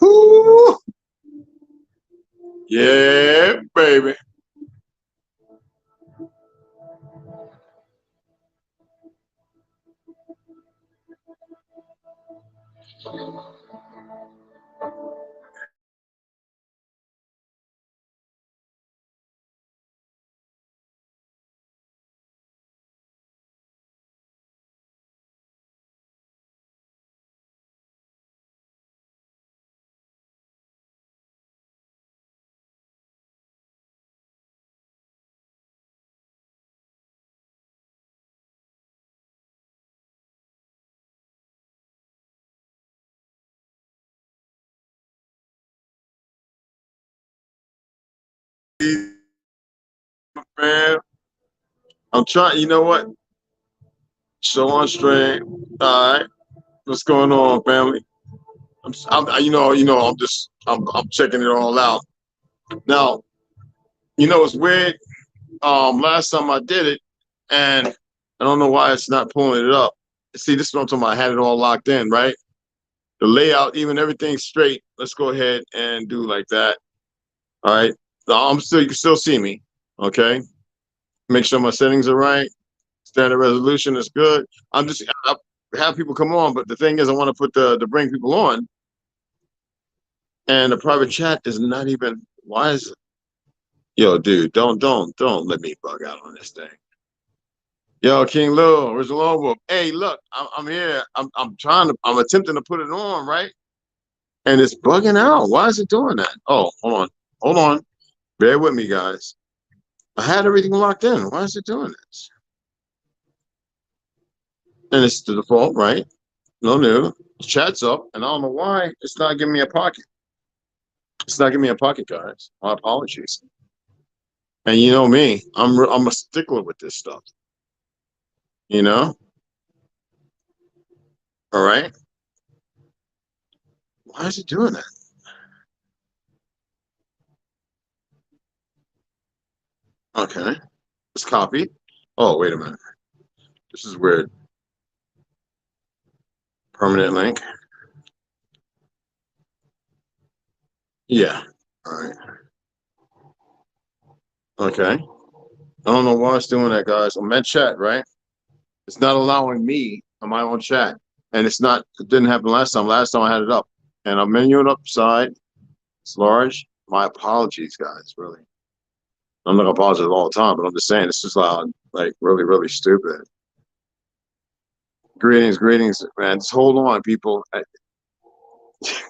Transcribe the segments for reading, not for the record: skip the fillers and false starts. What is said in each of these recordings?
Ooh, yeah, baby. Man, I'm trying. You know what? Show on straight. All right. What's going on, family? I'm checking it all out. Now, it's weird. Last time I did it, and I don't know why it's not pulling it up. See, this is what I'm talking about. I had it all locked in, right? The layout, even everything's straight. Let's go ahead and do like that. All right. You can still see me. Okay. Make sure my settings are right. Standard resolution is good. I have people come on, but the thing is, I want to put to bring people on, and the private chat is not even. Why is it? Yo, dude, don't let me bug out on this thing. Yo, King Lil, where's the Lone Wolf? Hey, look, I'm here. I'm attempting to put it on, right? And it's bugging out. Why is it doing that? Oh, hold on. Bear with me, guys. I had everything locked in. Why is it doing this? And it's the default, right? No new. Chat's up, and I don't know why it's not giving me a pocket. It's not giving me a pocket, guys. My apologies. And you know me, I'm a stickler with this stuff. You know. All right. Why is it doing that? Okay. It's copied. Oh, wait a minute. This is weird. Permanent link. Yeah. All right. Okay. I don't know why it's doing that, guys. I'm at chat, right? It's not allowing me on my own chat. And it's not, it didn't happen last time. Last time I had it up. And I'm menuing upside. It's large. My apologies, guys, really. I'm not gonna apologize all the time, but I'm just saying this is loud, like really, really stupid. Greetings, man. Just hold on, people.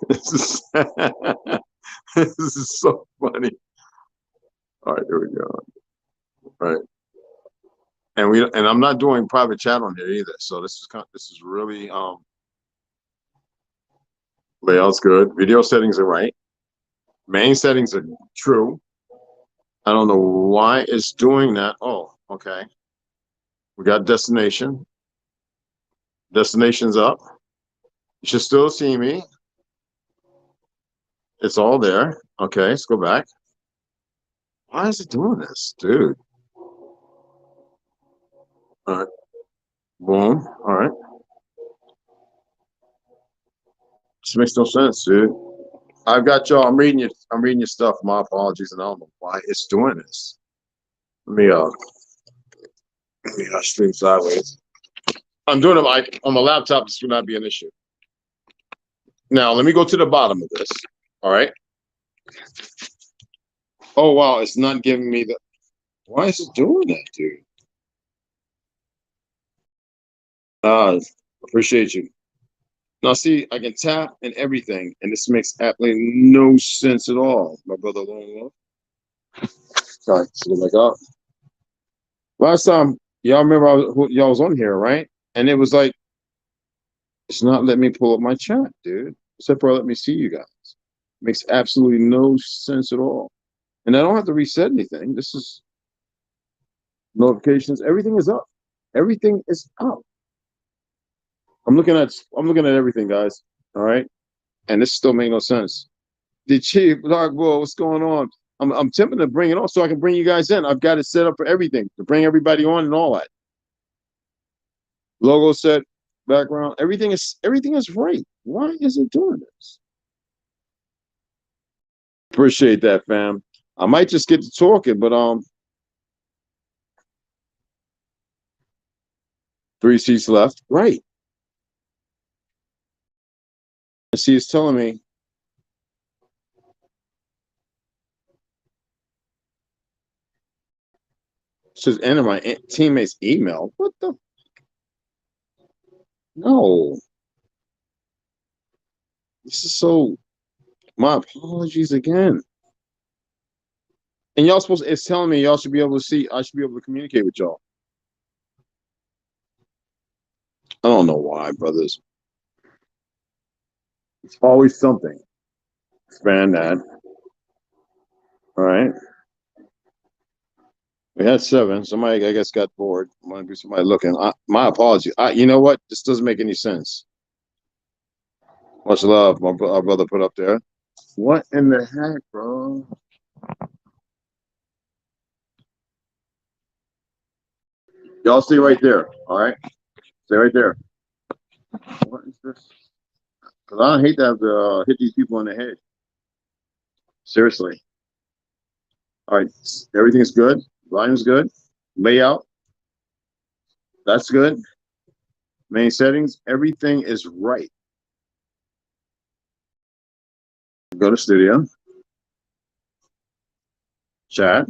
This is this is so funny. All right, there we go. All right. And I'm not doing private chat on here either. So this is really layout's good. Video settings are right. Main settings are true. I don't know why it's doing that. Oh, okay. We got destination. Destination's up. You should still see me. It's all there. Okay, let's go back. Why is it doing this, dude? All right. Boom. All right. This makes no sense, dude. I've got y'all. I'm reading your stuff. My apologies, and I don't know why it's doing this. Let me stream sideways. I'm doing it on my laptop. This would not be an issue. Now let me go to the bottom of this. All right. Oh wow, it's not giving me the. Why is it doing that, dude? Appreciate you. Now see, I can tap and everything, and this makes absolutely no sense at all, my brother Lone Wolf. Sorry, so like, oh, last time y'all remember y'all was on here, right? And it was like it's not letting me pull up my chat, dude. Except for let me see you guys. Makes absolutely no sense at all. And I don't have to reset anything. This is notifications. Everything is up. Everything is up. I'm looking at everything, guys. All right. And this still make no sense. The chief, Dark Bull, what's going on? I'm tempted to bring it on so I can bring you guys in. I've got it set up for everything to bring everybody on and all that. Logo set, background, everything is right. Why is it doing this? Appreciate that, fam. I might just get to talking, but 3 seats left. Right. See, it's telling me it says enter my teammate's email. What the no? This is so. My apologies again. And y'all supposed it's telling me y'all should be able to see. I should be able to communicate with y'all. I don't know why, brothers. It's always something. Expand that. All right. We had 7. Somebody, I guess, got bored. Might be somebody looking. My apology. You know what? This doesn't make any sense. Much love, our brother put up there. What in the heck, bro? Y'all stay right there. All right. Stay right there. What is this? Because I don't hate to have to hit these people in the head. Seriously. All right. Everything's good. Volume's good. Layout. That's good. Main settings. Everything is right. Go to studio. Chat.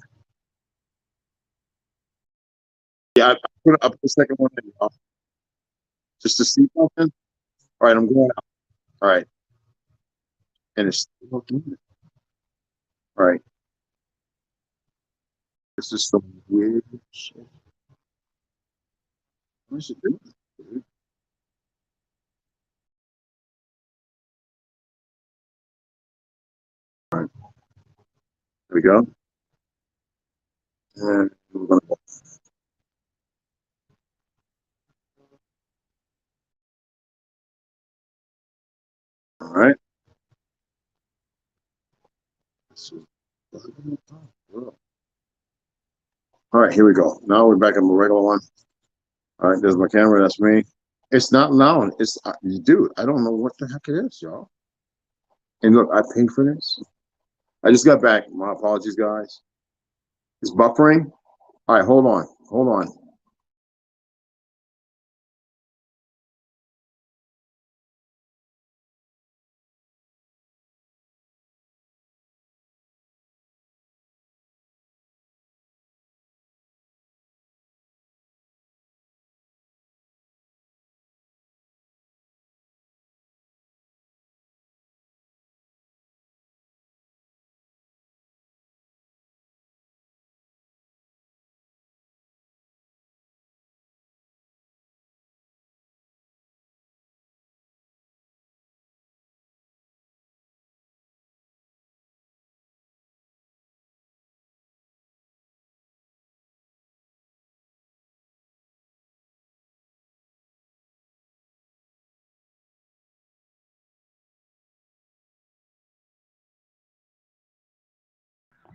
Yeah, I put the second one in, just to see something. All right, I'm going out. All right. And it's still doing it. All right. This is some weird shit. What is it doing, dude? All right. There we go. And we're gonna go. All right. All right, here we go. Now we're back on the regular one. All right, there's my camera. That's me. It's not loud. It's dude. I don't know what the heck it is, y'all. And look, I paid for this. I just got back. My apologies, guys. It's buffering. All right, hold on. Hold on.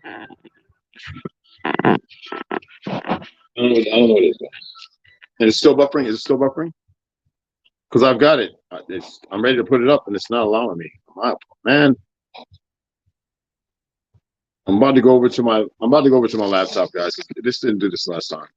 I don't know what it is. And it's still buffering. Is it still buffering? Because I've got it. I'm ready to put it up, and it's not allowing me. Man, I'm about to go over to my. I'm about to go over to my laptop, guys. This didn't do this last time.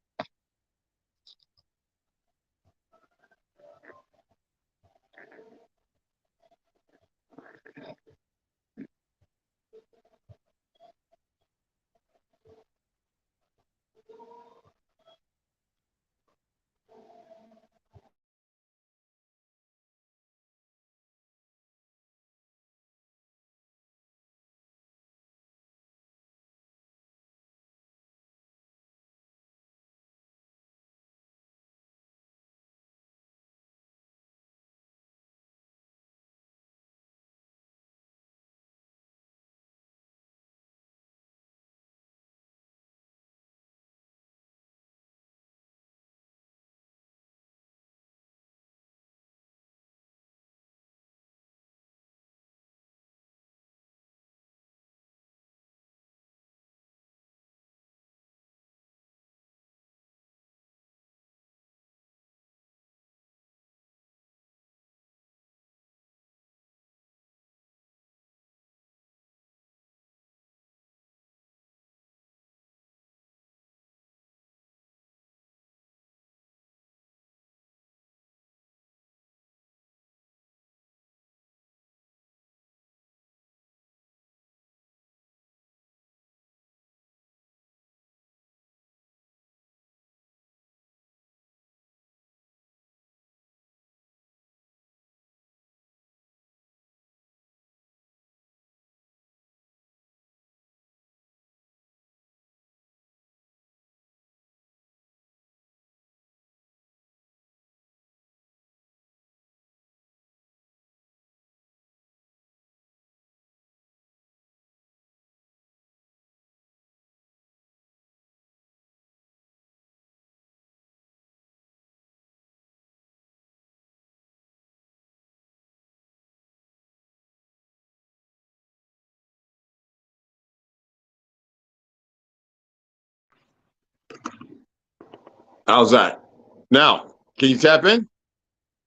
How's that? Now, can you tap in?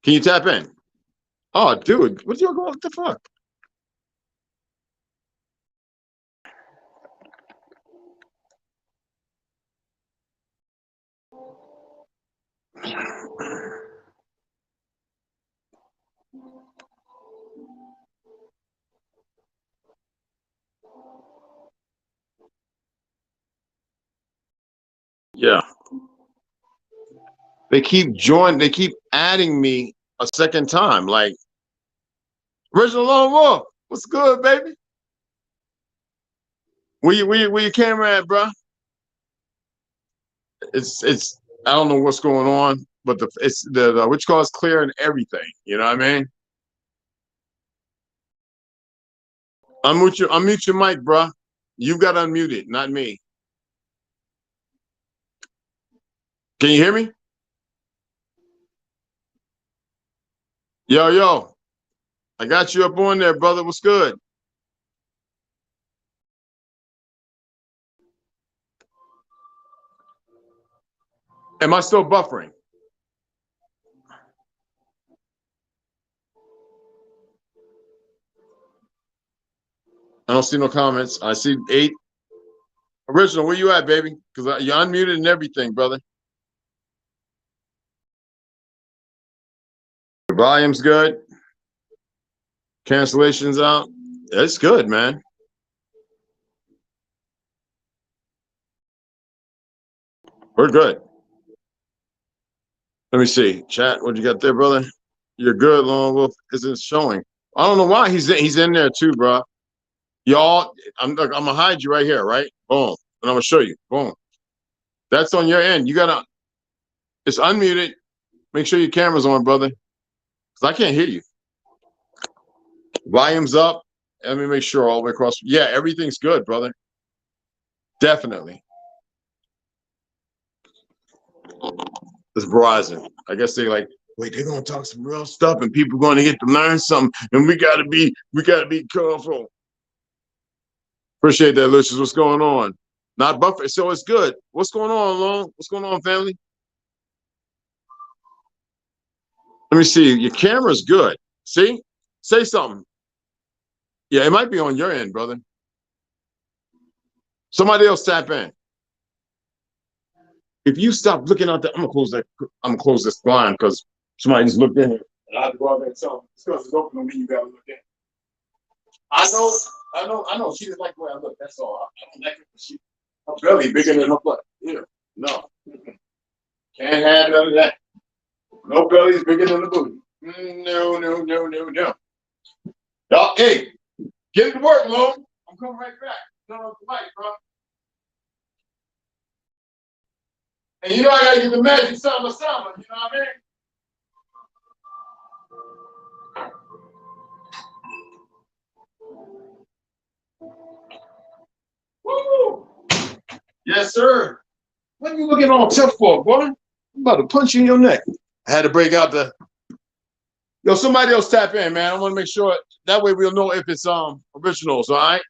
Can you tap in? Oh, dude, what you going? What the fuck? Yeah. They keep adding me a second time. Like, original Lone Wolf, what's good, baby? Where your camera at, bro? It's I don't know what's going on, but it's the which call is clear and everything. You know what I mean? Unmute your mic, bro. You got unmuted, not me. Can you hear me? Yo, yo, I got you up on there, brother. What's good? Am I still buffering? I don't see no comments. I see 8. Original, where you at, baby? Because you're unmuted and everything, brother. The volume's good. Cancellations out. It's good, man. We're good. Let me see. Chat, what you got there, brother? You're good, Lone Wolf. Isn't showing. I don't know why he's in there too, bro. Y'all, I'm gonna hide you right here, right? Boom. And I'm gonna show you. Boom. That's on your end. You gotta. It's unmuted. Make sure your camera's on, brother. Cause I can't hear you. Volume's up. Let me make sure all the way across. Yeah, everything's good, brother. Definitely. It's Verizon. I guess they like, wait, they're gonna talk some real stuff and people gonna get to learn something. And we gotta be careful. Appreciate that, Lucius. What's going on? Not buffer. So it's good. What's going on, Long? What's going on, family? Let me see. Your camera's good. See? Say something. Yeah, it might be on your end, brother. Somebody else tap in. If you stop looking out there, I'm gonna close this blind because somebody just looked in here. And I have to go out there and tell them it's because it's open on me, you gotta look in. I know. She didn't like the way I look. That's all. I don't like it. Her belly bigger than her butt. Here. No. Can't have none of that. No belly's bigger than the booty. No. Y'all, hey, get to work, Lo. I'm coming right back. Turn off the light, bro. And you know I gotta get the magic samba, you know what I mean? Woo! Yes, sir. What are you looking all tough for, boy? I'm about to punch you in your neck. I had to break out the. Yo, somebody else tap in, man. I want to make sure that way we'll know if it's originals. All right.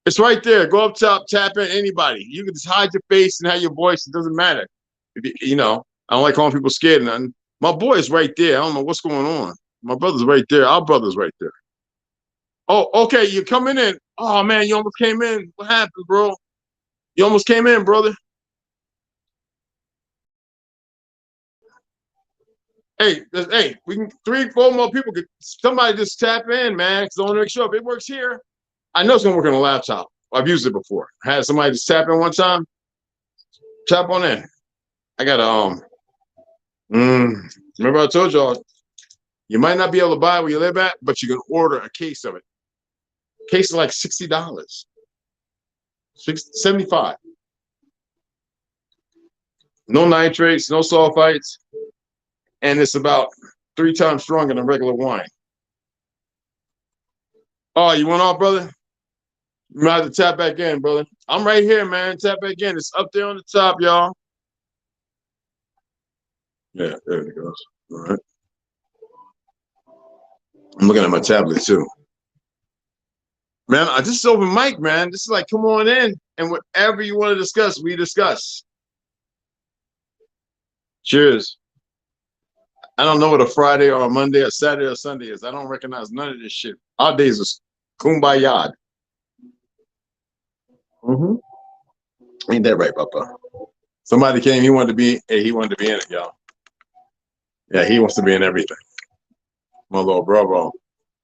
It's right there. Go up top, tap in anybody. You can just hide your face and have your voice. It doesn't matter. You know, I don't like calling people scared. Nothing. My boy is right there. I don't know what's going on. My brother's right there. Our brother's right there. Oh, okay. You're coming in. Oh man, you almost came in. What happened, bro? You almost came in, brother. Hey, we can 3, 4 more people. Somebody just tap in, man. Because I want to make sure if it works here, I know it's gonna work on a laptop. I've used it before. I had somebody just tap in one time. Tap on in. I got remember I told y'all you might not be able to buy where you live at, but you can order a case of it. Case is like $60. 75. No nitrates, no sulfites, and it's about 3 times stronger than regular wine. Oh, you went off, brother? You might have to tap back in, brother. I'm right here, man. Tap back in. It's up there on the top, y'all. Yeah, there it goes. All right. I'm looking at my tablet too. Man, I just open mic, man. This is like, come on in, and whatever you want to discuss, we discuss. Cheers. I don't know what a Friday or a Monday or Saturday or Sunday is. I don't recognize none of this shit. Our days is kumbaya. Ain't that right, Papa? Somebody came. He wanted to be. Hey, he wanted to be in it, y'all. Yeah, he wants to be in everything. My little bro.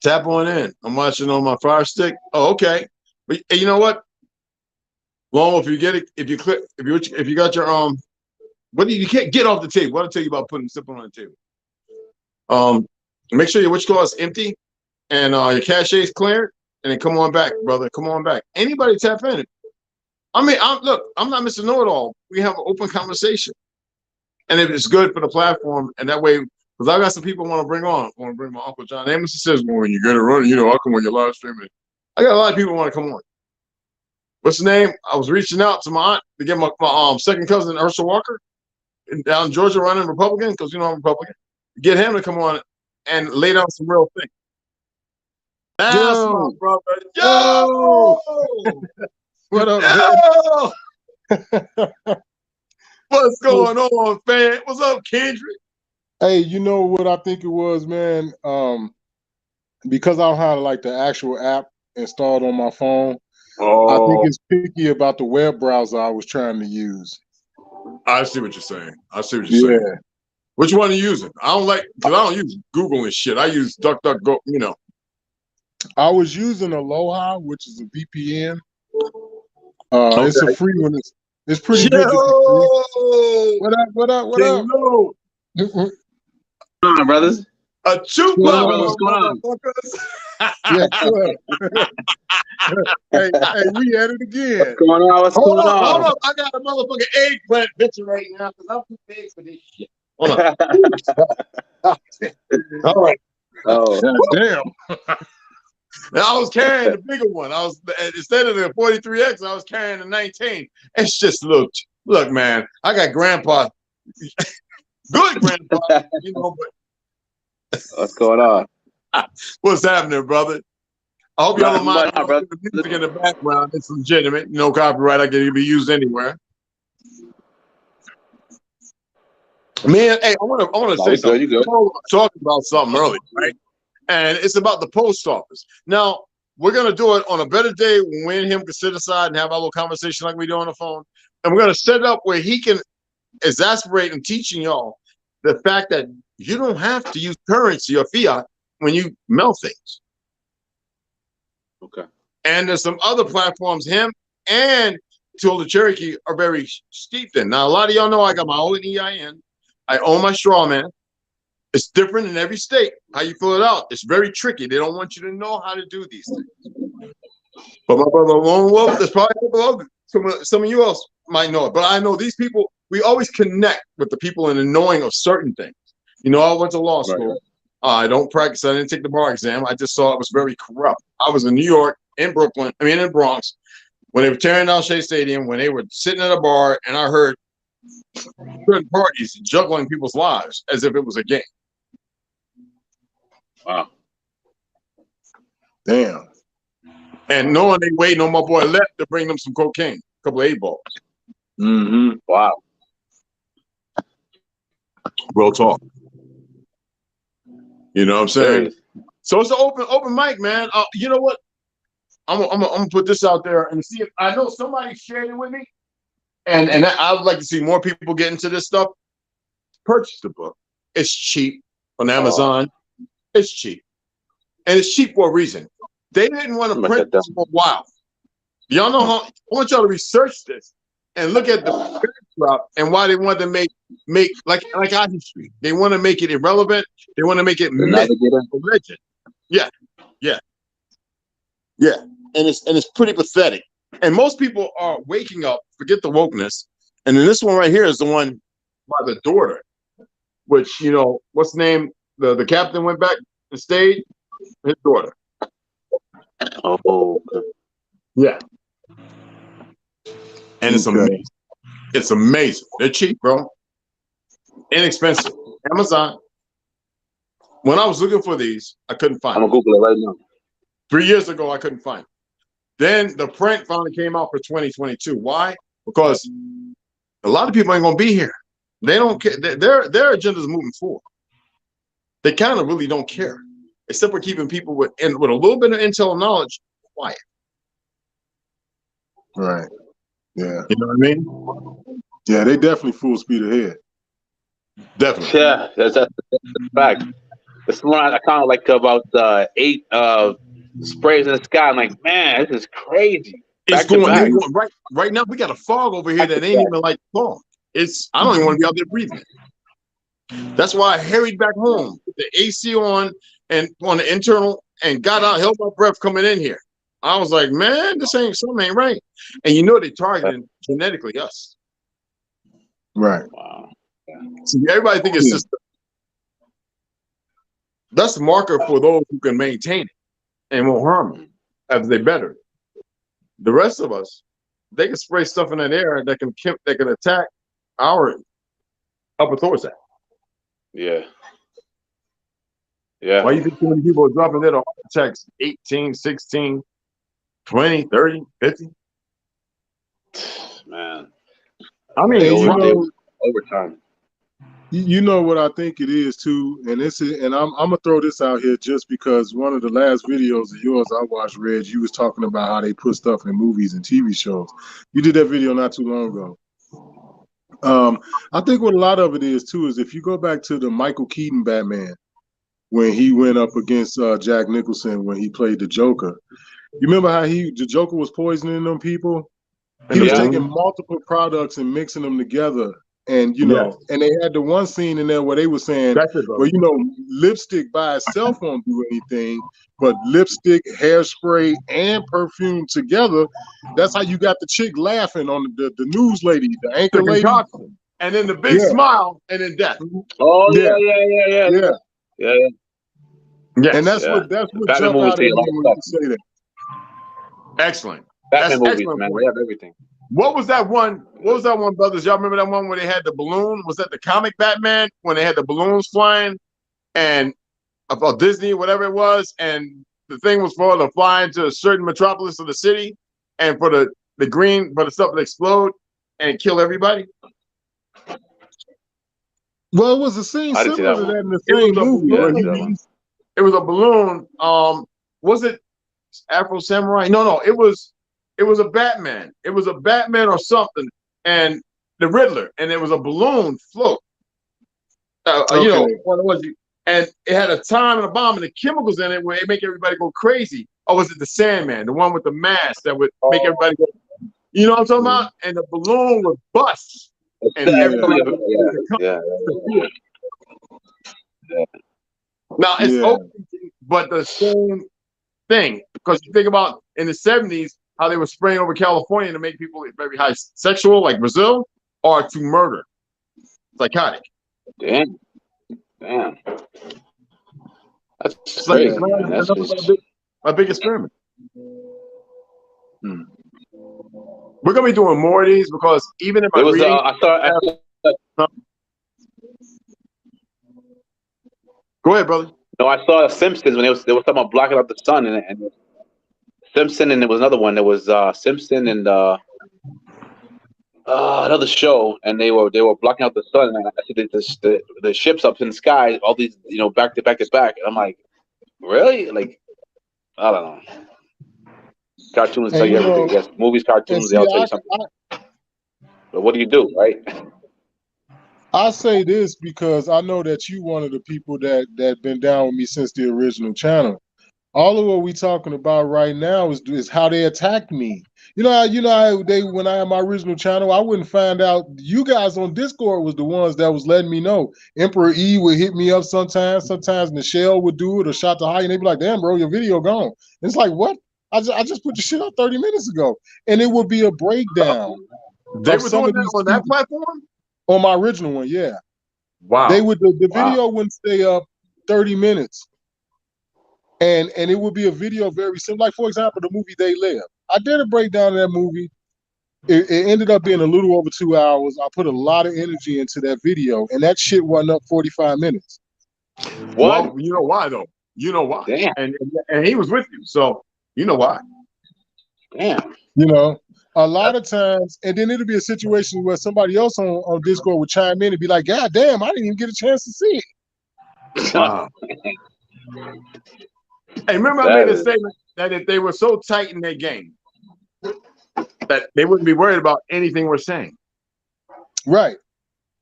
Tap on in. I'm watching on my Fire Stick. Oh, okay. But hey, you know what? Long if you get it, if you click, if you got your what do you can't get off the table. What I'll tell you about putting something on the table. Make sure your which call is empty and your cache is cleared, and then come on back, brother. Come on back. Anybody tap in. I mean, I'm not Mr. Know-It-All. We have an open conversation, and if it's good for the platform, and that way, because I got some people I want to bring on. I want to bring my Uncle John Amos. He says, well, when you're gonna run, I'll come on your live streaming. I got a lot of people want to come on. What's the name? I was reaching out to my aunt to get my second cousin, Ursula Walker, down in Georgia, running Republican, because I'm Republican. Get him to come on and lay down some real things. That's my brother. Yo! What up? Yo! What's going on, fam? What's up, Kendrick? Hey, you know what I think it was, man? Because I don't have like the actual app installed on my phone. I think it's picky about the web browser I was trying to use. I see what you're saying. Saying. Which one are you using? I don't use Google and shit. I use DuckDuckGo, I was using Aloha, which is a VPN. It's a free one. It's pretty good. What up? What's going on, brothers? A two what's going on? Yeah, hey, we at it again. What's going on? Hold up. I got a motherfucking eggplant picture right now because I'm too big for this shit. Hold on. All right. Oh, damn. I was carrying the bigger one. I was instead of the 43X, I was carrying the 19. It's just look, man. I got grandpa, good grandpa, but what's going on? What's happening, brother? I hope y'all don't mind the music in the background. It's legitimate. No copyright. I can be used anywhere. Man, hey, I want to say something. You good. Talking about something earlier, right? And it's about the post office. Now, we're going to do it on a better day when we and him can sit aside and have a little conversation like we do on the phone. And we're going to set it up where he can exasperate and teaching y'all the fact that you don't have to use currency or fiat when you mail things. Okay. And there's some other platforms, him and Tilda Cherokee are very steeped in. Now, a lot of y'all know I got my own EIN. I own my straw man. It's different in every state. How you fill it out. It's very tricky. They don't want you to know how to do these things. But my brother Lone Wolf, there's probably people, some of you else might know it. But I know these people, we always connect with the people in the knowing of certain things. I went to law school. Right. I don't practice. I didn't take the bar exam. I just saw it was very corrupt. I was in New York, in Bronx, when they were tearing down Shea Stadium, when they were sitting at a bar, and I heard certain parties juggling people's lives as if it was a game. Wow. Damn. And knowing they waiting on my boy left to bring them some cocaine, a couple of 8-balls. Mm-hmm. Wow. Real talk. You know what I'm saying? So it's an open mic, man. You know what? I'm gonna put this out there and see if I know somebody shared it with me. And I would like to see more people get into this stuff. Purchase the book. It's cheap on Amazon. It's cheap. And it's cheap for a reason. They didn't want to print this for a while. Y'all know how I want y'all to research this and look at the backdrop and why they want to make like our history. They want to make it irrelevant. They want to make it legend. Yeah. And it's pretty pathetic. And most people are waking up, forget the wokeness. And then this one right here is the one by the daughter, which, what's the name? The captain went back and stayed. His daughter. Oh. Yeah. And it's amazing. It's amazing. They're cheap, bro. Inexpensive. Amazon. When I was looking for these, I couldn't find them. I'm going to Google it right now. 3 years ago, I couldn't find them. Then the print finally came out for 2022. Why? Because a lot of people ain't going to be here. They don't care. Their agenda is moving forward. They kind of really don't care, except for keeping people with a little bit of intel knowledge quiet. Right. Yeah. You know what I mean? Yeah, they definitely full speed ahead. Definitely. Yeah, that's a fact. That's one I kind of like about 8 sprays in the sky. I'm like, man, this is crazy. It's Back to back. going right now. We got a fog over here that ain't even like fog. I don't even want to be out there breathing it. That's why I hurried back home, put the AC on and on the internal, and got out, held my breath coming in here. I was like, man, something ain't right. And you know they're targeting genetically us. Right. Wow. See, everybody think it's just that's the marker for those who can maintain it and won't harm them after they better. The rest of us, they can spray stuff in that air that can attack our upper thorax. Yeah. Yeah. Why you think so many people are dropping dead of heart attacks 18, 16, 20, 30, 50? Man. I mean, overtime. You know what I think it is too, and I'm gonna throw this out here just because one of the last videos of yours I watched, Reg, you was talking about how they put stuff in movies and TV shows. You did that video not too long ago. I think what a lot of it is too is if you go back to the Michael Keaton Batman when he went up against Jack Nicholson when he played the Joker. You remember how the Joker was poisoning them people? He was taking multiple products and mixing them together. And, and they had the one scene in there where they were saying, well, lipstick by itself won't do anything, but lipstick, hairspray, and perfume together, that's how you got the chick laughing on the news lady, the anchor lady. And then the big smile, and then death. Oh, yeah. Yes. And that's what jumped out at me when you say that. Excellent. Batman movies, man. We have everything. What was that one, brothers? Y'all remember that one where they had the balloon? Was that the comic Batman when they had the balloons flying and about Disney, whatever it was, and the thing was for the flying to a certain metropolis of the city and for the green, for the stuff to explode and kill everybody? Well, it was a scene similar to that in the same movie. It was a balloon. Was it Afro Samurai? No, it was a Batman. It was a Batman or something, and the Riddler, and there was a balloon float. What was it? And it had a time and a bomb and the chemicals in it where it make everybody go crazy. Or was it the Sandman, the one with the mask that would make everybody go? You know what I'm talking about? And the balloon would bust, and everybody. Now it's open, but the same thing, because you think about in the 70s how they were spraying over California to make people very high sexual, like Brazil, or to murder, psychotic. Damn. That's crazy. That's my big experiment. We're gonna be doing more of these because even in my reading, go ahead, brother. No, I saw The Simpsons when they were talking about blocking out the sun, and Simpson, and there was another one. There was Simpson and another show, and they were blocking out the sun. And I see the ships up in the sky, all these back to back. And I'm like, really? Like, I don't know. Cartoons tell you everything. Yes, movies, cartoons, they all tell you something. But what do you do, right? I say this because I know that you one of the people that been down with me since the original channel. All of what we talking about right now is how they attacked me. You know how when I had my original channel, I wouldn't find out. You guys on Discord was the ones that was letting me know. Emperor E would hit me up sometimes Michelle would do it or Shot the High, and they'd be like, "Damn, bro, your video gone." And it's like, what? I just put the shit up 30 minutes ago, and it would be a breakdown. They were doing that on that platform. On my original one, yeah. Wow. They would the video wouldn't stay up 30 minutes. And it would be a video very simple. Like, for example, the movie They Live. I did a breakdown of that movie. It ended up being a little over 2 hours. I put a lot of energy into that video, and that shit wasn't up 45 minutes. What? Well, you know why, though? You know why. Damn. And he was with you, so you know why. Damn. a lot of times, and then it'll be a situation where somebody else on Discord would chime in and be like, God damn, I didn't even get a chance to see it. Wow. Hey, remember I made a statement that if they were so tight in their game that they wouldn't be worried about anything we're saying. Right.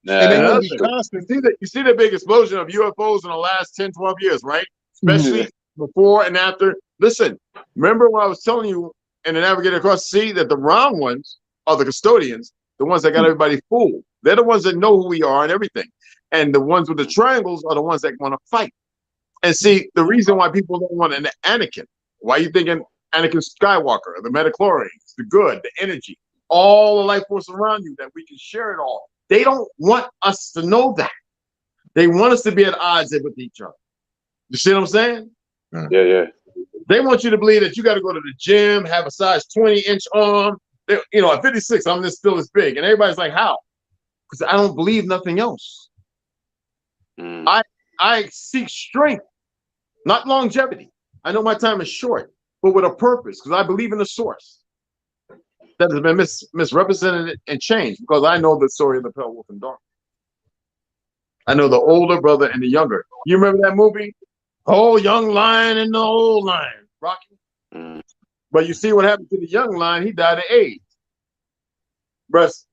Nah, and they that's wouldn't be constant. You see the big explosion of UFOs in the last 10, 12 years, right? Especially before and after. Listen, remember when I was telling you in the Navigator Across the Sea that the round ones are the custodians, the ones that got everybody fooled. They're the ones that know who we are and everything. And the ones with the triangles are the ones that want to fight. And see, the reason why people don't want an Anakin, why you thinking Anakin Skywalker, the midichlorians, the good, the energy, all the life force around you, that we can share it all. They don't want us to know that. They want us to be at odds with each other. You see what I'm saying? Yeah. They want you to believe that you got to go to the gym, have a size 20-inch arm. You know, at 56, I'm still this big. And everybody's like, how? Because I don't believe nothing else. I seek strength, not longevity. I know my time is short, but with a purpose, because I believe in the source that has been misrepresented and changed, because I know the story of the Pale Wolf and Dark. I know the older brother and the younger. You remember that movie? Oh, young lion and the old lion, Rocky. But you see what happened to the young lion? He died of AIDS. Breast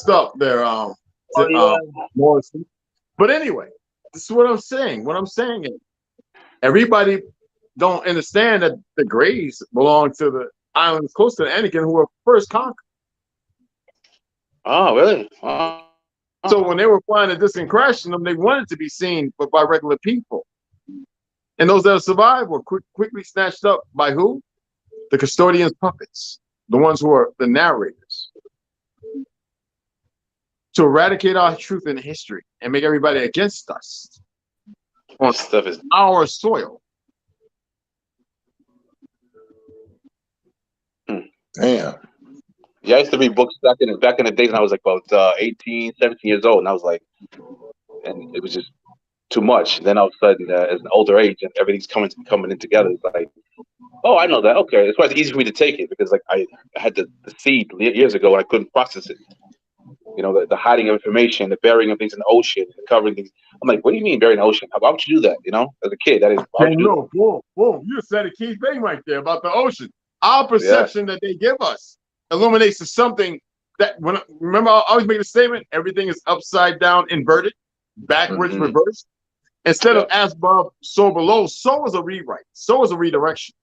up there, Morrison. But anyway, this is what I'm saying. What I'm saying is, everybody don't understand that the Greys belong to the islands close to Anakin, who were first conquered. Oh, really? So when they were flying at this and crashing them, they wanted to be seen by regular people. And those that survived were quickly snatched up by who? The custodians' puppets, the ones who are the narrators. To eradicate our truth in history and make everybody against us on stuff is our soil. Damn. Yeah, I used to read books back in the days when I was like about 18, 17 years old, and I was like, and it was just too much. Then all of a sudden, as an older age, and everything's coming in together, it's like, oh, I know that. Okay, it's quite easy for me to take it because like I had the seed years ago and I couldn't process it. You know, the hiding of information, the burying of things in the ocean, the covering things. I'm like, what do you mean burying the ocean? Why would you do that? You know, as a kid, that is. Whoa! You said a key thing right there about the ocean. Our perception that they give us illuminates to something that remember I always make a statement, everything is upside down, inverted, backwards, reversed. Instead of as above, so below, so is a rewrite, so is a redirection.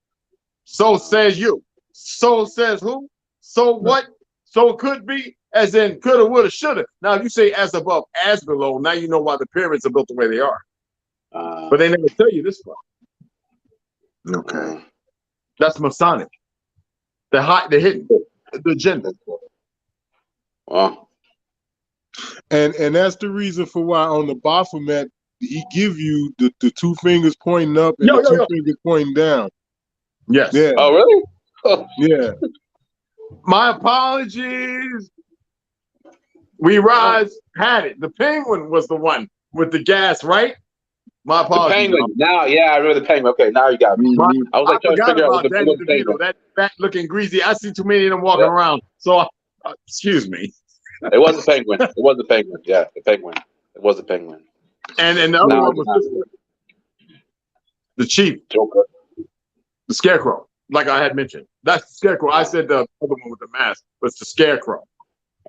So says you. So says who? So what? So it could be, as in coulda, woulda, shoulda. Now if you say as above, as below, now you know why the pyramids are built the way they are. But they never tell you this part. Okay. That's Masonic. The hidden, the agenda. Wow. And that's the reason for why on the Baphomet he give you the two fingers pointing up and the two fingers pointing down. Yes. Yeah. Oh really? Oh. Yeah. My apologies. We Rise had it. The penguin was the one with the gas, right? My apologies. The penguin. Now, yeah, I remember the penguin. Okay, now you got me. I was like trying to figure out what the penguin. That fat looking greasy. I see too many of them walking around. So, excuse me. It was the penguin. It was the penguin. Yeah, the penguin. It was the penguin. And the other one was the chief, Joker, the scarecrow. Like I had mentioned, that's the scarecrow. I said the other one with the mask was the scarecrow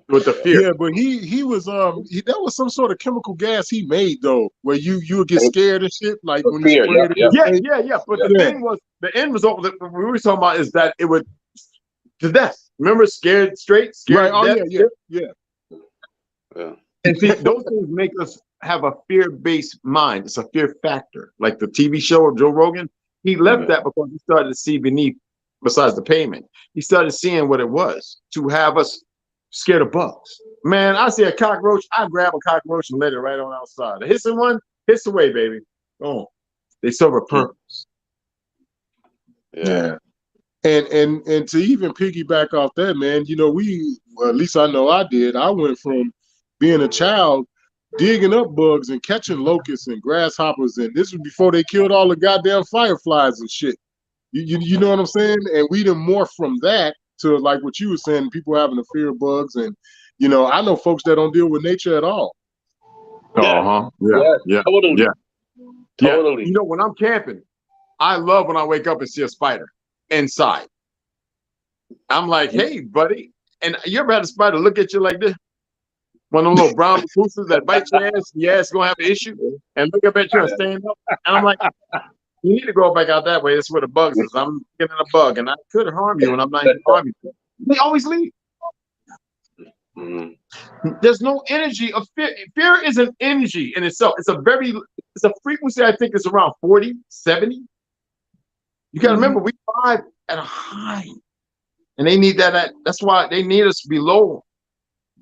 with the fear. Yeah, but he was that was some sort of chemical gas he made though, where you would get scared and shit like when fear. Yeah. But the thing was, the end result that we were talking about is that it would to death. Remember, scared straight, scared. Right. Death? Yeah. And see, those things make us have a fear-based mind. It's a fear factor. Like the TV show of Joe Rogan, he left that because he started to see beneath, besides the payment, he started seeing what it was to have us scared of bugs. Man, I see a cockroach, I grab a cockroach and let it right on outside. A hissing one, hiss away, baby. Oh, they serve a purpose. Yeah. And to even piggyback off that, man, you know, at least I know I did. I went from being a child digging up bugs and catching locusts and grasshoppers, and this was before they killed all the goddamn fireflies and shit. You know what I'm saying? And we done morphed from that to like what you were saying, people having a fear of bugs, and you know, I know folks that don't deal with nature at all. Yeah. Yeah. Totally. Yeah. Totally. You know, when I'm camping, I love when I wake up and see a spider inside. I'm like, hey, buddy. And you ever had a spider look at you like this? One of them little brown recluses that bite your ass gonna have an issue, and look up at you and stand up. And I'm like, you need to go back out that way. That's where the bugs is. I'm getting a bug, and I could harm you, and I'm not even harming you. They always leave. There's no energy of fear. Fear is an energy in itself. It's a frequency, I think it's around 40, 70. You gotta remember, we vibe at a high. And they need that that's why they need us below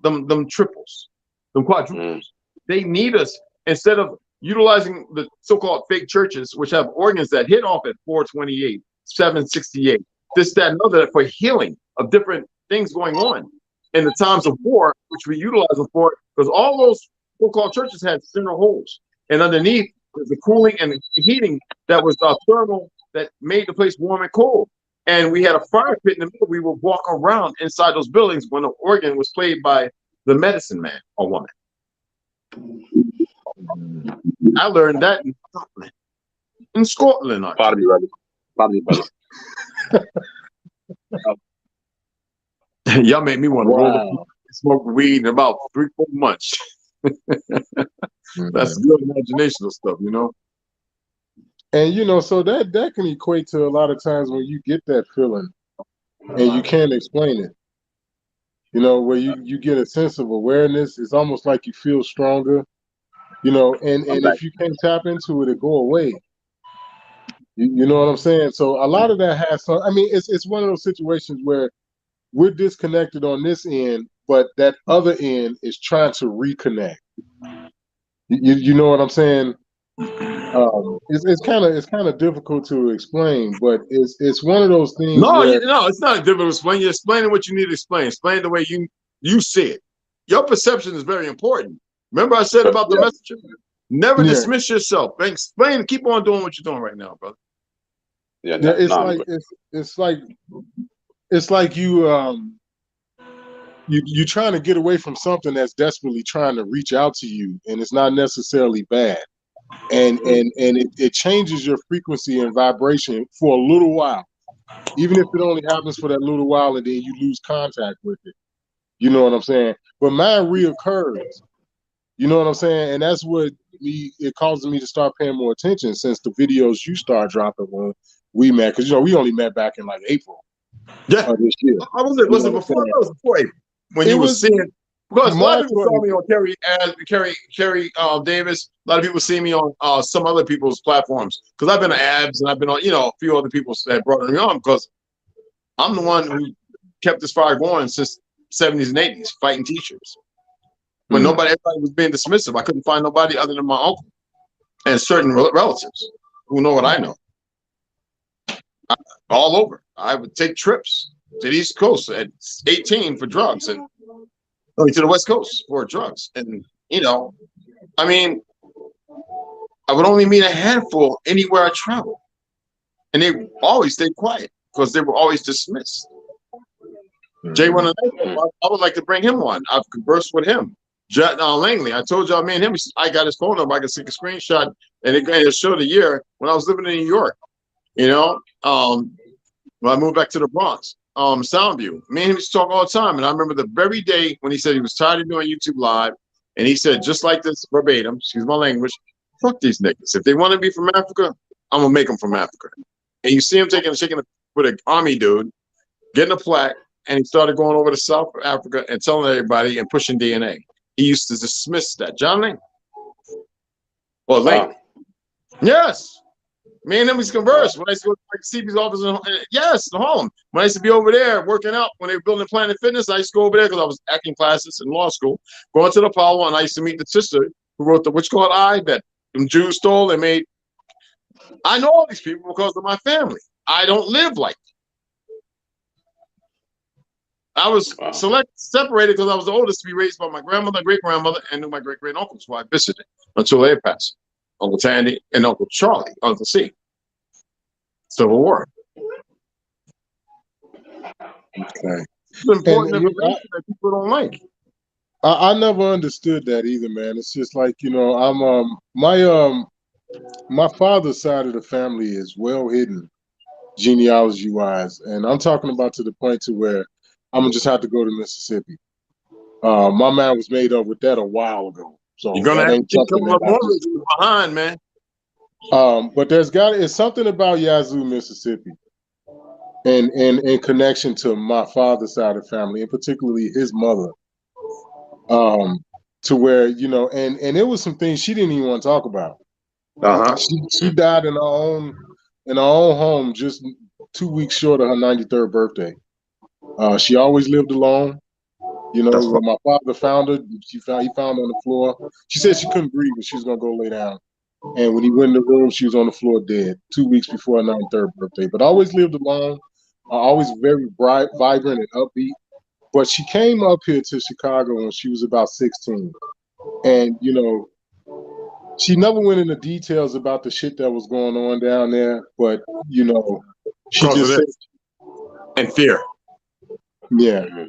them triples, them quadruples. They need us instead of utilizing the so-called fake churches, which have organs that hit off at 428, 768, this, that, and other for healing of different things going on in the times of war, which we utilize them for, because all those so-called churches had central holes, and underneath was the cooling and the heating that was thermal that made the place warm and cold. And we had a fire pit in the middle. We would walk around inside those buildings when the organ was played by the medicine man or woman. I learned that in Scotland. In Scotland, Pardon me, brother. Y'all made me want to roll up, smoke weed in about 3-4 months. That's good imaginational stuff, you know. And you know, so that can equate to a lot of times when you get that feeling and you can't explain it. You know, where you get a sense of awareness. It's almost like you feel stronger. You know, and if you can't tap into it go away. You know what I'm saying? So a lot of that has some. I mean, it's one of those situations where we're disconnected on this end, but that other end is trying to reconnect. You know what I'm saying? It's kind of difficult to explain, but it's one of those things. No, it's not difficult to explain. You're explaining what you need to explain. Explain the way you see it. Your perception is very important. Remember I said about the messenger? Never dismiss yourself. Explain. Keep on doing what you're doing right now, brother. It's like you trying to get away from something that's desperately trying to reach out to you, and it's not necessarily bad. And it changes your frequency and vibration for a little while, even if it only happens for that little while, and then you lose contact with it. You know what I'm saying? But mine reoccurs. You know what I'm saying? And that's what it causes me to start paying more attention since the videos you start dropping when we met, because you know we only met back in like April. Yeah, this year. Was it before? That was before April. When you were seeing. Because a lot of people saw me on Kerry Davis. A lot of people see me on some other people's platforms. Because I've been on Abs and I've been on, a few other people that brought me on. Because I'm the one who kept this fire going since 70s and 80s, fighting teachers. When everybody was being dismissive, I couldn't find nobody other than my uncle and certain relatives who know what I know. All over. I would take trips to the East Coast at 18 for drugs and to the West Coast for drugs. And, I mean, I would only meet a handful anywhere I traveled. And they always stayed quiet because they were always dismissed. Jay I would like to bring him on. I've conversed with him. Langley, I told y'all, me and him, I got his phone number. I can see a screenshot and it showed a year when I was living in New York. When I moved back to the Bronx. Soundview. Me and him used to talk all the time. And I remember the very day when he said he was tired of doing YouTube Live. And he said, just like this verbatim, excuse my language, fuck these niggas. If they want to be from Africa, I'm going to make them from Africa. And you see him shaking with an army dude, getting a plaque, and he started going over to South Africa and telling everybody and pushing DNA. He used to dismiss that. John Lane. Well, Lane. Yes. Me and him used to converse when I used to go to the CP's office in Harlem. When I used to be over there working out, when they were building Planet Fitness, I used to go over there because I was acting classes in law school, going to the Apollo, and I used to meet the sister who wrote the Witch Called I that them Jews stole and made. I know all these people because of my family. I don't live like them. I was separated because I was the oldest to be raised by my grandmother, great-grandmother, and my great-great-uncles who I visited until they passed. Uncle Tandy and Uncle Charlie, Uncle C. Civil War. Okay. It's important And information that people don't like. I never understood that either, man. It's just like, I'm my father's side of the family is well hidden genealogy wise, and I'm talking about to the point to where I'm gonna just have to go to Mississippi. My mind was made up with that a while ago, You're so gonna that have to ain't keep something coming that up I more just. behind, man. But it's something about Yazoo, Mississippi, and in connection to my father's side of the family, and particularly his mother. To where and it was some things she didn't even want to talk about. Uh-huh. She died in her own home just 2 weeks short of her 93rd birthday. She always lived alone. That's When my father found her, he found her on the floor. She said she couldn't breathe, but she was gonna go lay down. And when he went in the room, she was on the floor dead 2 weeks before her 93rd birthday. But always lived alone, always very bright, vibrant, and upbeat. But she came up here to Chicago when she was about 16. And, she never went into details about the shit that was going on down there. But, she because of just said, this and fear. yeah.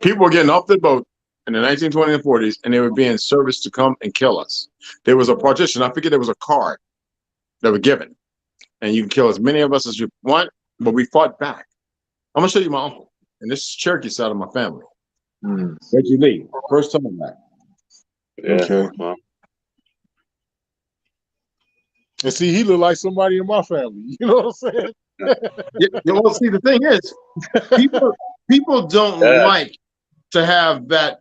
People were getting off the boat in the 1920s and 40s, and they were being serviced to come and kill us. There was a partition. I forget there was a card that were given, and you can kill as many of us as you want, but we fought back. I'm gonna show you my uncle, and this is Cherokee side of my family. Reggie Lee, first time back. Yeah. Okay. Well, And see, he looked like somebody in my family. You know what I'm saying? Well, see, the thing is, people don't yeah. like to have that.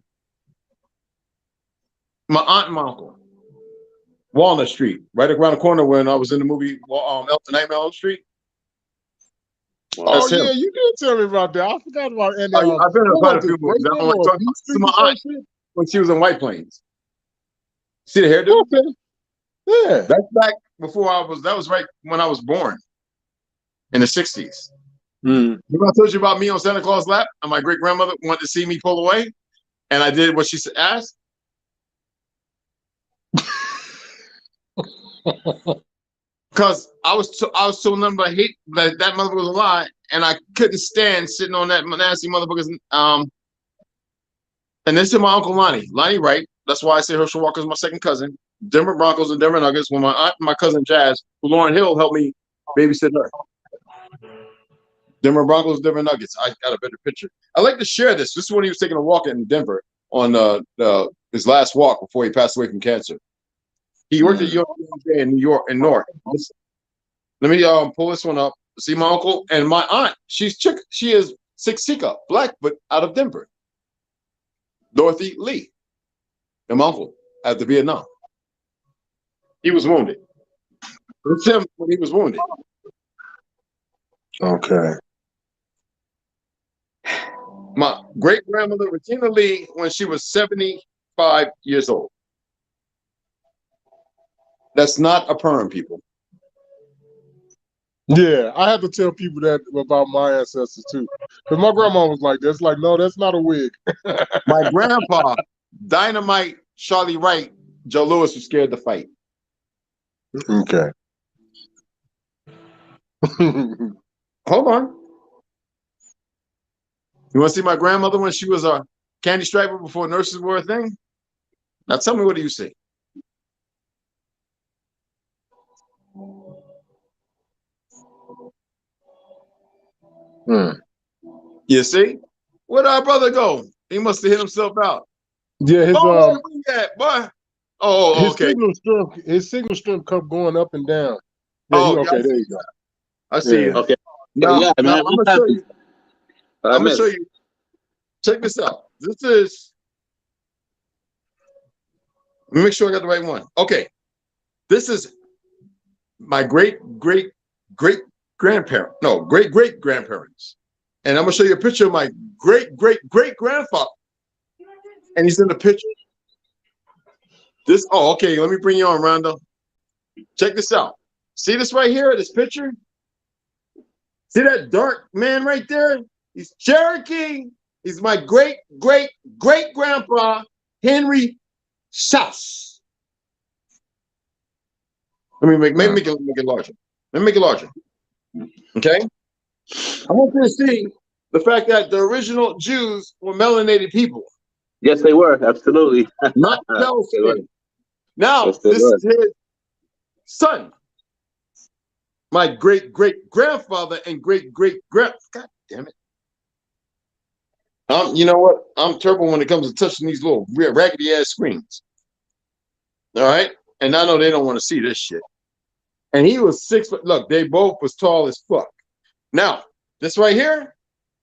My aunt and my uncle, Walnut Street, right around the corner when I was in the movie Nightmare on Elm Street. Oh That's him. yeah, you did tell me about that. I forgot about and I've been in what quite a was few it, movies. I don't Raven like or talking B about this. Street My or some aunt shit? when she was in White Plains. See the hairdo? Okay. Yeah. That's back before that was right when I was born in the 60s. Remember I told you about me on Santa Claus' lap and my great grandmother wanted to see me pull away and I did what she asked? Because I was so number hate that mother was a lie, and I couldn't stand sitting on that nasty motherfucker's and this is my uncle Lonnie Wright. That's why I say Herschel Walker is my second cousin. Denver Broncos and Denver Nuggets. When my aunt and my cousin Jazz, who Lauren Hill helped me babysit her. Denver Broncos, Denver Nuggets. I got a better picture. I like to share this. This is when he was taking a walk in Denver on his last walk before he passed away from cancer. He worked at UNJ in New York and Newark. Let me pull this one up. See my uncle and my aunt. She is Siksika, black, but out of Denver. Dorothy Lee, and my uncle after Vietnam. He was wounded. It's him when he was wounded. Okay. My great grandmother Regina Lee when she was 75 years old. That's not a perm, people. Yeah, I have to tell people that about my ancestors too. Because my grandma was like, that's like, no, that's not a wig. My grandpa, Dynamite Charlie Wright, Joe Louis was scared to fight. Okay. Hold on. You want to see my grandmother when she was a candy striper before nurses were a thing? Now tell me, what do you see? You see? Where'd our brother go? He must have hit himself out. Yeah, his where you at, boy? Oh, okay. His signal strength kept going up and down. Yeah, okay, there you go. I see you. Okay. Now, Yeah, man. I'm gonna show you. I'm gonna show you. Check this out. This is. Let me make sure I got the right one. Okay. This is my great grandparents. No, great grandparents. And I'm gonna show you a picture of my great grandfather. And he's in the picture. Okay. Let me bring you on, Rondo. Check this out. See this right here, this picture? See that dark man right there? He's Cherokee. He's my great grandpa, Henry South. Let me make it larger. Let me make it larger. Okay? I want you to see the fact that the original Jews were melanated people, Yes, they were. Absolutely. not pale They were. skin. Now, Yes, they this were. is his son, my great great grandfather and great great grand. God damn it! You know what? I'm terrible when it comes to touching these little raggedy ass screens. All right, and I know they don't want to see this shit. And he was 6 foot. Look, they both was tall as fuck. Now, this right here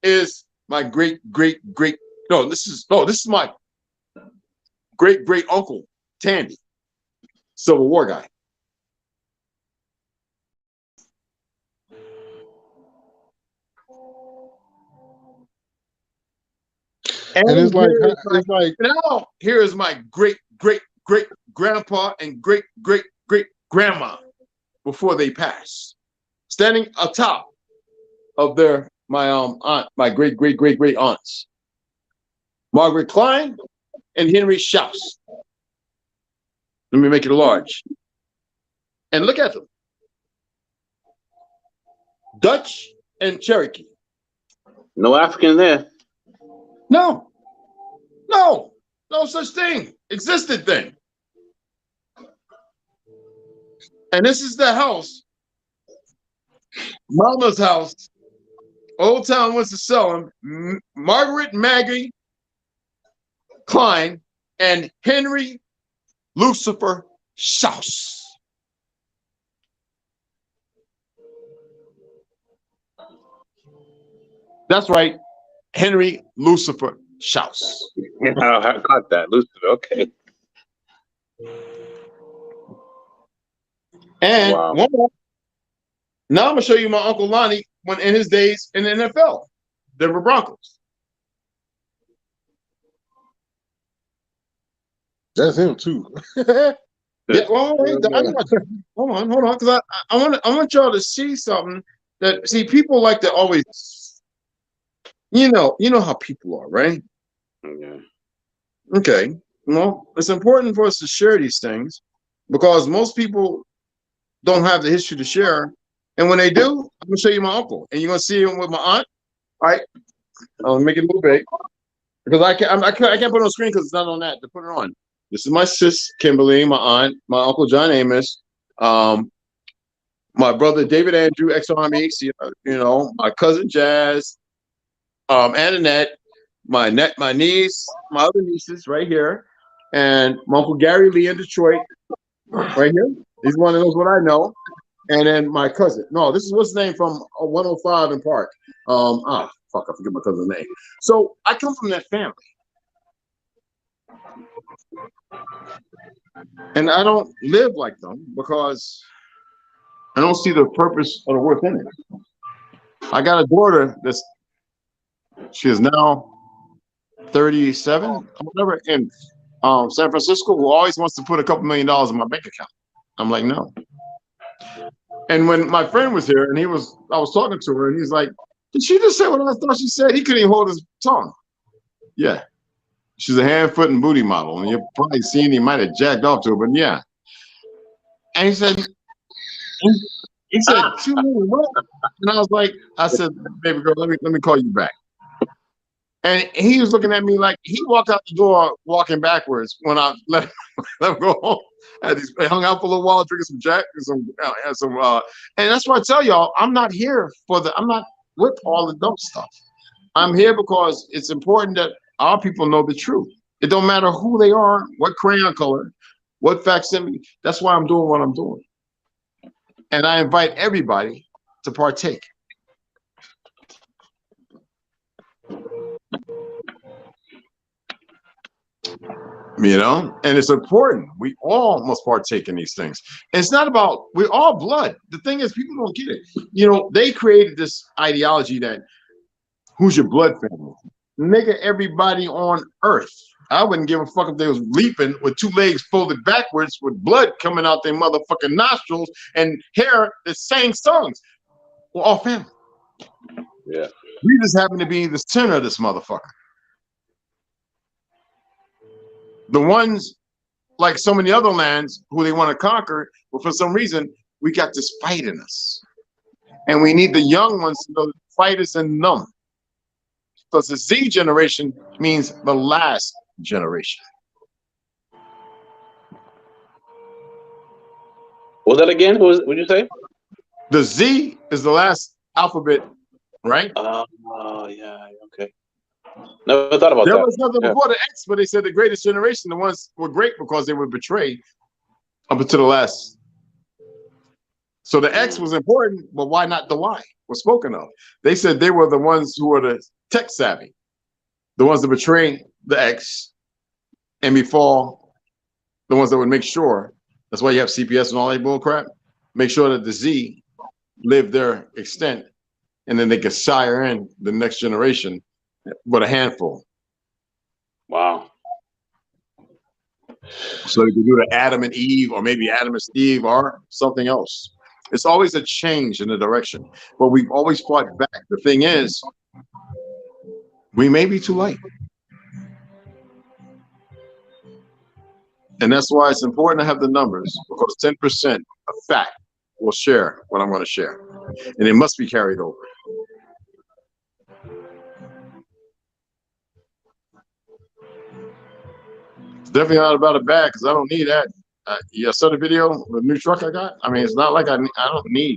is my great great great. No, this is my great great uncle Tandy, Civil War guy. And it's like now here is my great great great grandpa and great great great grandma before they passed, standing atop of my aunt, my great great great great aunts, Margaret Klein and Henry Schaus. Let me make it large. And look at them. Dutch and Cherokee. No African there. No such thing. Existed thing. And this is the house, Mama's house, Old Town Winston-Salem, Margaret Maggie Klein and Henry Lucifer Schaus. That's right, Henry Lucifer Schaus. I got that, Lucifer. Okay. And wow. one more. Now I'm gonna show you my Uncle Lonnie when in his days in the NFL, Denver Broncos. That's him too. Yeah, well, hold on, because I want y'all to see something that people like to always, you know how people are, right? Yeah. Okay. Well, it's important for us to share these things because most people don't have the history to share, and when they do, I'm gonna show you my uncle, and you're gonna see him with my aunt. All right, I'll make it a little big because I can't put it on the screen because it's not on that to put it on. This is my sis Kimberly, my aunt, my uncle John Amos, my brother David Andrew, ex-Army, my cousin Jazz, Annette, my niece, my other nieces right here, and my uncle Gary Lee in Detroit, right here. He's one of those what I know, and then my cousin. No, this is what's his name from 105 in Park. I forget my cousin's name. So I come from that family. And I don't live like them because I don't see the purpose or the worth in it. I got a daughter she is now 37 or whatever in San Francisco who always wants to put a couple $1 million in my bank account. I'm like, no. And when my friend was here and I was talking to her and he's like, did she just say what I thought she said? He couldn't even hold his tongue. Yeah. She's a hand, foot, and booty model, and you've probably seen he might have jacked off to her, but yeah. And he said, 2 million what? And I said, baby girl, let me call you back. And he was looking at me like he walked out the door walking backwards when I let him go home. I hung out for a little while, drinking some Jack and and that's why I tell y'all, I'm not with all the dumb stuff. I'm here because it's important that our people know the truth. It don't matter who they are, what crayon color, what facsimile. That's why I'm doing what I'm doing. And I invite everybody to partake. And it's important. We all must partake in these things. And it's not about, we're all blood. The thing is, people don't get it. They created this ideology that who's your blood family? Nigga, everybody on earth. I wouldn't give a fuck if they was leaping with 2 legs folded backwards with blood coming out their motherfucking nostrils and hair that sang songs. We're all family. Yeah. We just happen to be the center of this motherfucker. The ones, like so many other lands who they want to conquer, but for some reason, we got this fight in us. And we need the young ones to know the fight is in them. because the Z generation means the last generation. What was that again? What did you say? The Z is the last alphabet, right? Oh, yeah, okay. Never thought about There that. was nothing before the X, but they said the greatest generation, the ones were great because they were betrayed up until the last. So the X was important, but why not the Y was spoken of? They said they were the ones who were the tech savvy, the ones that betrayed the X and befall the ones that would make sure. That's why you have CPS and all that bull crap. Make sure that the Z live their extent, and then they can sire in the next generation with a handful. Wow. So you can do the Adam and Eve, or maybe Adam and Steve, or something else. It's always a change in the direction, but we've always fought back. The thing is, we may be too late. And that's why it's important to have the numbers, because 10% of fact will share what I'm going to share. And it must be carried over. It's definitely not about a bag, because I don't need that. You saw the video, the new truck I got? I mean, it's not like I don't need.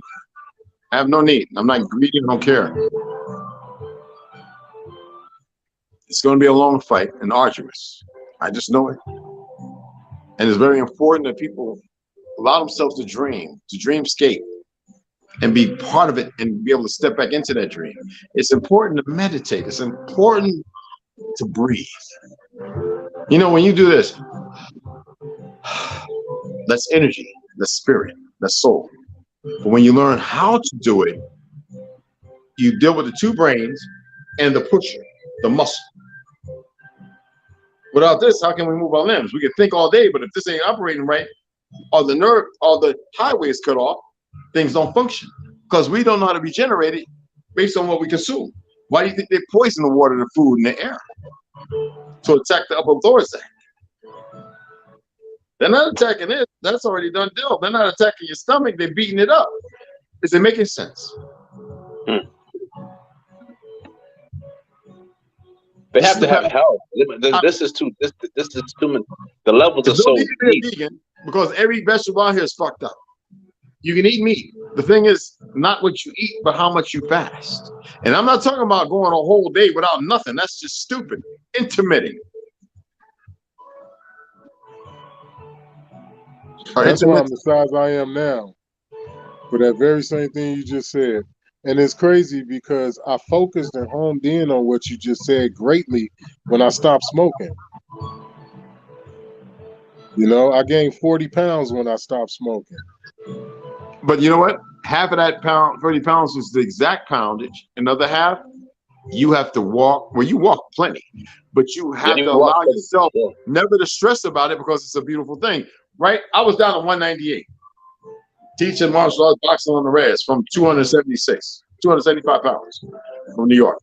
I have no need. I'm not greedy. I don't care. It's going to be a long fight and arduous. I just know it. And it's very important that people allow themselves to dreamscape, and be part of it and be able to step back into that dream. It's important to meditate. It's important to breathe. You know, when you do this, that's energy, that's spirit, that's soul. But when you learn how to do it, you deal with the two brains and the pusher, the muscle. Without this, how can we move our limbs? We can think all day, but if this ain't operating right, or the nerve, or the highway is cut off, things don't function, because we don't know how to regenerate it based on what we consume. Why do you think they poison the water, the food, and the air? To attack the upper thoracic. They're not attacking it. That's already done deal. They're not attacking your stomach. They're beating it up. Is it making sense? They have to have help. This is too. This is too much. The levels are so deep. Vegan, because every vegetable out here is fucked up. You can eat meat. The thing is not what you eat, but how much you fast. And I'm not talking about going a whole day without nothing. That's just stupid. Intermittent. That's why I'm the size I am now. For that very same thing you just said. And it's crazy because I focused and honed in on what you just said greatly when I stopped smoking. You know, I gained 40 pounds when I stopped smoking. But you know what? Half of that 30 pounds is the exact poundage. Another half, you have to walk. Well, you walk plenty, but you have to allow yourself never to stress about it, because it's a beautiful thing, right? I was down to 198. Teaching martial arts, boxing on the res from 275 pounds from New York.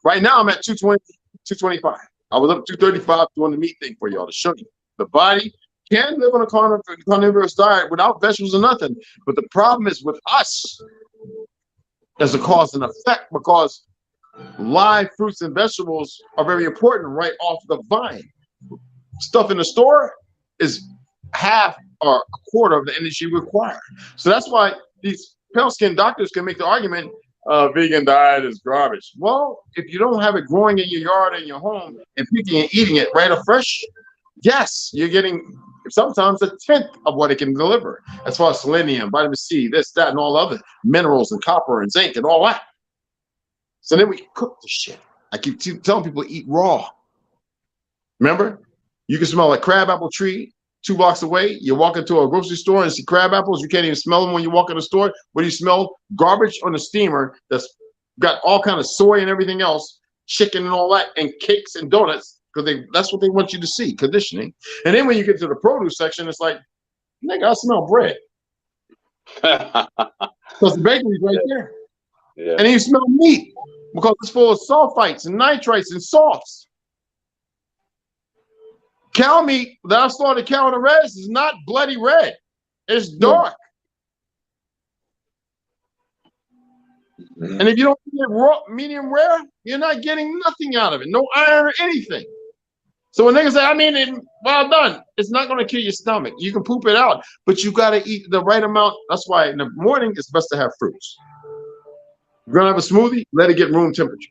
Right now, I'm at 220, 225. I was up to 235 doing the meat thing for y'all to show you. The body can live on a carnivorous diet without vegetables or nothing. But the problem is with us, there's a cause and effect, because live fruits and vegetables are very important right off the vine. Stuff in the store is half or a quarter of the energy required. So that's why these pale skin doctors can make the argument, vegan diet is garbage. Well, if you don't have it growing in your yard and your home and picking and eating it right or fresh, yes, you're getting sometimes 1/10 of what it can deliver as far as selenium, vitamin C, this, that, and all other minerals and copper and zinc and all that. So then we cook the shit. I keep telling people to eat raw. Remember, you can smell a crabapple tree 2 blocks away. You walk into a grocery store and see crab apples. You can't even smell them when you walk in the store. What do you smell? Garbage on the steamer that's got all kind of soy and everything else, chicken and all that, and cakes and donuts, because that's what they want you to see, conditioning. And then when you get to the produce section, it's like, nigga, I smell bread. Because the bakery's right there. Yeah. And then you smell meat, because it's full of sulfites and nitrates and salts. Cow meat that I started cow in the res is not bloody red. It's dark. And if you don't eat it raw, medium rare, You're not getting nothing out of it. No iron or anything. So when niggas say, I mean, well done, it's not going to kill your stomach. You can poop it out, but you got to eat the right amount. That's why in the morning, it's best to have fruits. You're going to have a smoothie, let it get room temperature.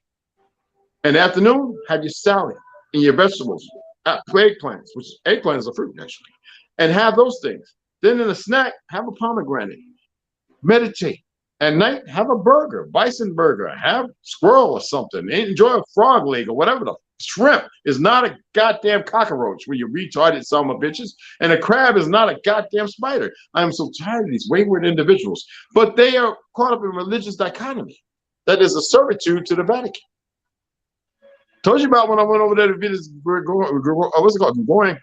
In the afternoon, have your salad and your vegetables, eggplants, which eggplant is a fruit, actually, and have those things. Then in a snack, have a pomegranate. Meditate. At night, have a burger, bison burger, have squirrel or something. Enjoy a frog leg or whatever the shrimp is not a goddamn cockroach where you retarded son of bitches, and a crab is not a goddamn spider. I am so tired of these wayward individuals, but they are caught up in religious dichotomy. That is a servitude to the Vatican. Told you about when I went over there to visit what's it called, Gregorian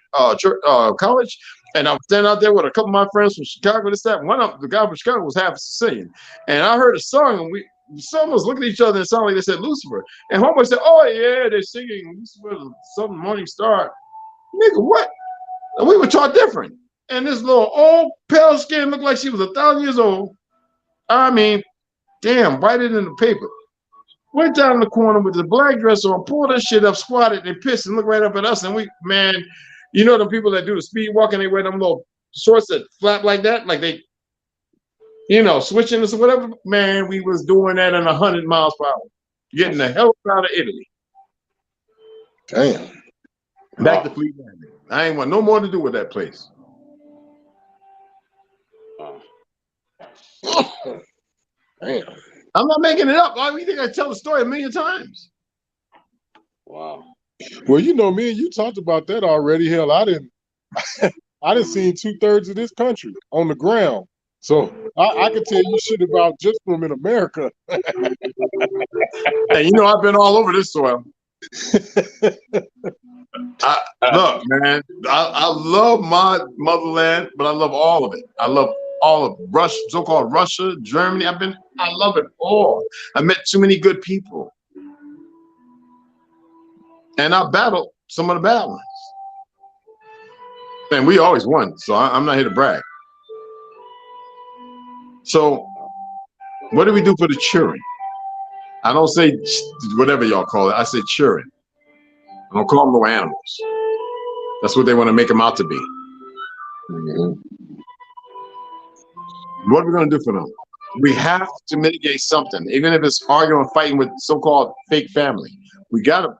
college, and I was standing out there with a couple of my friends from Chicago. This that one of the guy from Chicago was half Sicilian, and I heard a song, and some was looking at each other and it sounded like they said Lucifer, and homeboy said, "Oh yeah, they're singing Lucifer, some morning star." Nigga, what? And we were taught different. And this little old pale skin looked like she was 1,000 years old. I mean, damn, whiter than the paper. Went down in the corner with the black dress on, pulled that shit up, squatted, and pissed and looked right up at us. And we, man, you know the people that do the speed walking, they wear them little shorts that flap like that, like they, you know, switching this or whatever. Man, we was doing that at 100 miles per hour, getting the hell out of Italy. Damn. Back to Fleet Landing. I ain't want no more to do with that place. Damn. I'm not making it up. Why do you think I tell the story a million times? Wow. Well, you know, me and you talked about that already. Hell, I didn't seen 2/3 of this country on the ground. So I could tell you shit about just from in America. Hey, you know, I've been all over this soil. Look, man, I love my motherland, but I love all of it. I love all of Russia, so-called Russia, Germany. I love it all. I met too many good people. And I battled some of the bad ones. And we always won, so I'm not here to brag. So what do we do for the children? I don't say whatever y'all call it. I say children. I don't call them no animals. That's what they want to make them out to be. Mm-hmm. What are we going to do for them? We have to mitigate something, even if it's arguing and fighting with so-called fake family. We got to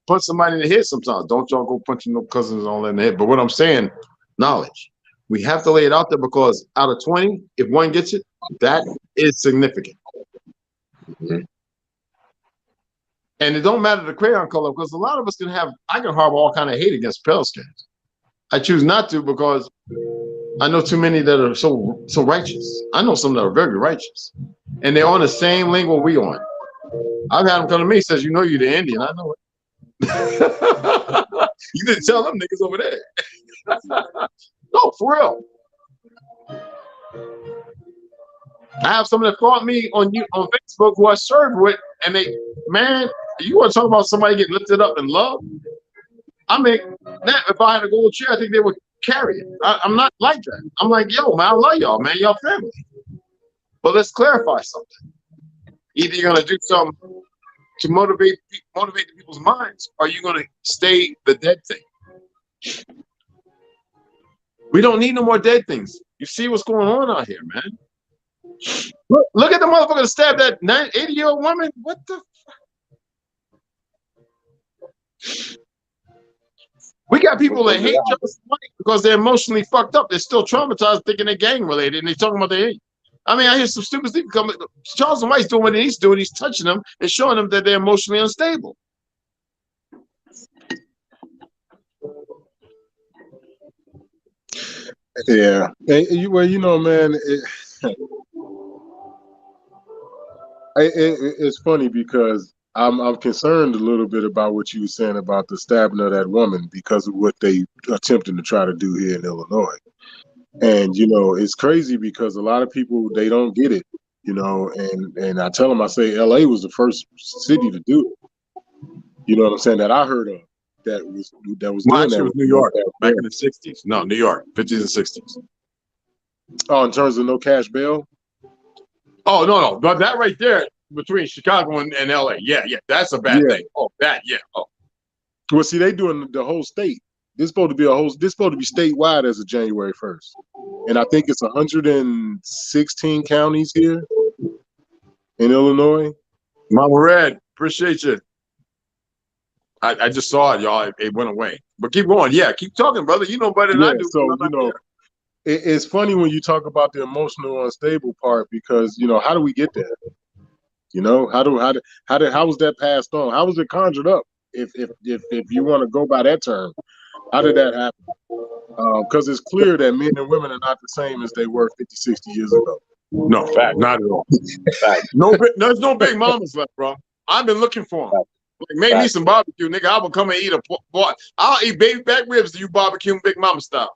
punch somebody in the head sometimes. Don't y'all go punching no cousins all in the head. But what I'm saying, knowledge. We have to lay it out there because out of 20, if one gets it, that is significant. Mm-hmm. And it don't matter the crayon color because a lot of us I can harbor all kind of hate against pale skins. I choose not to because I know too many that are so righteous. I know some that are very righteous, and they're on the same lingo we on. I've had them come to me, says, "You know, you're the Indian." I know it. You didn't tell them niggas over there. No, for real. I have some that fought me on Facebook who I served with, and they, man, you want to talk about somebody getting lifted up in love? I mean, if I had a gold chair, I think they would carry it. I'm not like that. I'm like, yo, man, I love y'all, man, y'all family. But let's clarify something. Either you're gonna do something to motivate the people's minds, or you're gonna stay the dead thing. We don't need no more dead things. You see what's going on out here, man. Look at the motherfucker that stabbed that 80-year-old woman. What the fuck? We got people that hate Charles White because they're emotionally fucked up. They're still traumatized, thinking they're gang related, and they're talking about their hate. I mean, I hear some stupid things coming. Charles White's doing what he's doing. He's touching them and showing them that they're emotionally unstable. Yeah. Well, you know, man, it's funny because I'm concerned a little bit about what you were saying about the stabbing of that woman because of what they attempting to try to do here in Illinois. And, you know, it's crazy because a lot of people, they don't get it, you know, and I tell them, I say, LA was the first city to do it. You know what I'm saying? That I heard of that was Mine was New York back in the 60s. No, New York, 50s and 60s. Oh, in terms of no cash bail? Oh, no. But that right there, between Chicago and LA. Yeah, that's a bad thing. Oh, that, yeah. Oh. Well, see, they doing the whole state. This supposed to be statewide as of January 1st. And I think it's 116 counties here in Illinois. Mama Red, appreciate you. I just saw it, y'all. It went away. But keep going. Yeah, keep talking, brother. You know better than I do. So, it's funny when you talk about the emotional unstable part, because, how do we get there? How was that passed on? How was it conjured up? If you want to go by that term, how did that happen? Because it's clear that men and women are not the same as they were 50, 60 years ago. No, fact, not at all. Fact. There's no big mamas left, bro. I've been looking for them. Like, make me some barbecue, nigga. I will come and eat I'll eat baby back ribs to you barbecue big mama style.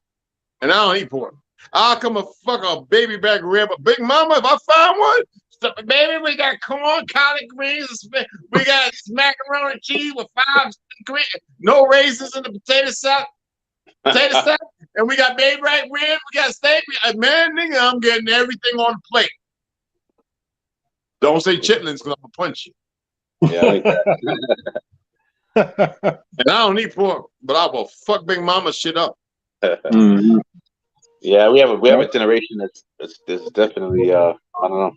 And I don't eat pork. I'll come and fuck a baby back rib. Big mama, if I find one, baby, we got corn, collard greens, we got macaroni and cheese with 5 greens, no raisins in the potato salad, and we got baby back ribs, we got steak. Man, nigga, I'm getting everything on the plate. Don't say chitlins because I'm gonna punch you. Yeah, I like that. And I don't eat pork, but I will fuck Big Mama shit up. Mm-hmm. Yeah, we have a generation that's definitely I don't know.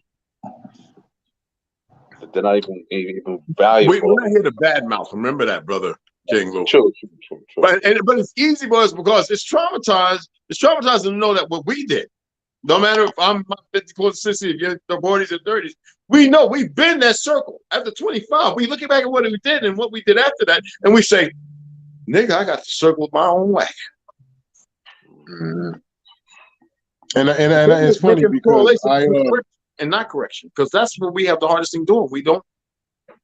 They're not even valuable. We're not here to badmouth. Remember that, brother King Lou. True. But it's easy for us because it's traumatized. It's traumatizing to know that what we did. No matter if I'm 50, close to 60, if you're in the 40s or 30s, we know we've been that circle. After 25, we looking back at what we did and what we did after that, and we say, nigga, I got to circle my own way. Mm-hmm. And it's funny because and not correction, because that's what we have the hardest thing doing. We don't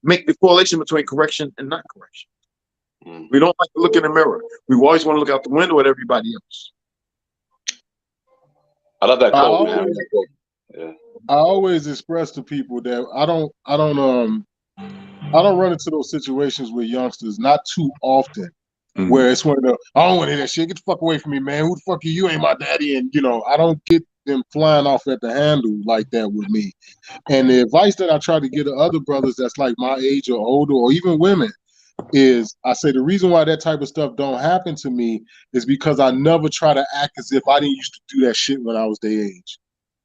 make the correlation between correction and not correction. We don't like to look in the mirror. We always want to look out the window at everybody else. I love that quote, man. Yeah. I always express to people that I don't run into those situations with youngsters, not too often, where it's one of the, I don't want to hear that shit. Get the fuck away from me, man. Who the fuck are you? You ain't my daddy. And I don't get them flying off at the handle like that with me. And the advice that I try to give to other brothers that's like my age or older, or even women, is I say the reason why that type of stuff don't happen to me is because I never try to act as if I didn't used to do that shit when I was their age.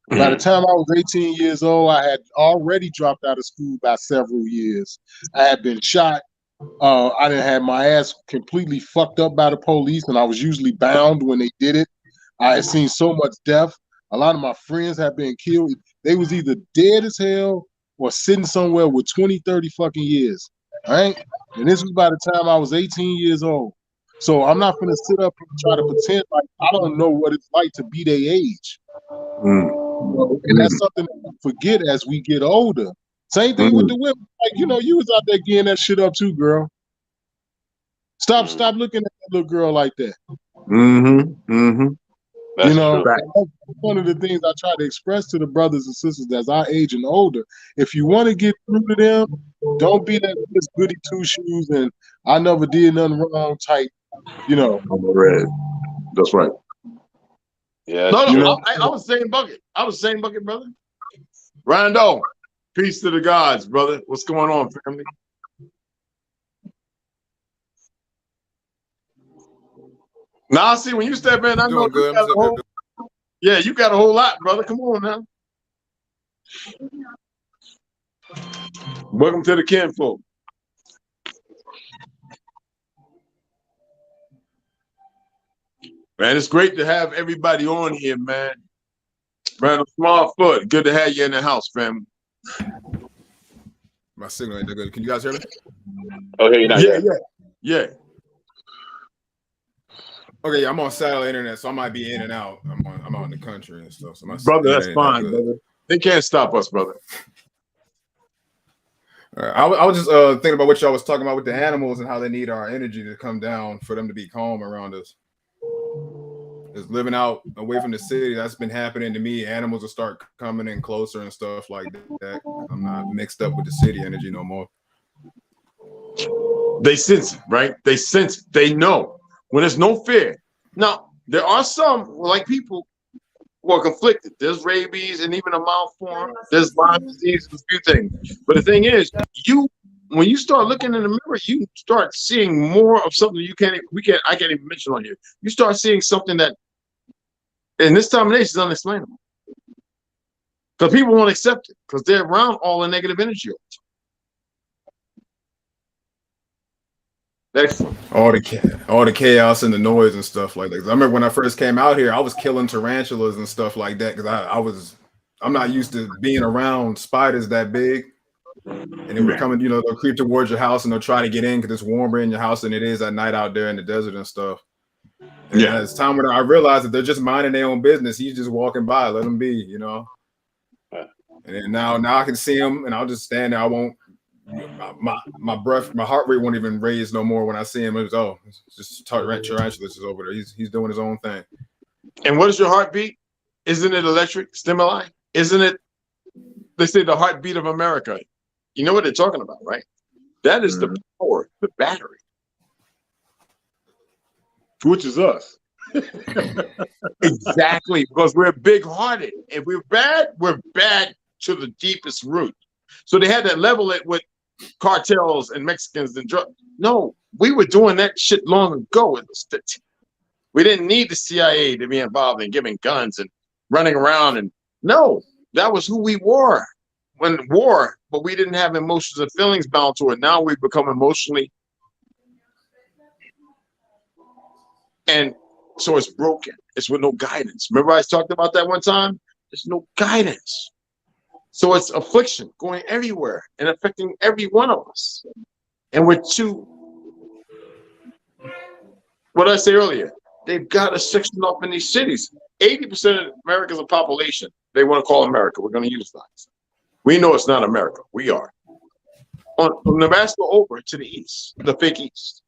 By the time I was 18 years old, I had already dropped out of school by several years. I had been shot. I didn't have my ass completely fucked up by the police, and I was usually bound when they did it. I had seen so much death. A lot of my friends have been killed. They was either dead as hell or sitting somewhere with 20, 30 fucking years. Right? And this was by the time I was 18 years old. So I'm not gonna sit up and try to pretend like I don't know what it's like to be their age. And that's something that we forget as we get older. Same thing with the women. Like, you was out there getting that shit up too, girl. Stop looking at that little girl like that. That's that's one of the things I try to express to the brothers and sisters that's our age and older. If you want to get through to them, don't be that goody two shoes and I never did nothing wrong type. Red. That's right. Yeah. No, I was saying bucket. Brother. Rondo, peace to the gods, brother. What's going on, family? Now, see, when you step in, I know you got you got a whole lot, brother. Come on now. Welcome to the kinfolk. Man, it's great to have everybody on here, man. Randall Smallfoot, good to have you in the house, family. My signal ain't that good. Can you guys hear me? Oh, here you now. Yeah. Okay, I'm on satellite internet, so I might be in and out. I'm out in the country and stuff. So brother, that's fine, brother. They can't stop us, brother. All right. I was just thinking about what y'all was talking about with the animals and how they need our energy to come down for them to be calm around us. Just living out away from the city, that's been happening to me. Animals will start coming in closer and stuff like that. I'm not mixed up with the city energy no more. They sense it, right? They know when there's no fear. Now, there are some, like people, who are conflicted. There's rabies and even a mouth form. There's Lyme disease and a few things. But the thing is, when you start looking in the mirror, you start seeing more of something I can't even mention on here. You start seeing something that in this time and age is unexplainable. Because people won't accept it because they're around all the negative energy. Excellent. All the chaos and the noise and stuff like that. 'Cause I remember when I first came out here, I was killing tarantulas and stuff like that because I'm not used to being around spiders that big. And they were coming, they'll creep towards your house and they'll try to get in because it's warmer in your house than it is at night out there in the desert and stuff. And it's time when I realized that they're just minding their own business. He's just walking by, let them be, And then now I can see him and I'll just stand there. I won't, my breath, my heart rate won't even raise no more when I see him. It's just tarantulas is over there. He's doing his own thing. And what is your heartbeat? Isn't it electric stimuli? Isn't it? They say the heartbeat of America. You know what they're talking about, right? That is the power, the battery. Which is us. Exactly, because we're big-hearted. If we're bad to the deepest root. So they had to level it with cartels and Mexicans and drugs. No, we were doing that shit long ago. We didn't need the CIA to be involved in giving guns and running around. And no, that was who we were when war, but we didn't have emotions and feelings bound to it. Now we've become emotionally. And so it's broken. It's with no guidance. Remember I talked about that one time? There's no guidance. So it's affliction going everywhere and affecting every one of us. And what did I say earlier? They've got a section up in these cities. 80% of America's population, they want to call America. We're going to use that. We know it's not America. We are. From Nebraska over to the east, the fake east.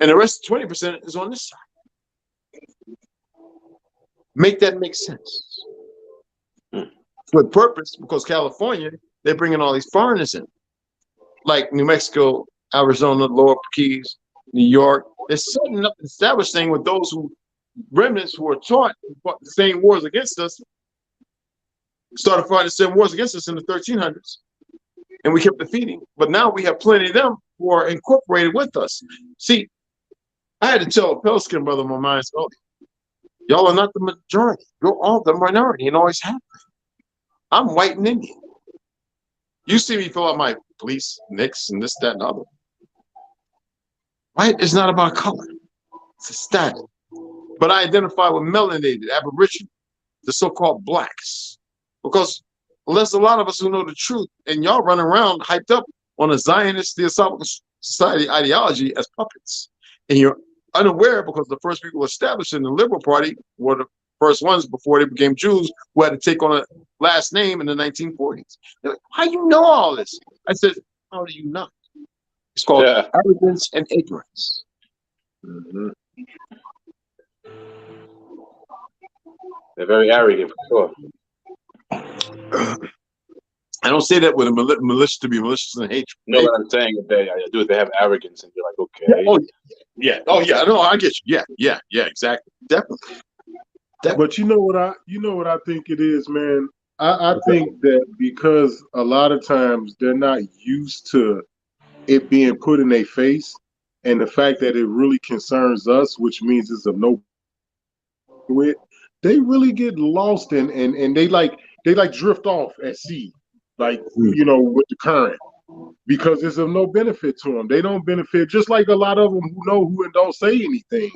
And the rest, 20%, is on this side. Make that make sense. With purpose, because California, they're bringing all these foreigners in. Like New Mexico, Arizona, Lower Keys, New York. They're setting up an established thing with those remnants who are taught fought the same wars against us, started fighting the same wars against us in the 1300s. And we kept defeating. But now we have plenty of them who are incorporated with us. See, I had to tell a pale skin brother of mine, y'all are not the majority. You're all the minority and always have been. I'm white and Indian. You see me fill out my police, NICS, and this, that, and other. White is not about color. It's a status. But I identify with melanated, Aboriginal, the so-called blacks. Because there's a lot of us who know the truth, and y'all run around hyped up on a Zionist Theosophical Society ideology as puppets. And you're unaware because the first people established in the Liberal Party were the first ones before they became Jews who had to take on a last name in the 1940s. They're like, how do you know all this? I said, how do you not? It's called arrogance and ignorance. Mm-hmm. They're very arrogant, for sure. I don't say that with a malicious to be malicious and hatred. No, what I'm saying is they have arrogance, and you're like, okay. Yeah. Oh, yeah. No, I get you. Yeah. Exactly. Definitely. But you know what I think it is, man. I think that because a lot of times they're not used to it being put in their face, and the fact that it really concerns us, which means it's of no with, they really get lost and they like drift off at sea, like with the current, because it's of no benefit to them. They don't benefit, just like a lot of them who know who and don't say anything.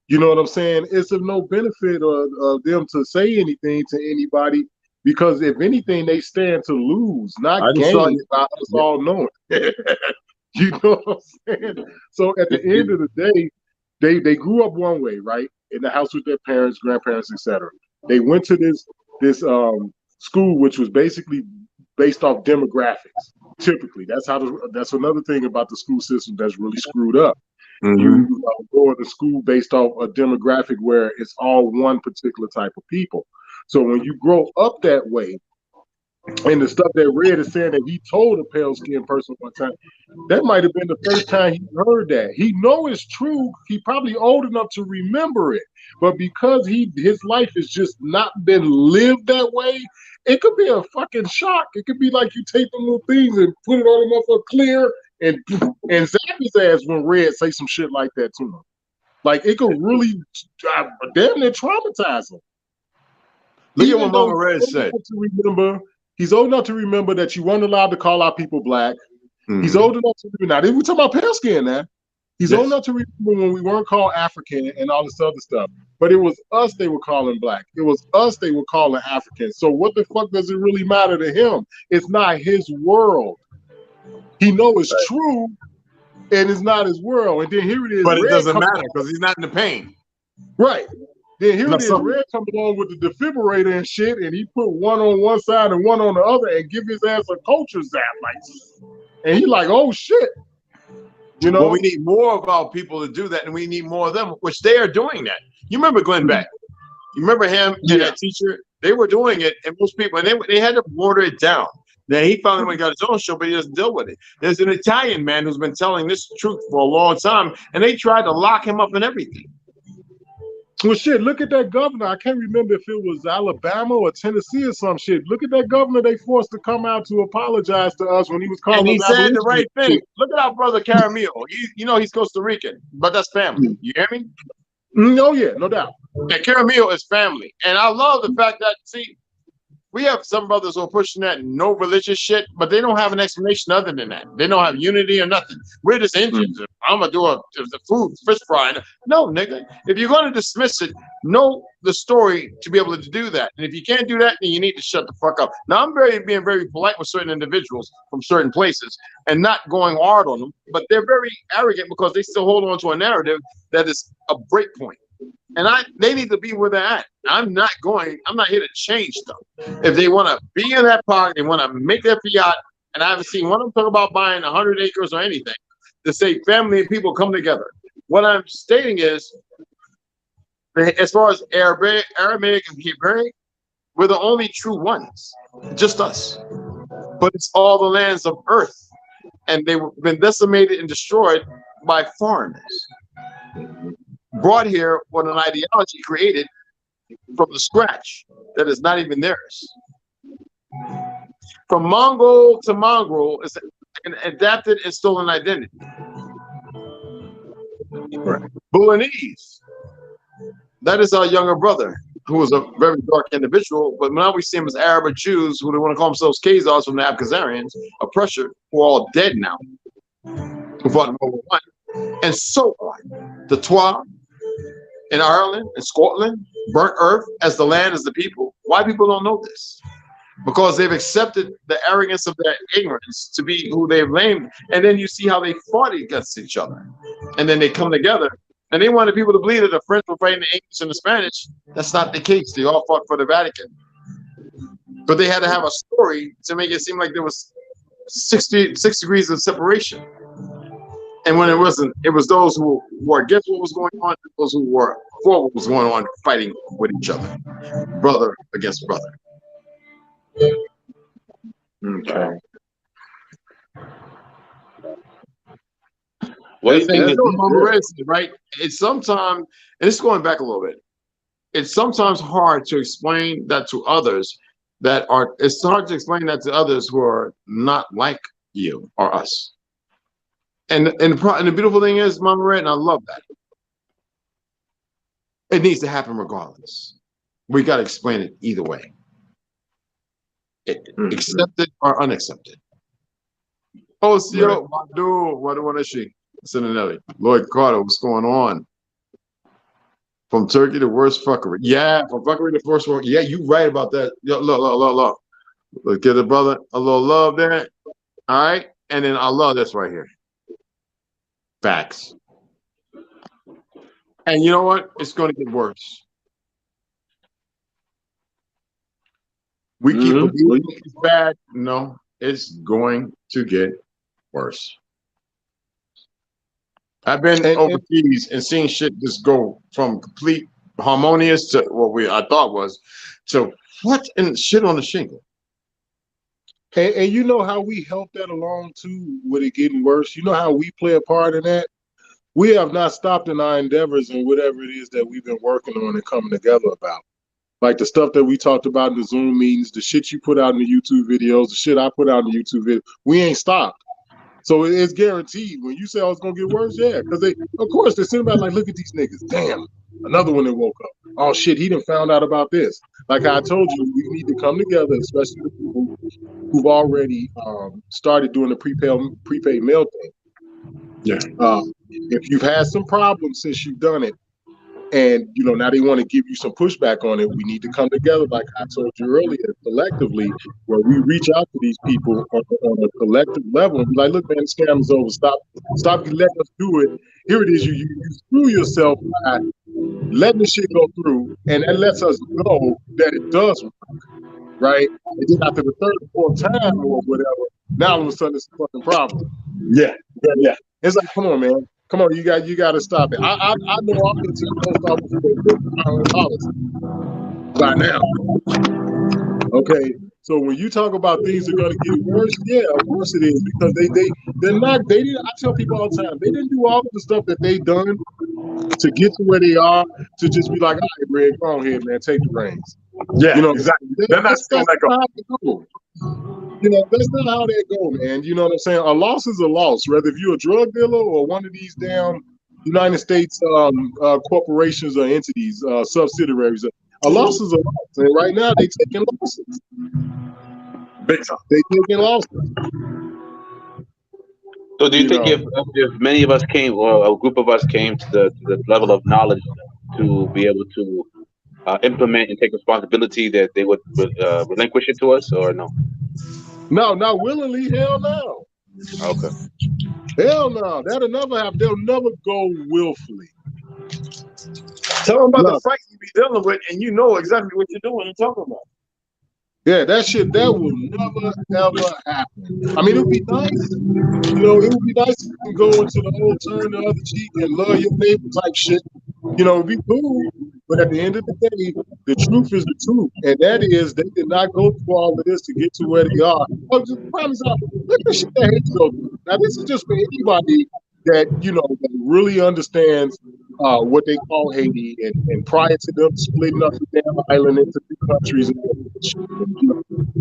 You know what I'm saying? It's of no benefit of them to say anything to anybody, because if anything, they stand to lose, not gain by us all knowing. You know what I'm saying? So at the end of the day, they grew up one way, right? In the house with their parents, grandparents, etc. They went to this school, which was basically based off demographics. Typically, that's another thing about the school system that's really screwed up. Mm-hmm. You go to school based off a demographic where it's all one particular type of people. So when you grow up that way, And the stuff that Red is saying that he told a pale skinned person one time, that might have been the first time he heard that. He know it's true. He probably old enough to remember it, but because his life has just not been lived that way, it could be a fucking shock. It could be like you take the little things and put it on him for clear and zap his ass when Red say some shit like that to him. Like it could really damn near traumatize him. Look at what Mama Red said. He's old enough to remember that you weren't allowed to call out people black. Mm-hmm. He's old enough to remember. Now, we're talking about pale skin now. He's old enough to remember when we weren't called African and all this other stuff. But it was us they were calling black. It was us they were calling African. So what the fuck does it really matter to him? It's not his world. He knows it's true, and it's not his world. And then here it is. But it doesn't matter because he's not in the pain. Right. Then here it is, Red come along with the defibrillator and shit, and he put one on one side and one on the other and give his ass a culture zap, like, and he like, oh shit. You know, well, we need more of our people to do that, and we need more of them, which they are doing that. You remember Glenn Beck? You remember him and that teacher? They were doing it, and most people, and they had to water it down. Then he finally got his own show, but he doesn't deal with it. There's an Italian man who's been telling this truth for a long time, and they tried to lock him up and everything. Well, shit, look at that governor. I can't remember if it was Alabama or Tennessee or some shit. Look at that governor they forced to come out to apologize to us when he was calling us. And he said the right thing. Look at our brother Caramillo. You know he's Costa Rican, but that's family. You hear me? Oh, yeah, no doubt. And Caramillo is family. And I love the fact that, see, we have some brothers who are pushing that no religious shit, but they don't have an explanation other than that. They don't have unity or nothing. We're just Indians. I'm going to do the food, fish fry. No, nigga. If you're going to dismiss it, know the story to be able to do that. And if you can't do that, then you need to shut the fuck up. Now, I'm being very polite with certain individuals from certain places and not going hard on them, but they're very arrogant because they still hold on to a narrative that is a break point. And they need to be where they're at. I'm not here to change them. If they want to be in that park, they want to make their fiat, and I haven't seen one of them talk about buying 100 acres or anything, to say family and people come together. What I'm stating is, as far as Aramaic and Hebrew, we're the only true ones, just us. But it's all the lands of earth, and they've been decimated and destroyed by foreigners. Brought here with an ideology created from the scratch that is not even theirs. From Mongol to mongrel is an adapted and stolen identity. Right. Balinese, that is our younger brother, who was a very dark individual, but now we see him as Arab or Jews who they want to call themselves Khazars from the Abkhazarians of Prussia, who are all dead now, who fought in World War I, and so on. The Twa in Ireland and Scotland, burnt earth as the land as the people. Why people don't know this? Because they've accepted the arrogance of their ignorance to be who they've blamed, and then you see how they fought against each other, and then they come together, and they wanted people to believe that the French were fighting the English and the Spanish. That's not the case. They all fought for the Vatican, but they had to have a story to make it seem like there was 6 degrees of separation. And when it wasn't, it was those who were against what was going on, and those who were for what was going on, fighting with each other, brother against brother. Okay. Well, right? It's sometimes, and it's going back a little bit. It's sometimes hard to explain that to others it's hard to explain that to others who are not like you or us. And the beautiful thing is, Mama Red, and I love that. It needs to happen regardless. We got to explain it either way. Accepted or unaccepted. Oh, Sio, Madu, what is she? Sinanelli. Lloyd Carter, what's going on? From Turkey, the worst fuckery. Yeah, from fuckery to first world. Yeah, you right about that. Yo, look. Look at the brother. A little love there. All right. And then I love this right here. Facts. And you know what? It's going to get worse. We keep believing it's bad. No, it's going to get worse. I've been overseas and seen shit just go from complete harmonious to what I thought was to what and shit on the shingle. And you know how we help that along too with it getting worse. You know how we play a part in that. We have not stopped in our endeavors and whatever it is that we've been working on and coming together about. Like the stuff that we talked about in the Zoom meetings, the shit you put out in the YouTube videos, the shit I put out in the YouTube video, we ain't stopped. So it's guaranteed. When you say, oh, it's going to get worse, yeah. Because of course, they're sitting back like, look at these niggas. Damn, another one that woke up. Oh, shit, he done found out about this. Like I told you, we need to come together, especially the people who've already started doing the prepaid mail thing. Yeah. If you've had some problems since you've done it, and now they want to give you some pushback on it, we need to come together, like I told you earlier, collectively, where we reach out to these people on a collective level and be like, look, man, the scam is over. Stop letting us do it. Here it is. You screw yourself by letting the shit go through, and that lets us know that it does work, right? And then after the third or fourth time or whatever, now all of a sudden it's a fucking problem. Yeah. It's like, come on, man. Come on, you got to stop it. I know I'm going to the post office for my own policy by now. Okay, so when you talk about things are going to get worse, yeah, of course it is, because they're not. They didn't. I tell people all the time, they didn't do all of the stuff that they done to get to where they are to just be like, all right, Greg, go on here, man, take the reins. Yeah, exactly. They're not still that's not how they go. That's not how they go, man. You know what I'm saying? A loss is a loss, whether if you're a drug dealer or one of these damn United States corporations or entities, subsidiaries. A loss is a loss, and right now they taking losses. Big time. They taking losses. So, do you think if many of us came, or a group of us came to the level of knowledge to be able to implement and take responsibility, that they would relinquish it to us, or no? No, not willingly. Hell no. Okay. Hell no. That'll never happen. They'll never go willfully. Tell them about the fight you be dealing with, and you know exactly what you're doing and talking about. Yeah, that will never ever happen. I mean, it would be nice. It would be nice if you can go into the whole turn the other cheek and love your neighbor type shit. It'd be cool. But at the end of the day, the truth is the truth. And that is, they did not go through all of this to get to where they are. Prime example, look at the shit that Haiti go through. Now, this is just for anybody that, that really understands what they call Haiti, and prior to them splitting up the damn island into 2 countries.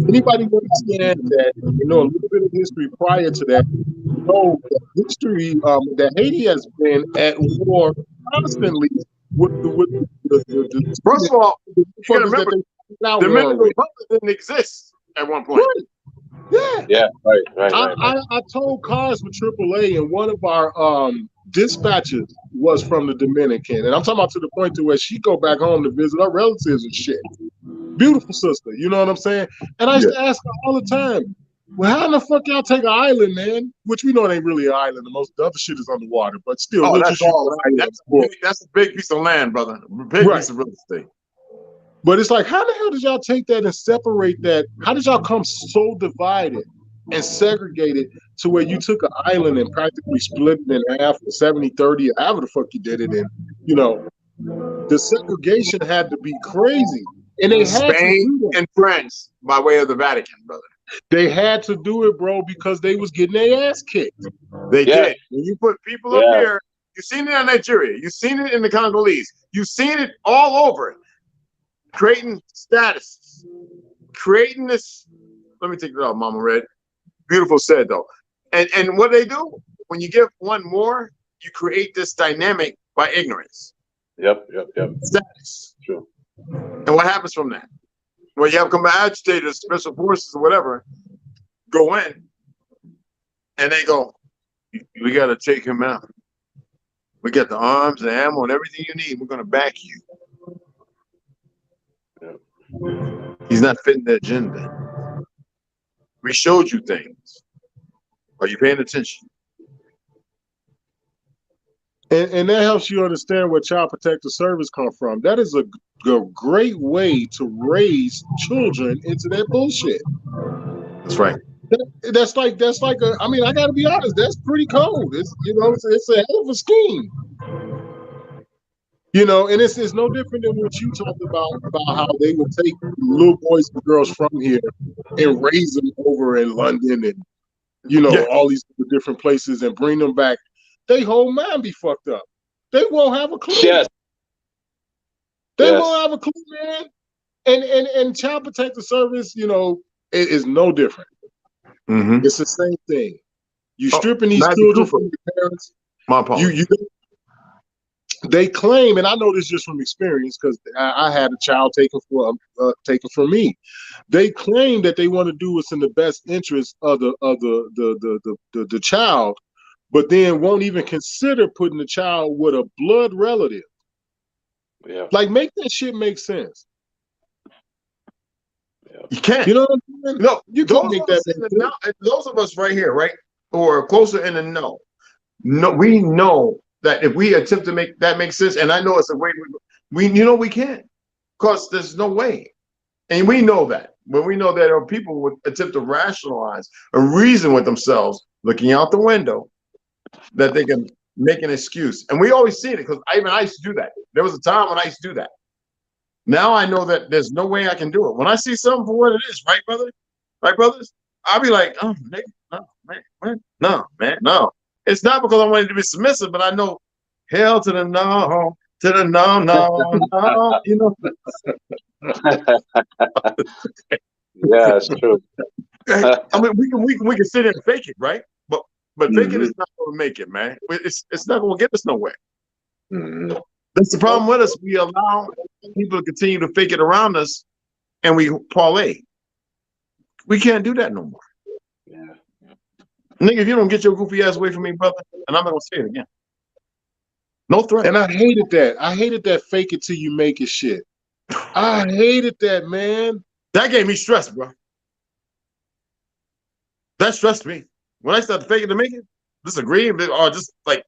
Anybody who understands that, a little bit of history prior to that, that history, that Haiti has been at war constantly with the first of all, you gotta remember, the Dominican Republic didn't exist at one point. Right. Yeah, right. I told cars with AAA, and one of our dispatches was from the Dominican, and I'm talking about to the point to where she go back home to visit her relatives and shit. Beautiful sister, you know what I'm saying? And I used to ask her all the time, well, how in the fuck y'all take an island, man? Which we know it ain't really an island. The other shit is underwater, but still. That's all right. That's a big piece of land, brother. Big piece of real estate. But it's like, how the hell did y'all take that and separate that? How did y'all come so divided and segregated to where you took an island and practically split it in half, or 70-30, or however the fuck you did it? And, the segregation had to be crazy. And they had Spain and France by way of the Vatican, brother. They had to do it, bro, because they was getting their ass kicked. They did. When you put people up here, you've seen it in Nigeria, you've seen it in the Congolese, you've seen it all over, creating status, creating this. Let me take it off, Mama Red. Beautiful said, though. And what they do, when you give one more, you create this dynamic by ignorance. Yep. Status. True. And what happens from that? Well, you have come agitators, special forces, or whatever, go in, and they go, we got to take him out. We got the arms, the ammo, and everything you need. We're going to back you. Yeah. He's not fitting the agenda. We showed you things. Are you paying attention? And that helps you understand where Child Protective Service come from. That is a great way to raise children into that bullshit. That's right. That's like I mean, I got to be honest. That's pretty cold. It's a hell of a scheme. You know, and it's no different than what you talked about how they would take little boys and girls from here and raise them over in London and, you know, all these different places and bring them back. They whole mind be fucked up. They won't have a clue. Yes. They won't have a clue, man. And Child Protective Service, you know, it is no different. Mm-hmm. It's the same thing. You stripping these children from their parents. My apologies. They claim, and I know this just from experience because I had a child taken from me. They claim that they want to do what's in the best interest of the child, but then won't even consider putting the child with a blood relative. Yeah. Like, make that shit make sense. You can't. You know what I'm saying? No, you can't make that make sense. Those of us right here, right, who are closer in the know, we know that if we attempt to make that make sense, and I know it's a way we can't, because there's no way, and we know that. But we know that there are people who would attempt to rationalize and reason with themselves, looking out the window, that they can make an excuse, and we always see it because I used to do that. There was a time when I used to do that. Now I know that there's no way I can do it. When I see something for what it is, right, brother? Right, brothers? I'll be like, oh, no. It's not because I wanted to be submissive, but I know hell to the no, you know. Yeah, it's true. I mean, we can sit and fake it, right? But faking is not going to make it, man. It's not going to get us nowhere. Mm-hmm. That's the problem with us. We allow people to continue to fake it around us, and we parlay. We can't do that no more. Yeah. Nigga, if you don't get your goofy ass away from me, brother, and I'm not gonna say it again. No threat. And I hated that. I hated that fake it till you make it shit. I hated that, man. That gave me stress, bro. That stressed me. When I started faking to make it, disagree, or just like,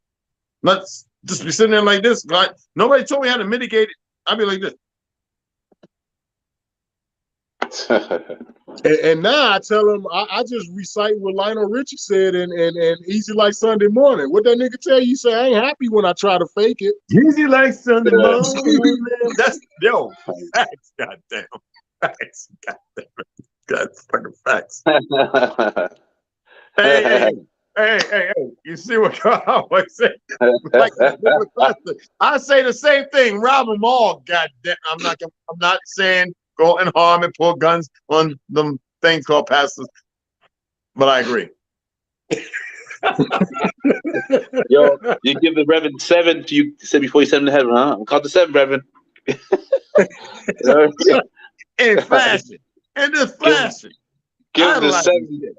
let's just be sitting there like this. Like, nobody told me how to mitigate it. I'd be like this. And now I tell him I just recite what Lionel Richie said and Easy Like Sunday Morning. What that nigga tell you? Say I ain't happy when I try to fake it. Easy like Sunday morning. That's facts, goddamn. Facts, goddamn. That's fucking facts. Hey. You see what I always say? Like, I say the same thing. Rob them all, goddamn. I'm not saying go and harm and pull guns on them things called pastors. But I agree. Yo, you give the Reverend 7 you said before you send him to heaven, huh? I'm called the 7, Reverend. In fashion. In this fashion. Give him the 7.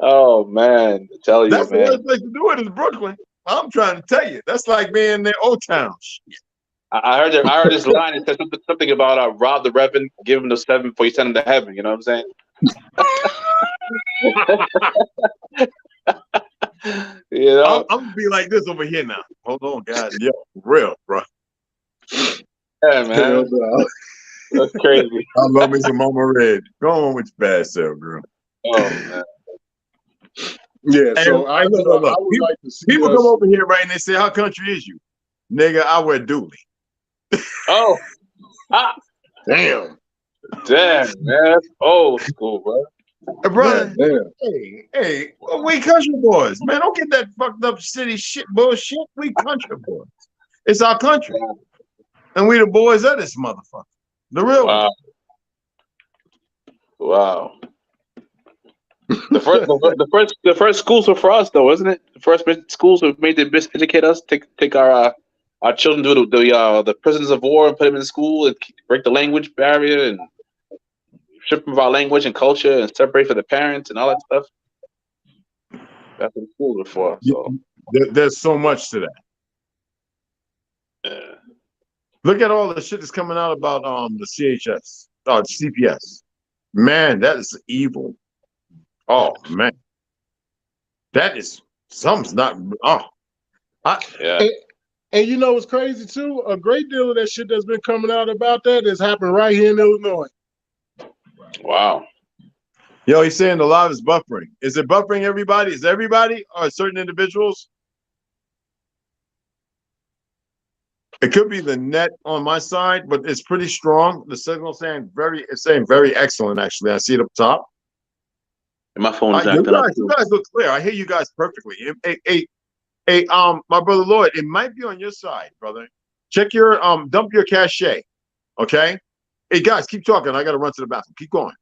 Oh man, I tell you, that's man. the worst place to do it is Brooklyn. I'm trying to tell you. That's like being in their old town. I heard this line. It said something about rob the Reverend, give him the 7 before you send him to heaven. You know what I'm saying? You know? I'm gonna be like this over here now. Hold on, guys. Yo, real, bro. Yeah, man. That's crazy. I love me some Mama Red. Go on with your bad self, girl. Oh man. Yeah, hey, so I would like to see people come over here, right, and they say, "How country is you, nigga?" I wear dually. Oh, damn, man, that's old school, bro. Hey, brother, hey, we country boys, man. Don't get that fucked up city shit bullshit. We country boys. It's our country, and we the boys of this motherfucker. The real one. Wow. The first schools were for us, though, wasn't it? The first schools were made to educate us, take our children to the prisons of war and put them in school and break the language barrier and strip them of our language and culture and separate for the parents and all that stuff. That's what schools are for. So there's so much to that. Yeah. Look at all the shit that's coming out about the CPS. Man, that is evil. Oh man, that is something's not. Yeah. And you know what's crazy too? A great deal of that shit that's been coming out about that has happened right here in Illinois. Wow. Yo, he's saying a lot is buffering. Is it buffering everybody? Is everybody or certain individuals? It could be the net on my side, but it's pretty strong. The signal it's saying very excellent. Actually, I see it up top. And my phone is You acting up. you guys look clear. I hear you guys perfectly. My brother Lloyd, it might be on your side, brother. Check your dump your cache. Okay. Hey guys, keep talking. I gotta run to the bathroom. Keep going.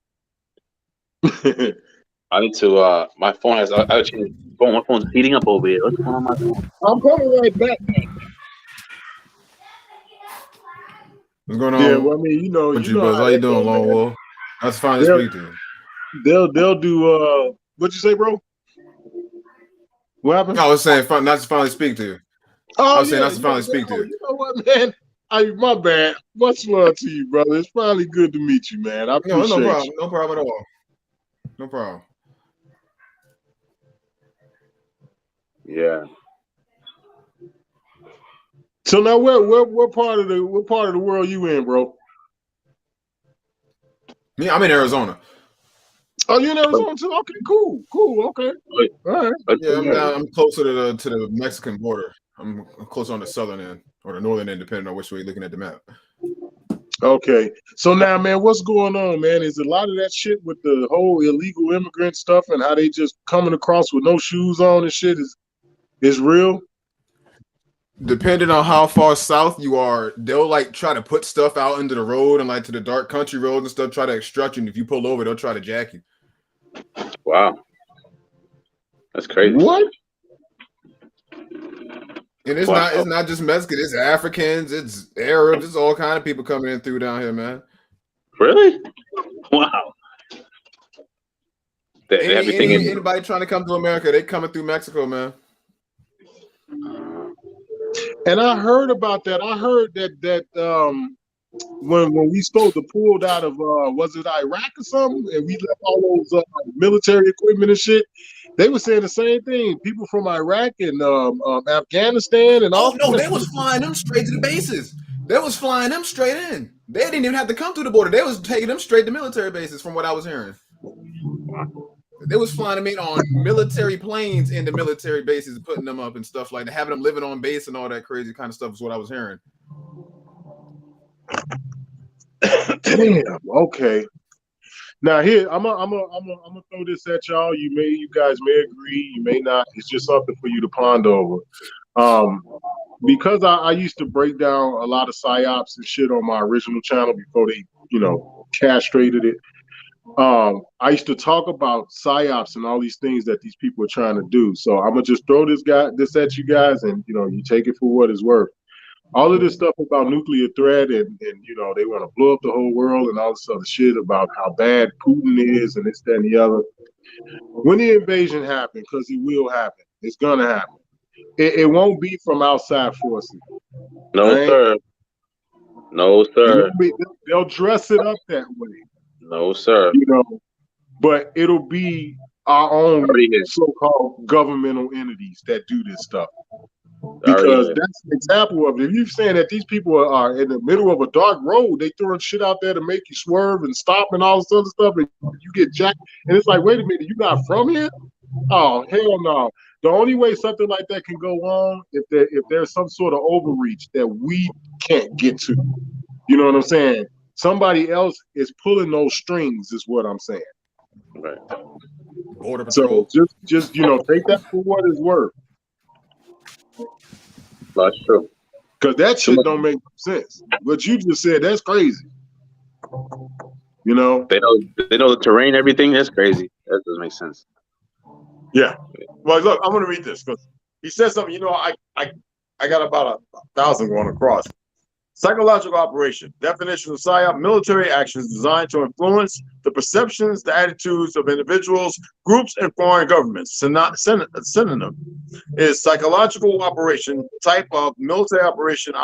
I need to. My phone has. I changed phone. My phone's heating up over here. What's going on my phone? I'm coming right back. What's going on? Yeah, well, I mean, with you, Buzz? How you doing, Lone Wolf? That's fine to speak to you. They'll do what you say, bro? What happened? I was saying nice to finally speak to you. Oh, I was saying nice to finally speak to you. You know what, man? My bad. Much love to you, brother. It's finally good to meet you, man. I appreciate no problem. you. No problem at all. No problem. Yeah. So now, what part of the world you in, bro? Me, I'm in Arizona. Oh, you in Arizona too? Okay, cool, okay. All right. Yeah, I'm closer to the Mexican border. I'm closer on the southern end or the northern end, depending on which way you're looking at the map. Okay. So now, man, what's going on, man? Is a lot of that shit with the whole illegal immigrant stuff and how they just coming across with no shoes on and shit is real? Depending on how far south you are, they'll like try to put stuff out into the road and like to the dark country roads and stuff, try to extract you. And if you pull over, they'll try to jack you. Wow. That's crazy. What? And it's not just Mexican, it's Africans, it's Arabs, it's all kind of people coming in through down here, man. Really? Wow. Anybody trying to come to America, they coming through Mexico, man. And I heard about that. I heard that when we supposed to pulled out of was it Iraq or something, and we left all those military equipment and shit. They were saying the same thing. People from Iraq and Afghanistan and all. Oh no, they was flying them straight to the bases. They was flying them straight in. They didn't even have to come through the border. They was taking them straight to military bases, from what I was hearing. They was flying them in on military planes into military bases, putting them up and stuff like that, having them living on base and all that crazy kind of stuff is what I was hearing. Damn. Okay. Now here, I'm gonna throw this at y'all. You guys may agree, you may not. It's just something for you to ponder over. Because I used to break down a lot of psyops and shit on my original channel before they, castrated it. I used to talk about psyops and all these things that these people are trying to do. So I'm gonna just throw this at you guys, and you take it for what it's worth. All of this stuff about nuclear threat and they want to blow up the whole world and all this other shit about how bad Putin is and this, that, and the other. When the invasion happens, because it will happen, it's gonna happen. It won't be from outside forces. No, right? Sir. No, sir. They'll dress it up that way. No, sir. But it'll be our own so-called governmental entities that do this stuff. Because that's an example of it. If you're saying that these people are in the middle of a dark road, they throwing shit out there to make you swerve and stop and all this other stuff, and you get jacked. And it's like, wait a minute, you not from here? Oh, hell no. The only way something like that can go on if there's some sort of overreach that we can't get to. You know what I'm saying? Somebody else is pulling those strings, is what I'm saying. Right. So just take that for what it's worth. That's true. Because that shit don't make sense. What you just said, that's crazy. They know the terrain, everything. That's crazy. That doesn't make sense. Yeah. Well, look, I'm gonna read this because he said something. I got about 1,000 going across. Psychological operation. Definition of PSYOP: military actions designed to influence the perceptions, the attitudes of individuals, groups, and foreign governments. Synonym is psychological operation, type of military operation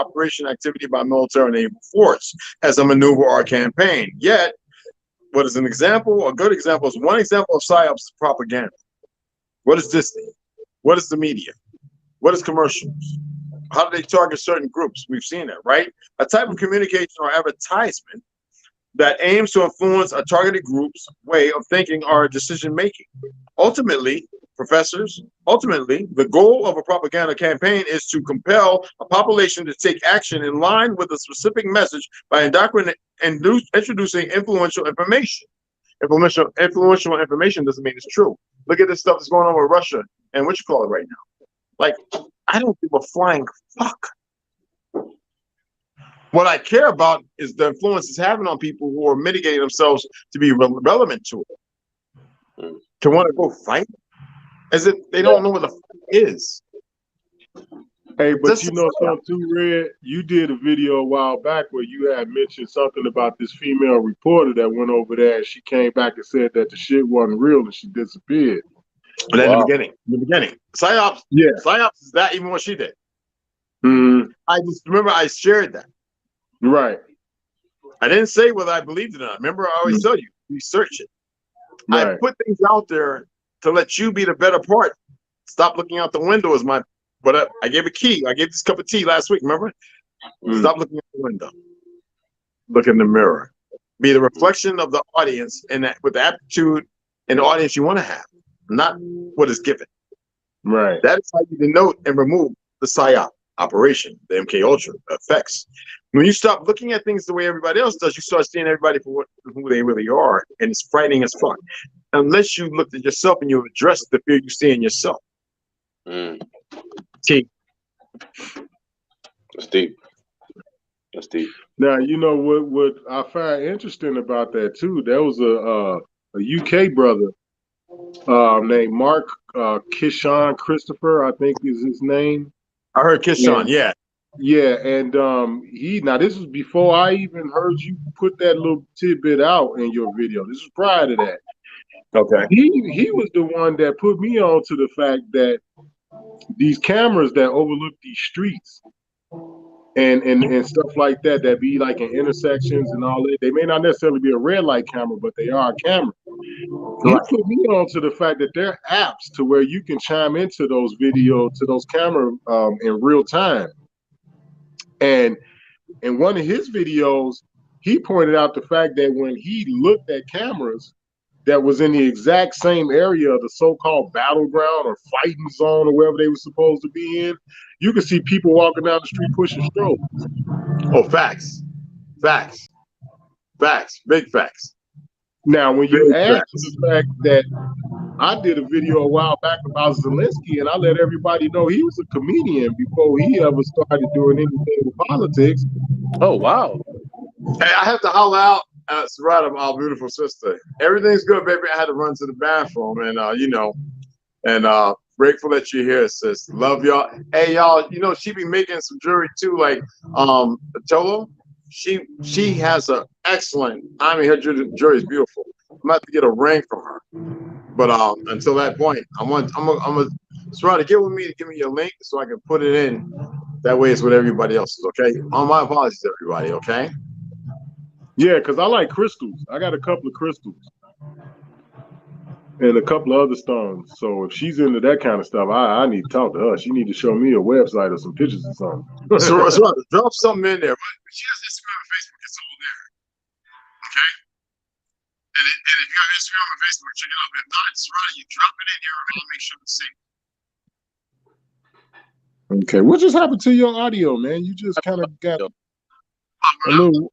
activity by military naval force as a maneuver or campaign. Yet, what is an example? A good example is one example of PSYOPs is propaganda. What is this thing? What is the media? What is commercials? How do they target certain groups? We've seen that, right? A type of communication or advertisement that aims to influence a targeted group's way of thinking or decision making. Ultimately, professors. Ultimately, the goal of a propaganda campaign is to compel a population to take action in line with a specific message by introducing influential information. Influential information doesn't mean it's true. Look at this stuff that's going on with Russia and what you call it right now. Like, I don't give a flying fuck. What I care about is the influence it's having on people who are mitigating themselves to be relevant to it, to want to go fight, as if they don't know what the fuck is. Hey, but you know something too, Red? You did a video a while back where you had mentioned something about this female reporter that went over there, and she came back and said that the shit wasn't real and she disappeared. But in the beginning, psyops, psyops is that even what she did. I just remember I shared that. Right. I didn't say whether I believed it or not. Remember, I always tell you, research it. Right. I put things out there to let you be the better part. Stop looking out the window is my. But I gave a key. I gave this cup of tea last week. Remember? Stop looking out the window. Look in the mirror. Be the reflection of the audience, and that with the aptitude and the audience you want to have, not what is given. Right. That is how you denote and remove the PSYOP operation, the MK Ultra effects. When you stop looking at things the way everybody else does, you start seeing everybody for who they really are, and it's frightening as fuck. Unless you looked at yourself and you address the fear you see in yourself. T. That's deep. That's deep. Now you know what I find interesting about that too. There was a UK brother named Mark Kishon Christopher, I think is his name. I heard Kishon, yeah. Yeah, and now this was before I even heard you put that little tidbit out in your video. This was prior to that. Okay. He was the one that put me on to the fact that these cameras that overlook these streets and stuff like that be like in intersections and all that, they may not necessarily be a red light camera, but they are a camera. He put me on to the fact that there are apps to where you can chime into those camera in real time. And in one of his videos, he pointed out the fact that when he looked at cameras that was in the exact same area of the so-called battleground or fighting zone or wherever they were supposed to be in, you could see people walking down the street pushing strobes. Oh, facts. Facts. Facts. Big facts. Now, when you add to the fact that I did a video a while back about Zelensky, and I let everybody know he was a comedian before he ever started doing anything with politics. Oh, wow. Hey, I have to holler out at Sarada, my beautiful sister. Everything's good, baby. I had to run to the bathroom, and grateful that you're here, sis. Love y'all. Hey, y'all, she be making some jewelry too, like Cholo. She has an excellent. Her jewelry is beautiful. I'm about to get a ring from her, but until that point, I'm gonna Sarada, get with me to give me your link so I can put it in. That way, it's with everybody else. Okay. My apologies, everybody. Okay. Yeah, because I like crystals. I got a couple of crystals and a couple of other stones. So if she's into that kind of stuff, I need to talk to her. She need to show me a website or some pictures or something. So drop something in there. She has Instagram and Facebook. It's all there. Okay. And if you have Instagram and Facebook, check it out. If not, it's right. You drop it in here, and I'll make sure it's safe. Okay, what just happened to your audio, man? You just kind of got a little.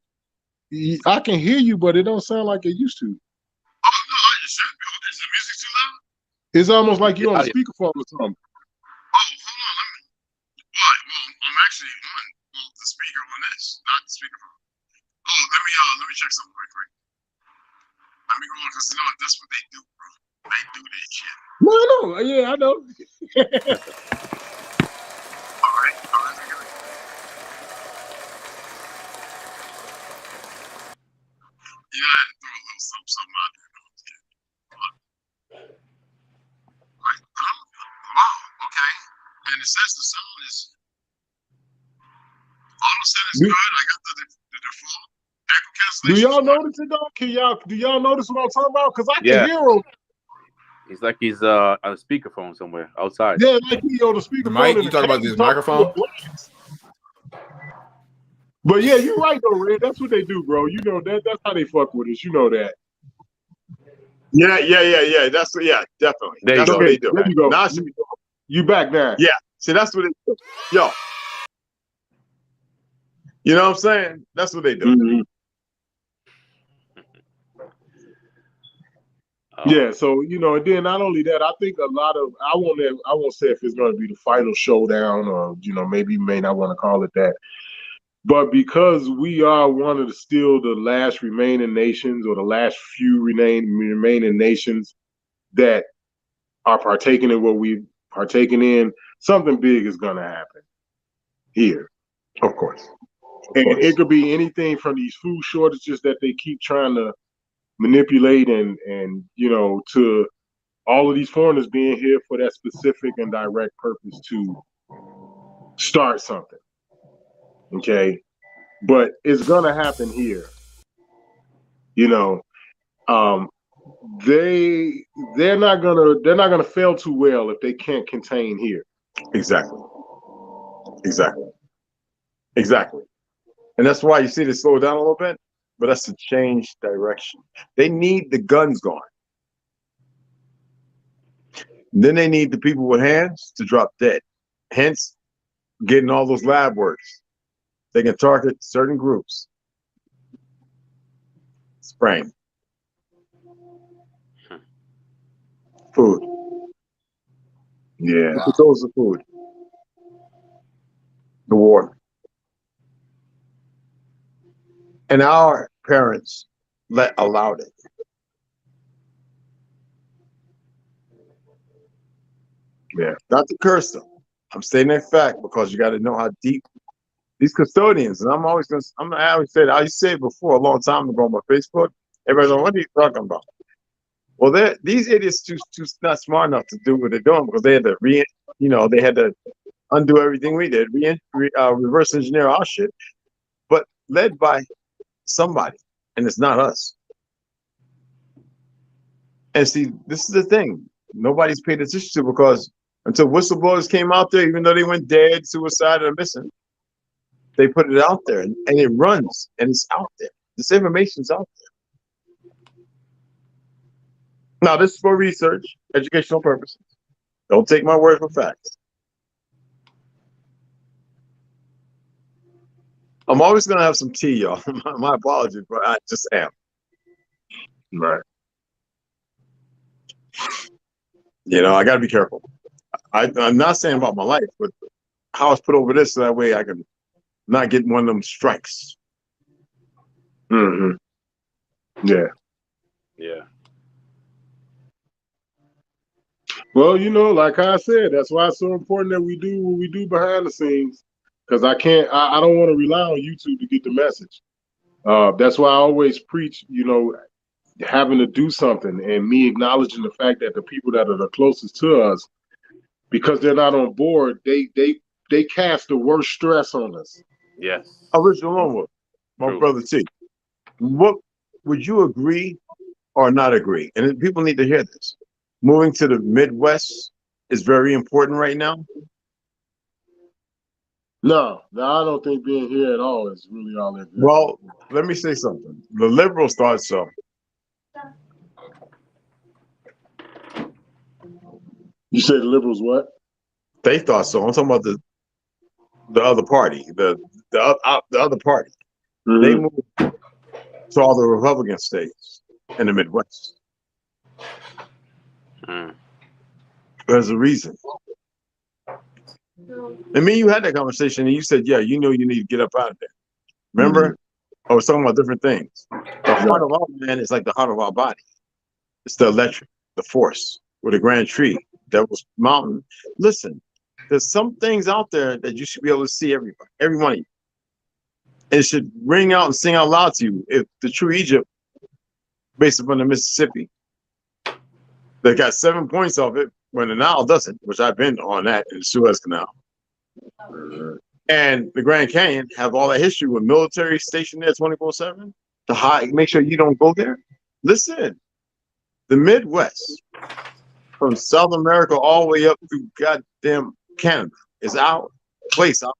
I can hear you, but it don't sound like it used to. Oh no, is the music too loud? It's almost like you're on a speakerphone or something. Oh, hold on, Well, I'm actually on the speaker on this, not the speakerphone. Oh, let me check something quick. Let me go on because that's what they do, bro. They do this shit. No, yeah, I know. All right. Yeah, I had to throw a little something out there. Wow, okay. And it says the sound is auto set is good. I got the default echo cancellation. Do y'all notice it though? Do y'all notice what I'm talking about? Because I can hear him. He's like he's on a speakerphone somewhere outside. Yeah, like he on the speakerphone. You talking about this microphone? But yeah, you're right though, Red. That's what they do, bro. You know that's how they fuck with us. You know that. Yeah. That's what. Yeah, definitely. There you That's go. what they do. There you go. Now I should be doing. You back now. Yeah. See, that's what they do. Yo. You know what I'm saying? That's what they do. Mhm. Yeah, so and then not only that, I think a lot of I won't say if it's going to be the final showdown or maybe you may not want to call it that, but because we are one of the last remaining nations or the last few remaining nations that are partaking in what we've partaken in, something big is going to happen here, Of course. and it could be anything from these food shortages that they keep trying to manipulate and to all of these foreigners being here for that specific and direct purpose to start something. Okay. But it's gonna happen here. They're not gonna fail too well if they can't contain here. Exactly. And that's why you see they slow down a little bit, but that's to change direction. They need the guns gone. Then they need the people with hands to drop dead. Hence, getting all those lab works. They can target certain groups. Spraying. Food. Yeah. It goes to food. The water. And our parents allowed it. Yeah. Not to curse them. I'm stating that fact because you got to know how deep these custodians, and I always said, I used to say it before a long time ago on my Facebook. Everybody's like, what are you talking about? Well, these idiots too not smart enough to do what they're doing because they had to they had to undo everything we did, reverse engineer our shit, but led by somebody, and it's not us. And see, this is the thing nobody's paid attention to because until whistleblowers came out there, even though they went dead, suicide, or missing, they put it out there and it runs and it's out there. This information's out there. Now, this is for research, educational purposes. Don't take my word for facts. I'm always going to have some tea, y'all. My apologies, but I just am. Right. I got to be careful. I'm not saying about my life, but how it's put over this so that way I can not get one of them strikes. Mm-hmm. Yeah. Yeah. Well, like I said, that's why it's so important that we do what we do behind the scenes. Because I don't want to rely on YouTube to get the message. That's why I always preach, having to do something and me acknowledging the fact that the people that are the closest to us, because they're not on board, they cast the worst stress on us. Yes. Original Homework, my brother T. What would you agree or not agree? And people need to hear this. Moving to the Midwest is very important right now. No, I don't think being here at all is really all that good. Well, let me say something. The liberals thought so. You say the liberals what? They thought so. I'm talking about the other party, the other party. Mm-hmm. They moved to all the Republican states in the Midwest. There's a reason. I mean, you had that conversation and you said, yeah, you need to get up out of there. Remember? Mm-hmm. I was talking about different things. The heart of our man is like the heart of our body. It's the electric, the force, with a grand tree, Devil's Mountain. Listen, there's some things out there that you should be able to see every one of you. And it should ring out and sing out loud to you. If the true Egypt, based upon the Mississippi, they got 7 points of it, when the Nile doesn't, which I've been on that in the Suez Canal. And the Grand Canyon have all that history with military stationed there 24/7 to make sure you don't go there. Listen, the Midwest, from South America all the way up to goddamn Canada, is our place, our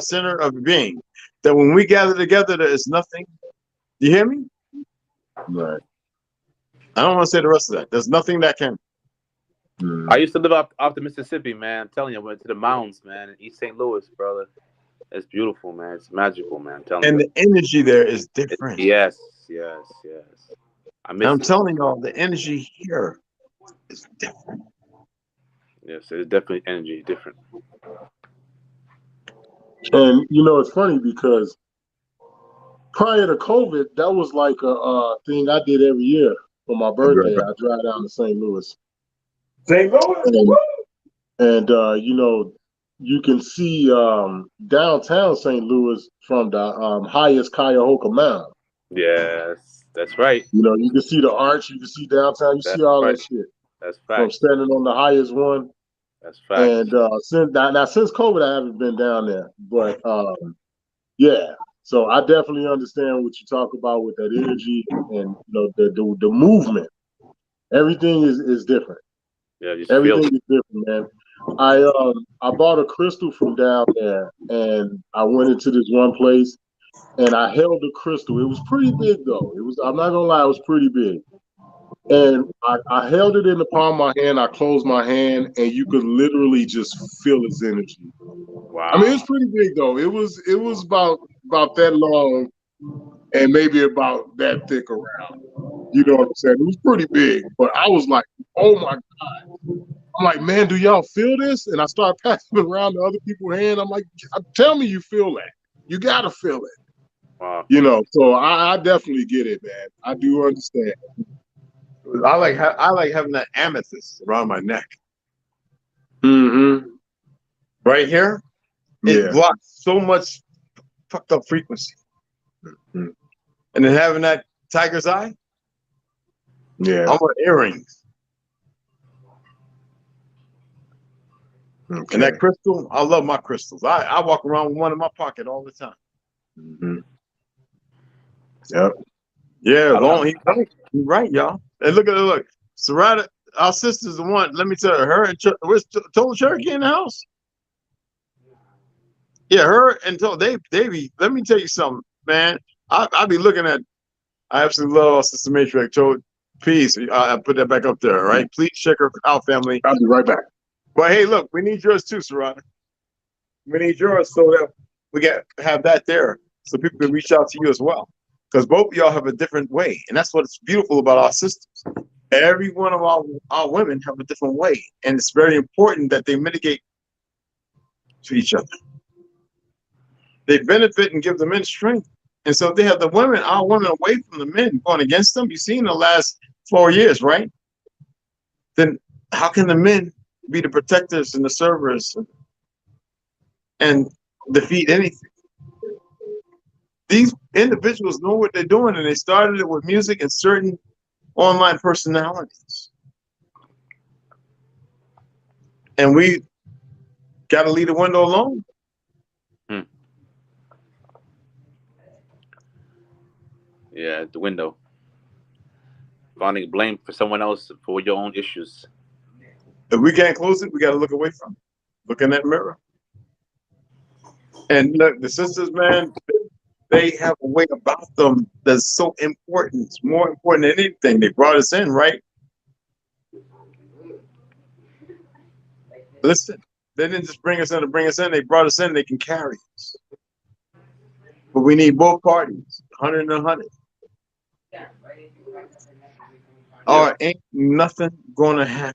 center of being. That when we gather together, there is nothing. You hear me? Right. I don't want to say the rest of that. There's nothing that can. I used to live off the Mississippi, man. I'm telling you, I went to the mountains, man, in East St. Louis, brother. It's beautiful, man. It's magical, man. I'm telling And you. the energy there is different. Yes. I miss I'm it. telling y'all, the energy here is different. Yes, it's definitely energy different. And you know, it's funny because prior to COVID, that was like a thing I did every year for my birthday. I drive down to St. Louis. St. Louis? And you know, you can see downtown St. Louis from the highest Cuyahoga Mound. Yes, that's right. You know, you can see the arch, you can see downtown, you see all that shit. That's from fact. standing on the highest one. That's fact. And since COVID, I haven't been down there, but yeah. So I definitely understand what you talk about with that energy and the movement. Everything is different. Yeah, you Everything feel is different, man. I bought a crystal from down there, and I went into this one place, and I held the crystal. It was pretty big, though. I'm not gonna lie, it was pretty big. And I held it in the palm of my hand. I closed my hand, and you could literally just feel its energy. wow. I mean, it's pretty big, though. It was about that long, and maybe about that thick around. You know what I'm saying? It was pretty big, but I was like, oh my God. I'm like, man, do y'all feel this? And I start passing it around to other people's hand. I'm like, tell me you feel that. You got to feel it. Wow. You know, so I definitely get it, man. I do understand. I like having that amethyst around my neck. Mm-hmm. Right here, it blocks so much fucked up frequency. Mm-hmm. And then having that tiger's eye, I want earrings. Okay. And that crystal, I love my crystals. I walk around with one in my pocket all the time. Mm-hmm. Yep. Yeah, he's right, y'all. And look. Sarada, our sister's the one. Let me tell you, her and where's Total Cherokee in the house? Yeah, her and they be. Let me tell you something, man. I be looking at. I absolutely love our sister Matrix. Peace. I put that back up there. All right, please check her out, family. I'll be right back. But hey, look, we need yours too, Sarada. We need yours so that we have that there, so people can reach out to you as well. Because both of y'all have a different way, and that's what's beautiful about our systems. Every one of our women have a different way, and it's very important that they mitigate to each other. They benefit and give the men strength. And so if they have our women away from the men going against them, you've seen the last 4 years, right? Then how can the men be the protectors and the servers and defeat anything? These individuals know what they're doing, and they started it with music and certain online personalities. And we got to leave the window alone. Yeah, the window. Finding blame for someone else for your own issues. If we can't close it, we got to look away from it. Look in that mirror. And look, the sisters, man, they have a way about them that's so important. It's more important than anything. They brought us in, right? Listen, they didn't just bring us in to bring us in. They brought us in. They can carry us. But we need both parties, 100 and 100. Or ain't nothing going to happen.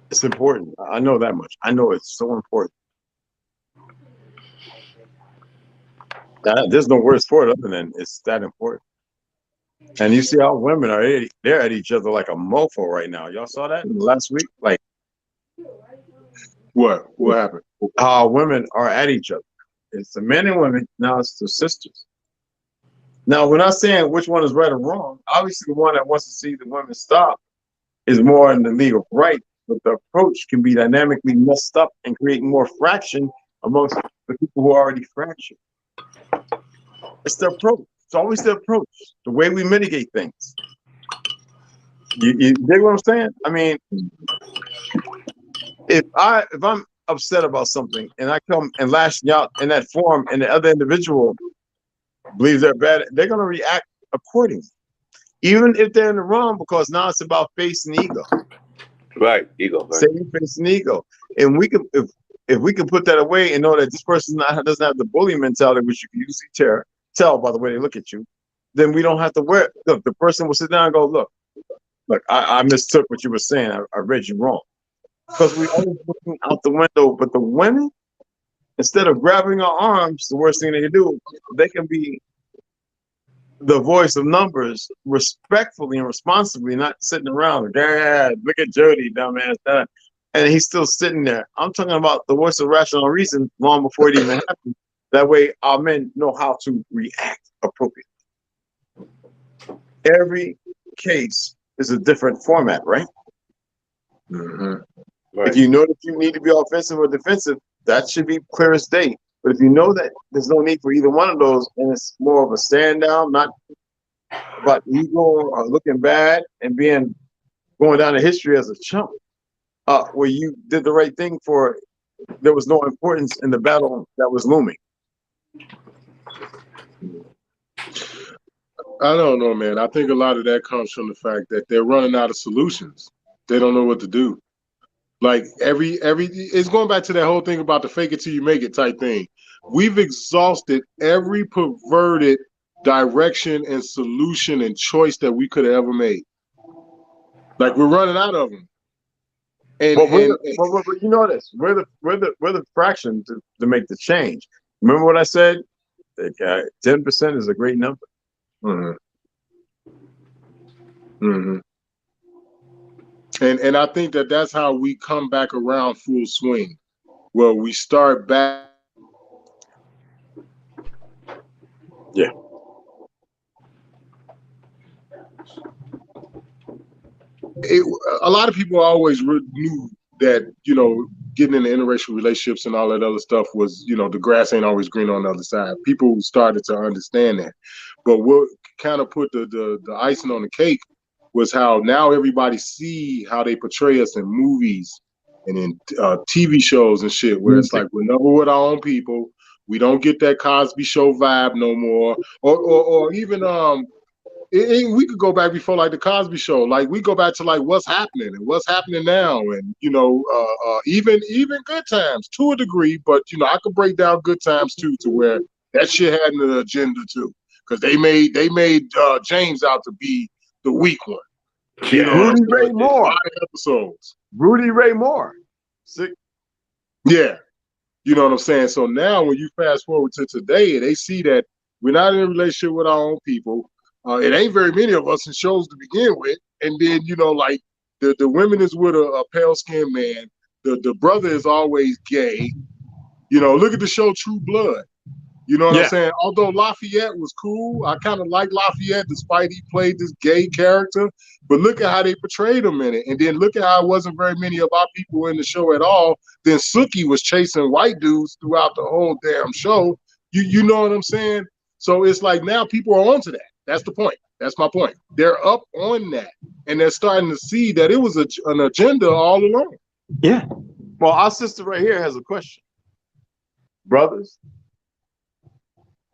It's important. I know that much. I know it's so important. There's no words for it other than it's that important. And you see how women they're at each other like a mofo right now. Y'all saw that last week? Like, what happened? How women are at each other. It's the men and women. Now it's the sisters. Now we're not saying which one is right or wrong. Obviously, the one that wants to see the women stop is more in the league of right. But the approach can be dynamically messed up and create more fraction amongst the people who are already fractured. It's the approach. It's always the approach, the way we mitigate things. You dig what I'm saying? I mean, if I'm upset about something and I come and lashing out in that form, and the other individual believes they're bad, they're gonna react accordingly, even if they're in the wrong, because now it's about face and ego. Right, ego. Right. Saving face and ego, and we can if we can put that away and know that this person doesn't have the bully mentality, which you can usually tell by the way they look at you, then we don't have to wear. Look, the person will sit down and go, look, I mistook what you were saying. I read you wrong, because we always looking out the window. But the women, instead of grabbing our arms, the worst thing they can do, they can be the voice of numbers respectfully and responsibly, not sitting around, Dad, look at Jody, dumbass, and he's still sitting there. I'm talking about the voice of rational reason long before it even happened. That way our men know how to react appropriately. Every case is a different format, right? Mm-hmm. Right. If you know that you need to be offensive or defensive, that should be clear as day. But if you know that there's no need for either one of those, and it's more of a stand down, not about ego or looking bad and going down in history as a chump, where you did the right thing for, there was no importance in the battle that was looming. I don't know, man. I think a lot of that comes from the fact that they're running out of solutions. They don't know what to do. Like it's going back to that whole thing about the fake it till you make it type thing. We've exhausted every perverted direction and solution and choice that we could have ever made. Like, we're running out of them. And you know this. We're the fraction to make the change. Remember what I said? 10% is a great number. Mm-hmm. Mm-hmm. And I think that's how we come back around full swing. Well, we start back. Yeah. A lot of people always knew that, you know, getting into interracial relationships and all that other stuff was, you know, the grass ain't always green on the other side. People started to understand that. But what kind of put the icing on the cake was how now everybody see how they portray us in movies and in TV shows and shit, where it's like, we're never with our own people. We don't get that Cosby Show vibe no more. Or even we could go back before, like the Cosby Show. Like, we go back to like what's happening and what's happening now, and you know, even Good Times to a degree. But you know, I could break down Good Times too, to where that shit had an agenda too, because they made James out to be the weak one. Yeah. Rudy Ray Moore. 5 episodes. Rudy Ray Moore. Yeah. You know what I'm saying? So now when you fast forward to today, they see that we're not in a relationship with our own people. It ain't very many of us in shows to begin with. And then, you know, like the women is with a pale-skinned man. The brother is always gay. You know, look at the show True Blood. You know what I'm saying? Although Lafayette was cool, I kind of like Lafayette despite he played this gay character. But look at how they portrayed him in it. And then look at how it wasn't very many of our people in the show at all. Then Sookie was chasing white dudes throughout the whole damn show. You know what I'm saying? So it's like now people are onto that. That's the point. That's my point. They're up on that. And they're starting to see that it was an agenda all along. Yeah. Well, our sister right here has a question. Brothers,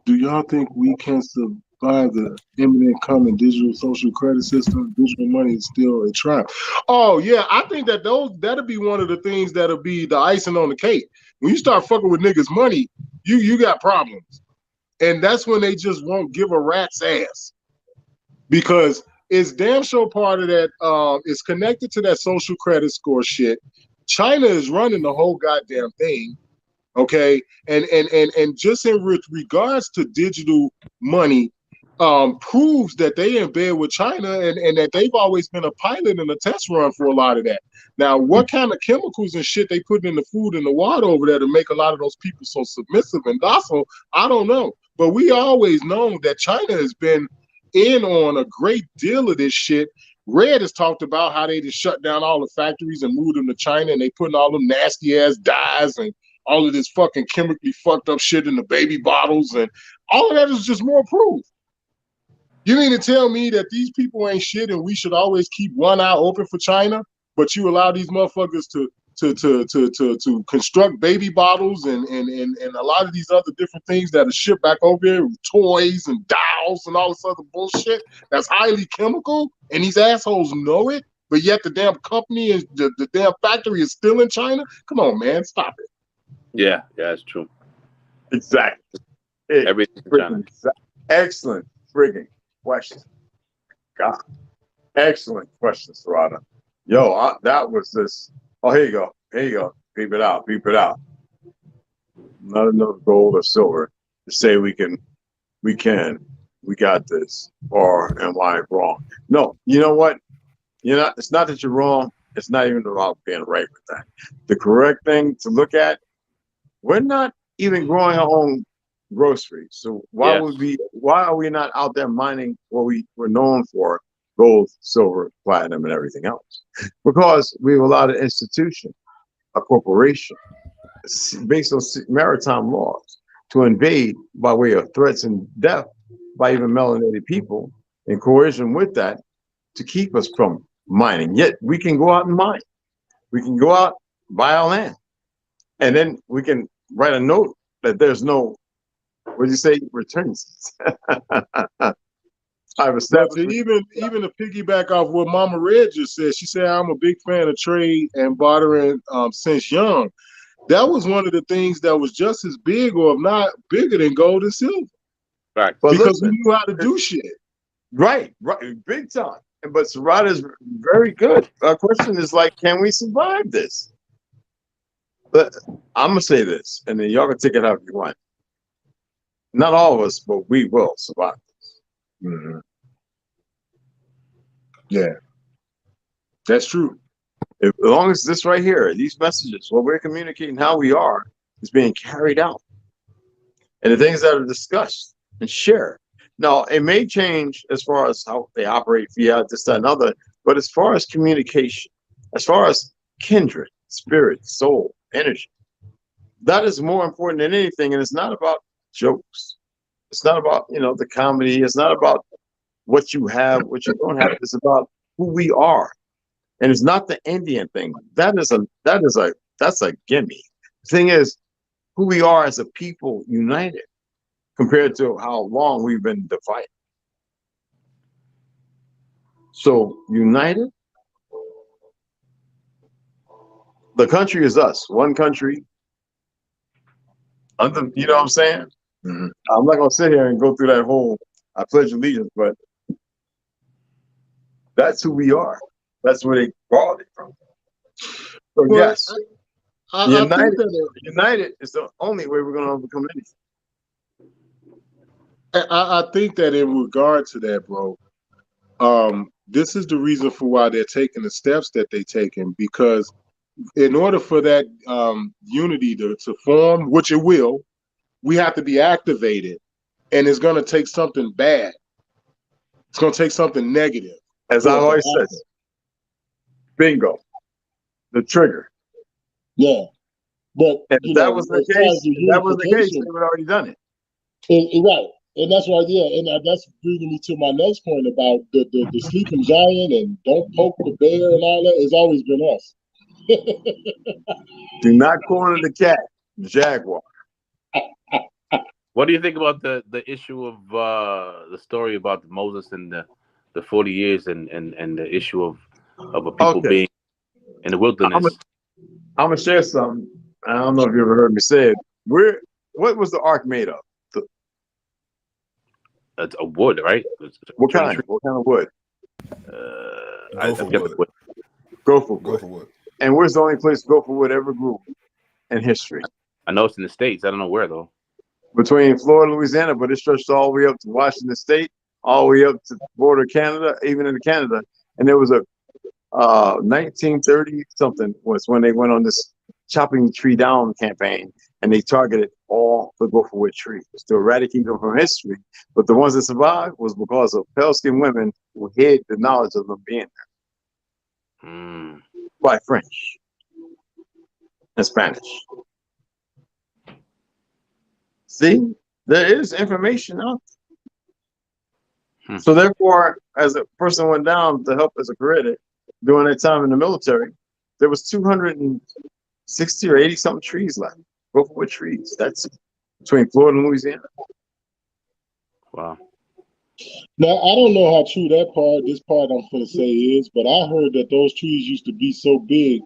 do y'all think we can survive the imminent coming digital social credit system? Digital money is still a triumph. Oh yeah, I think that'll be one of the things that'll be the icing on the cake. When you start fucking with niggas' money, you got problems, and that's when they just won't give a rat's ass, because it's damn sure part of that. It's connected to that social credit score shit. China is running the whole goddamn thing. Okay, and just in regards to digital money, proves that they in bed with China, and that they've always been a pilot and a test run for a lot of that. Now, what kind of chemicals and shit they put in the food and the water over there to make a lot of those people so submissive and docile, I don't know. But we always known that China has been in on a great deal of this shit. Red has talked about how they just shut down all the factories and moved them to China, and they putting all them nasty ass dyes and all of this fucking chemically fucked up shit in the baby bottles, and all of that is just more proof. You mean to tell me that these people ain't shit and we should always keep one eye open for China, but you allow these motherfuckers to construct baby bottles and a lot of these other different things that are shipped back over here, toys and dolls and all this other bullshit that's highly chemical, and these assholes know it, but yet the damn company is the damn factory is still in China? Come on, man, stop it. Yeah, that's true. Exactly. Everything in China. Excellent friggin' question. God. Excellent question, Serrata. Yo, that was this. Oh, here you go. Here you go. Beep it out. Beep it out. Not enough gold or silver to say we got this, or am I wrong? No, you know what? It's not that you're wrong. It's not even about being right with that. The correct thing to look at, we're not even growing our own groceries. So why are we not out there mining what we're known for, gold, silver, platinum, and everything else? Because we've allowed an institution, a corporation, based on maritime laws, to invade by way of threats and death by even melanated people in coercion with that to keep us from mining. Yet we can go out and mine. We can go out, buy our land, and then we can write a note that there's no, what do you say, returns. But to even to piggyback off what Mama Red just said, she said, I'm a big fan of trade and bartering since young. That was one of the things that was just as big, or if not bigger, than gold and silver. Right. But because listen, we knew how to do shit. Right, big time. But Serrata is very good. Our question is like, can we survive this? But I'm gonna say this, and then y'all can take it how you want. Not all of us, but we will survive this. Mm-hmm. Yeah, that's true. As long as this right here, these messages, what we're communicating, how we are, is being carried out, and the things that are discussed and shared. Now, it may change as far as how they operate via this, that, and other, but as far as communication, as far as kindred, spirit, soul, energy, that is more important than anything. And it's not about jokes. It's not about, the comedy. It's not about what you have, what you don't have. It's about who we are. And it's not the Indian thing. That's a gimme. The thing is, who we are as a people united compared to how long we've been divided. So united, the country is us, one country. Under, you know what I'm saying? Mm-hmm. I'm not gonna sit here and go through that whole I pledge allegiance, but that's who we are. That's where they borrowed it from. So well, yes, united is the only way we're gonna overcome anything. I think that in regard to that, bro, this is the reason for why they're taking the steps that they're taking, because in order for that unity to form, which it will, we have to be activated, and it's going to take something bad. It's going to take something negative. As I always said, bingo, the trigger. Yeah, but if that was the case, they would have already done it. Right. And that's why, and that's bringing me to my next point about the sleeping giant and don't poke the bear and all that. It's always been us. Do not corner the cat, the jaguar. What do you think about the issue of the story about Moses and the 40 years and the issue of a people being in the wilderness? I'm gonna share something. I don't know if you ever heard me say it. What was the ark made of? It's a wood, right? What kind of wood? Go for wood. And where's the only place Gopher wood ever grew in history? I know it's in the States. I don't know where though. Between Florida and Louisiana, but it stretched all the way up to Washington State, all the way up to the border of Canada, even into Canada. And there was a 1930 something was when they went on this chopping the tree down campaign, and they targeted all the Gopher wood trees to eradicate them from history. But the ones that survived was because of pale-skinned women who hid the knowledge of them being there by French and Spanish. See, there is information out So therefore, as a person went down to help as a career during that time in the military, there was 260 or 80 something trees left. Gopherwood trees. That's between Florida and Louisiana. Wow. Now I don't know how true this part I'm gonna say is, but I heard that those trees used to be so big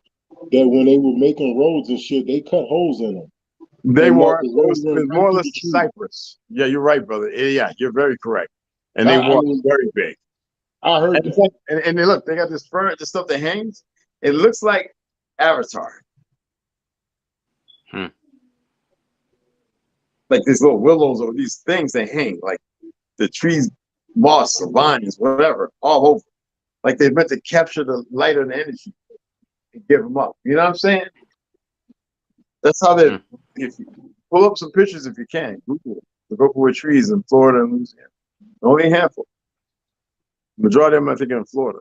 that when they were making roads and shit, they cut holes in them. They were. the It road was went more or right less through the the tree. cypress. Yeah, you're right, brother. Yeah, you're very correct. And they I were mean, very big. I heard And, it's that. like, and they look, they got this fur, the stuff that hangs. It looks like Avatar. Like these little willows or these things that hang, like the trees, moss or vines, whatever, all over. Like they're meant to capture the light and energy and give them up. You know what I'm saying? That's how they. If you pull up some pictures, if you can, Google it. The Gopherwood trees in Florida and Louisiana. Only a handful. Majority of them, I think, are in Florida.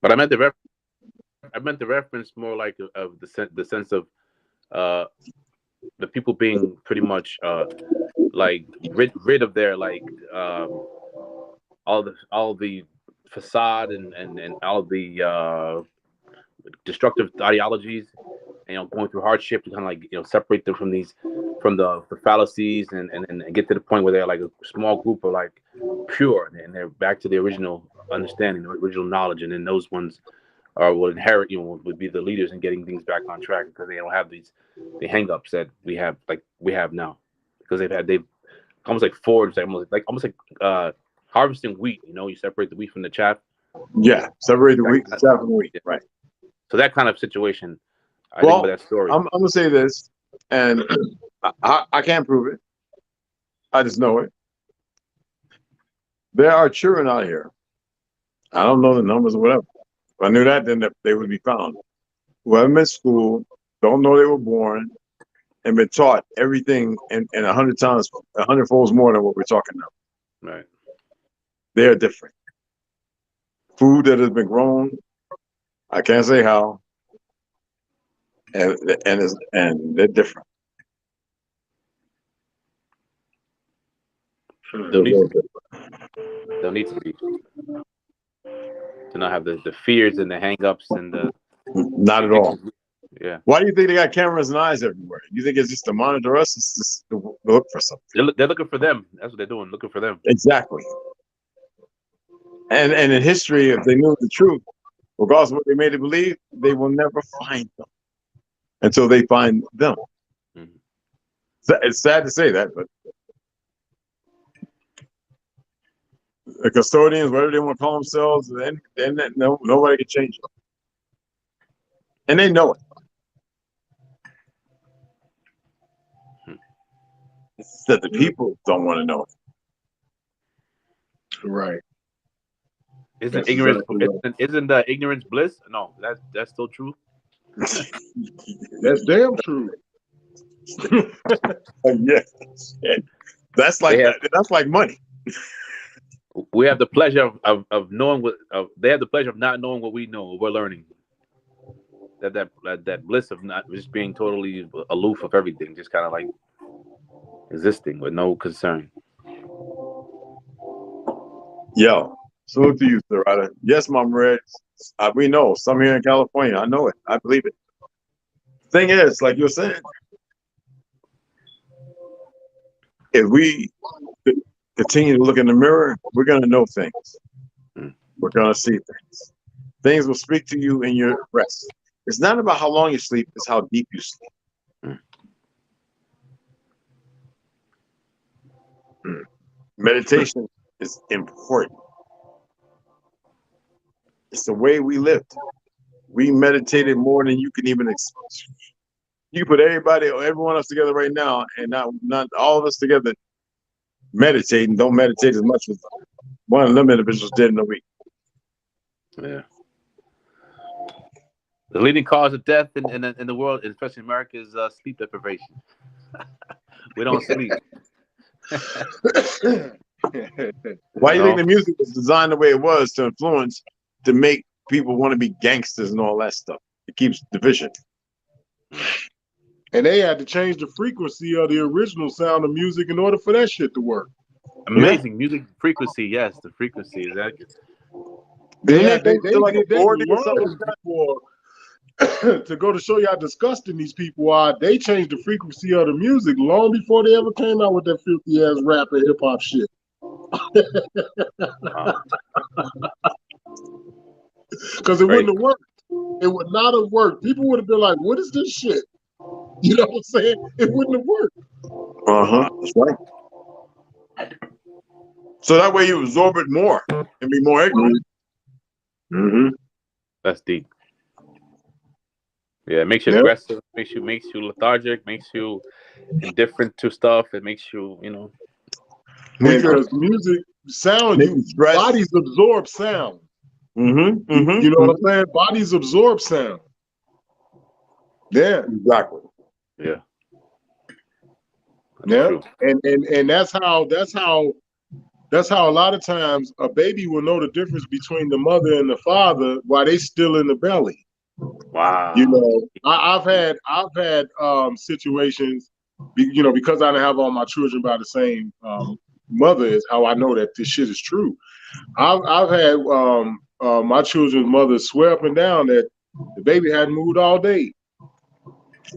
But I meant the reference more like of the sense of the people being pretty much like rid of their like all the facade and all the destructive ideologies, and going through hardship to kind of like separate them from the fallacies and get to the point where they're like a small group of like pure, and they're back to the original understanding, the original knowledge, and then those ones will inherit, would be the leaders in getting things back on track, because they don't have the hang-ups that we have now, because they've almost like forged, almost like harvesting wheat. You separate the wheat from the chaff. Yeah, separate the wheat from the chaff from the wheat. Right. So that kind of situation. I think about that story. I'm gonna say this, and I can't prove it. I just know it. There are children out here. I don't know the numbers or whatever. If I knew that, then they would be found. Who haven't been to school, don't know they were born, and been taught everything and 100 times, 100 folds more than what we're talking now. Right. They're different. Food that has been grown, I can't say how, and they're different. They'll need to be to not have the fears and the hang-ups and the. Not at all. Yeah. Why do you think they got cameras and eyes everywhere? You think it's just to monitor us? It's just to look for something. They're looking for them. That's what they're doing. Looking for them. Exactly. And in history, if they knew the truth, regardless of what they made it believe, they will never find them until they find them. Mm-hmm. It's sad to say that, but the custodians, whatever they want to call themselves, then nobody can change them. And they know it. It's that the people don't want to know it. Right. Isn't ignorance? Isn't ignorance bliss? No, that's still true. That's damn true. Yeah, that's like that's like money. We have the pleasure of knowing what they have the pleasure of not knowing what we know. What we're learning. That bliss of not just being totally aloof of everything, just kind of like existing with no concern. Yo, salute to you, Sarada. Yes, Mom Red. We know some here in California. I know it. I believe it. Thing is, like you're saying, if we continue to look in the mirror, we're gonna know things. We're gonna see things. Things will speak to you in your rest. It's not about how long you sleep, it's how deep you sleep. Meditation is important. It's the way we lived. We meditated more than you can even expect. You put everyone else together right now, and not all of us together meditating, don't meditate as much as one of them individuals did in a week. Yeah. The leading cause of death in the world, especially in America, is sleep deprivation. We don't sleep. Why do you think the music was designed the way it was to influence, to make people want to be gangsters and all that stuff? It keeps division. And they had to change the frequency of the original sound of music in order for that shit to work. Amazing music frequency. Yes, the frequency is that. Yeah, they feel like did a that 40 or something long like that? before. To go to show you how disgusting these people are, they changed the frequency of the music long before they ever came out with that filthy ass rap and hip hop shit. Because it wouldn't have worked. It would not have worked. People would have been like, "What is this shit?" You know what I'm saying? It wouldn't have worked. That's right. So that way you absorb it more and be more ignorant. Mm-hmm. That's deep. Yeah, it makes you aggressive, makes you lethargic, makes you indifferent to stuff. It makes you, Because music, sound, bodies absorb sound. Mm-hmm. You know what I'm saying? Bodies absorb sound. Yeah, exactly. Yeah. Yeah, and that's how a lot of times a baby will know the difference between the mother and the father while they still in the belly. Wow. You know, I've had situations, because I didn't have all my children by the same mother, is how I know that this shit is true. I've had my children's mother swear up and down that the baby hadn't moved all day.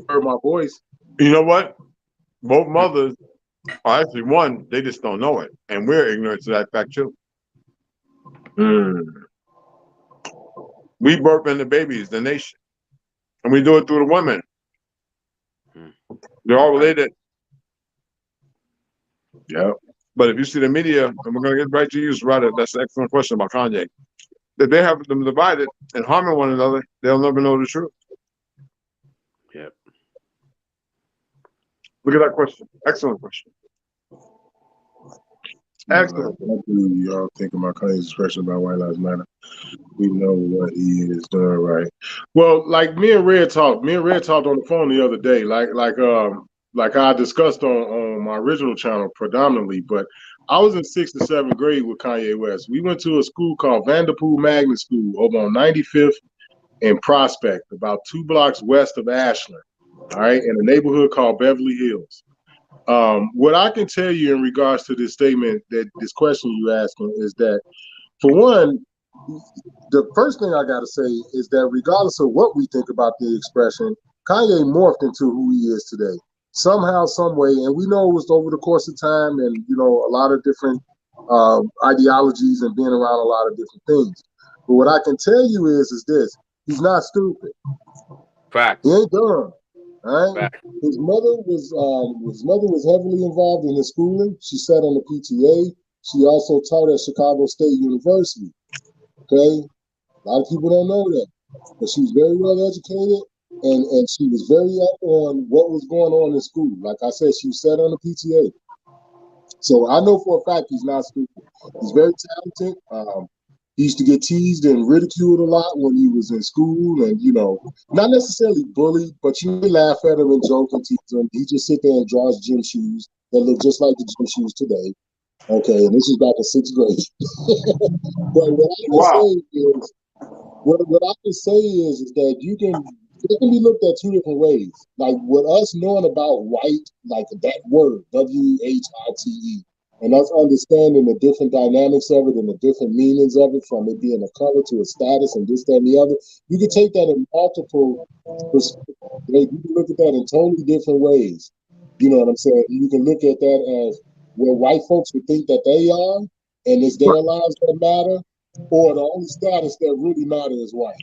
Heard my voice. You know what? Both mothers are actually one. They just don't know it, and we're ignorant to that fact too. We burp in the babies, the nation, and we do it through the women. They're all related. Yeah. But if you see the media, and we're going to get right to you, Rada, that's an excellent question about Kanye. If they have them divided and harming one another, they'll never know the truth. Yep. Look at that question. Excellent question. Excellent. Y'all think about Kanye's expression about White Lives Matter. We know what he is doing right. Well, like me and Red talked on the phone the other day, like I discussed on my original channel predominantly, but I was in 6th or 7th grade with Kanye West. We went to a school called Vanderpool Magnet School over on 95th and Prospect, about 2 blocks west of Ashland, all right, in a neighborhood called Beverly Hills. What I can tell you in regards to this statement, this question you asking, is that, for one, the first thing I got to say is that regardless of what we think about the expression, Kanye morphed into who he is today. Somehow, some way, and we know it was over the course of time and, a lot of different ideologies and being around a lot of different things. But what I can tell you is this: he's not stupid. Fact. He ain't dumb. All right. Fact. His mother was heavily involved in his schooling. She sat on the PTA. She also taught at Chicago State University. Okay, a lot of people don't know that, but she was very well educated, and she was very up on what was going on in school. Like I said, she sat on the PTA. So I know for a fact he's not stupid. He's very talented. He used to get teased and ridiculed a lot when he was in school, and not necessarily bullied, but you laugh at him and joke and tease him. He just sit there and draws gym shoes that look just like the gym shoes today. Okay, and this is back in 6th grade. But what I can say is that it can be looked at 2 different ways. Like with us knowing about white, like that word, WHITE, and us understanding the different dynamics of it and the different meanings of it, from it being a color to a status and this, that, and the other. You can take that in multiple perspectives. You can look at that in totally different ways. You know what I'm saying? You can look at that as where white folks would think that they are, and it's their lives that matter, or the only status that really matters is white.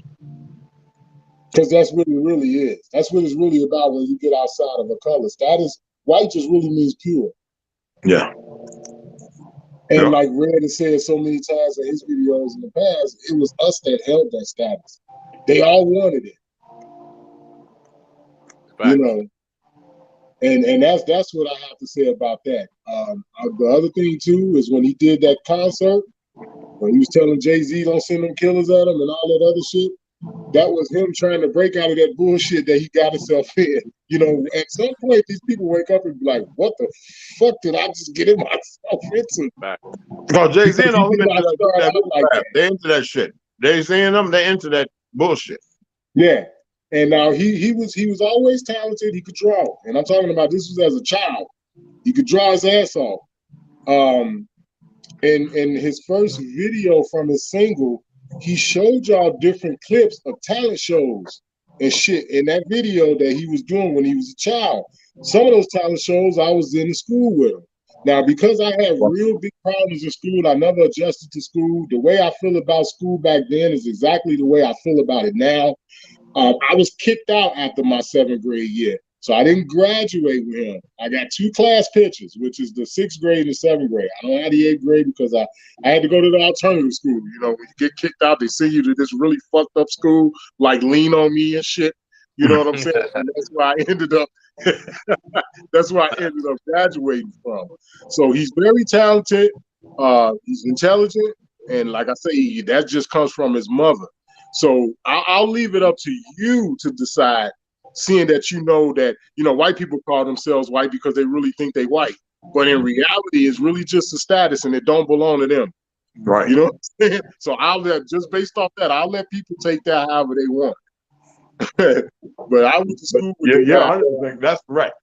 Because that's what it really is. That's what it's really about when you get outside of a color. Status, white just really means pure. Yeah. And like Red has said so many times in his videos in the past, it was us that held that status. They all wanted it. Fact. And that's what I have to say about that. The other thing too is when he did that concert, when he was telling Jay-Z don't send them killers at him and all that other shit, that was him trying to break out of that bullshit that he got himself in. At some point these people wake up and be like, what the fuck did I just get in myself into? Oh, Jay-Z and all them they into that shit. Jay-Z and them, they into that bullshit. Yeah. And now he was always talented. He could draw. And I'm talking about this was as a child. He could draw his ass off. In his first video from his single, he showed y'all different clips of talent shows and shit in that video that he was doing when he was a child. Some of those talent shows I was in the school with him. Now, because I had real big problems in school, I never adjusted to school. The way I feel about school back then is exactly the way I feel about it now. I was kicked out after my 7th grade year. So I didn't graduate with him. I got 2 class pictures, which is the 6th grade and 7th grade. I don't have the 8th grade because I had to go to the alternative school. You know, when you get kicked out, they send you to this really fucked up school, like Lean on Me and shit. You know what I'm saying? And that's where I ended up. That's where I ended up graduating from. So he's very talented. He's intelligent, and like I say, that just comes from his mother. So I'll leave it up to you to decide, seeing that that, white people call themselves white because they really think they white. But in reality, it's really just a status and it don't belong to them. Right. You know what I'm saying? So I'll just based off that, I'll let people take that however they want. But I went to school with 100%. That's correct.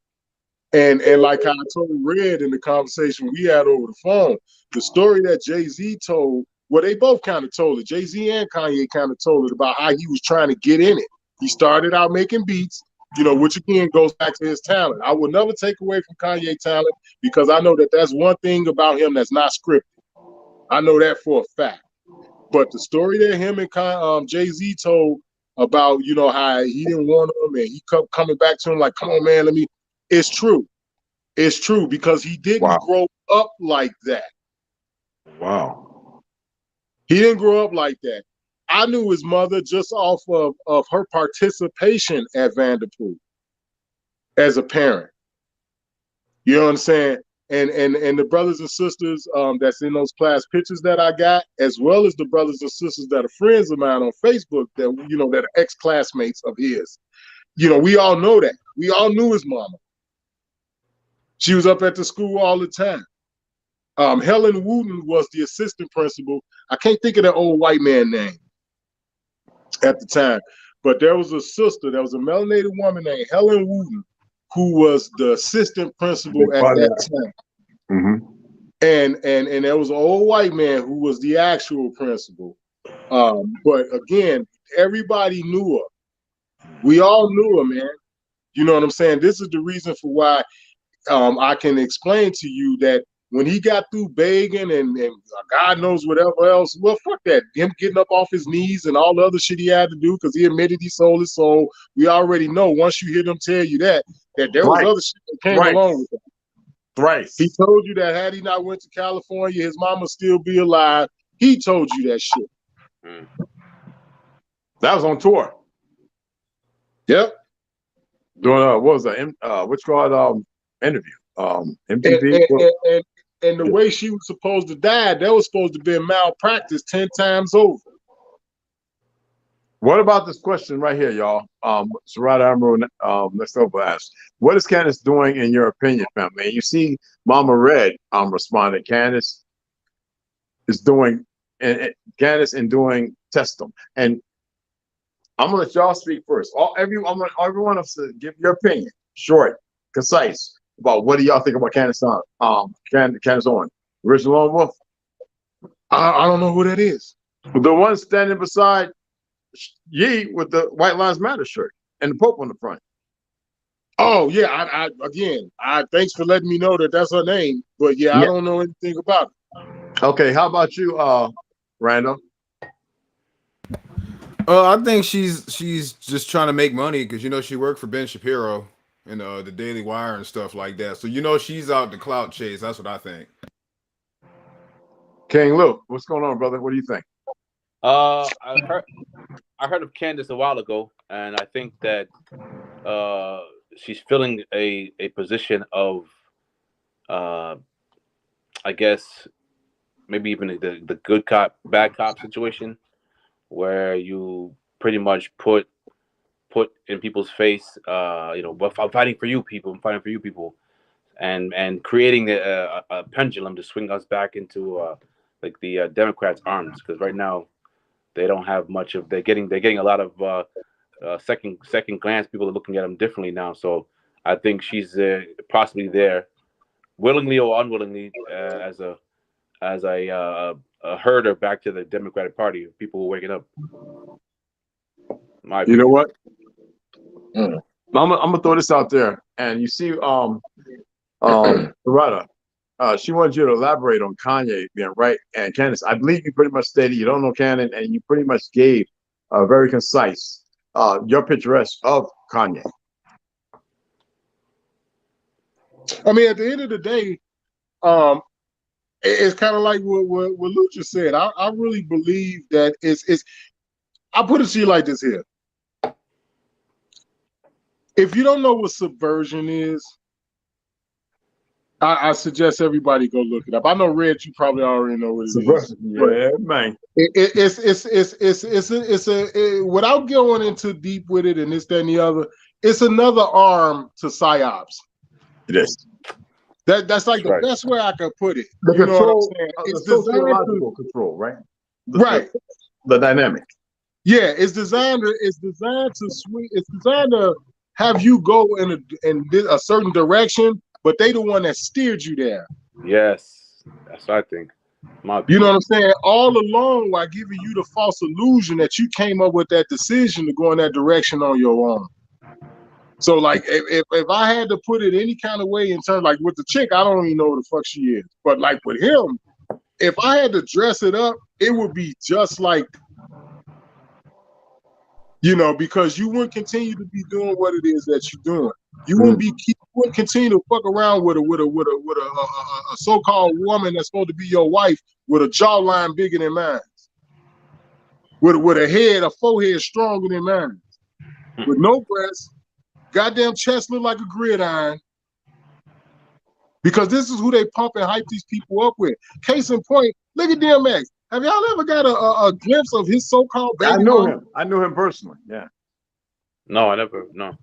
And like I told Red in the conversation we had over the phone, the story that Jay-Z told, well, they both kind of told it. Jay-Z and Kanye kind of told it about how he was trying to get in it. He started out making beats, which again goes back to his talent. I will never take away from Kanye talent because I know that that's one thing about him that's not scripted. I know that for a fact. But the story that him and Jay-Z told about, how he didn't want him and he kept coming back to him like, come on, man, it's true. It's true because he didn't grow up like that. Wow. He didn't grow up like that. I knew his mother just off of her participation at Vanderpool as a parent. You know what I'm saying? And the brothers and sisters that's in those class pictures that I got, as well as the brothers and sisters that are friends of mine on Facebook that that are ex-classmates of his. We all know that. We all knew his mama. She was up at the school all the time. Helen Wooten was the assistant principal. I can't think of that old white man name at the time, but there was a sister, there was a melanated woman named Helen Wooten who was the assistant principal at that time. Mm-hmm. And there was an old white man who was the actual principal. But again, everybody knew her. We all knew her, man. You know what I'm saying? This is the reason for why I can explain to you that when he got through begging and God knows whatever else, well, fuck that. Him getting up off his knees and all the other shit he had to do because he admitted he sold his soul. We already know once you hear them tell you that there was other shit that came along with that. Right. He told you that had he not went to California, his mama still be alive. He told you that shit. That was on tour. Yep. Doing what was that? What's called interview? MTV. And the way she was supposed to die, that was supposed to be malpractice 10 times over. What about this question right here, y'all? Sarada Amro, let's over ask. What is Candace doing in your opinion, family? And you see Mama Red responded, Candace is doing, and Candace in doing Testum. And I'm gonna let y'all speak first. Everyone else give your opinion, short, concise, about what do y'all think about Candace Candace Owens? Original Lone Wolf? I don't know who that is. The one standing beside Yee with the White Lives Matter shirt and the Pope on the front. Oh yeah, I thanks for letting me know that that's her name. But yeah, I don't know anything about it. Okay, how about you, Randall? I think she's just trying to make money because she worked for Ben Shapiro and the Daily Wire and stuff like that. So she's out to clout chase. That's what I think. King Luke, what's going on, brother? What do you think? I heard of Candace a while ago, and I think that she's filling a position of I guess maybe even the good cop, bad cop situation, where you pretty much put in people's face, but I'm fighting for you people, and creating a pendulum to swing us back into like the Democrats' arms, because right now they don't have much of. They're getting a lot of second glance. People are looking at them differently now. So I think she's possibly there willingly or unwillingly, as a herder back to the Democratic Party. People who are waking up. You know what? I'm gonna throw this out there, and you see, Loretta, she wanted you to elaborate on Kanye being right, and Candace, I believe you pretty much stated you don't know Cannon, and you pretty much gave a very concise your picturesque of Kanye. I mean, at the end of the day, it's kind of like what Lucha said. I really believe that it's. I'll put it to you like this here. If you don't know what subversion is, I suggest everybody go look it up. I know Red, you probably already know what it is. Yeah, man. It's without going into deep with it and this, that, and the other. It's another arm to psyops. It is. That's like the best way I could put it. The You know control, what I'm saying? It's the designed sociological control, right? right. The dynamic. Yeah, it's designed to have you go in a certain direction, but they the one that steered you there. Yes, that's what I think. You know what I'm saying? All along while giving you the false illusion that you came up with that decision to go in that direction on your own. So like if I had to put it any kind of way in terms, like with the chick, I don't even know who the fuck she is. But like with him, if I had to dress it up, it would be just like, you know, because you wouldn't continue to be doing what it is that you're doing. You wouldn't continue to fuck around with a so-called woman that's supposed to be your wife with a jawline bigger than mine, with a forehead stronger than mine, with no breasts, goddamn chest look like a gridiron. Because this is who they pump and hype these people up with. Case in point, look at DMX. Have y'all ever got a glimpse of his so-called baby? I know him. I knew him personally. Yeah. No, I never. No.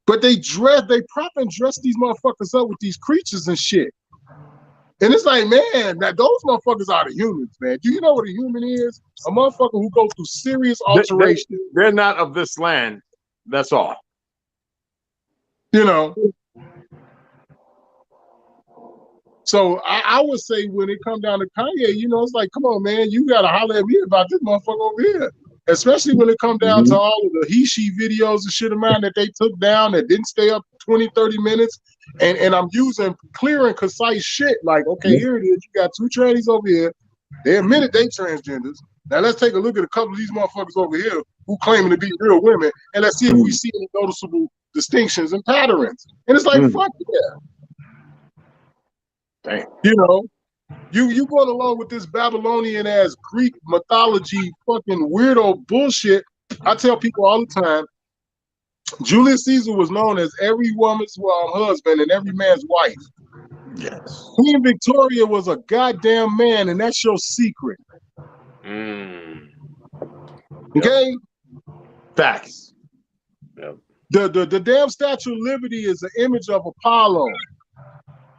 But they prop and dress these motherfuckers up with these creatures and shit. And it's like, man, now those motherfuckers are the humans, man. Do you know what a human is? A motherfucker who goes through serious alteration. They're not of this land. That's all. You know. So I would say when it comes down to Kanye, you know, it's like, come on, man, you gotta holler at me about this motherfucker over here. Especially when it comes down to all of the he-she videos and shit of mine that they took down that didn't stay up 20, 30 minutes. And I'm using clear and concise shit. Like, okay, here it is. You got two trannies over here. They admitted they transgenders. Now let's take a look at a couple of these motherfuckers over here who claiming to be real women, and let's see if we see any noticeable distinctions and patterns. And it's like, fuck yeah. Dang. You know, you going along with this Babylonian ass Greek mythology fucking weirdo bullshit. I tell people all the time, Julius Caesar was known as every woman's husband and every man's wife. Yes. Queen Victoria was a goddamn man, and that's your secret. Okay? Facts. Yep. The damn Statue of Liberty is an image of Apollo.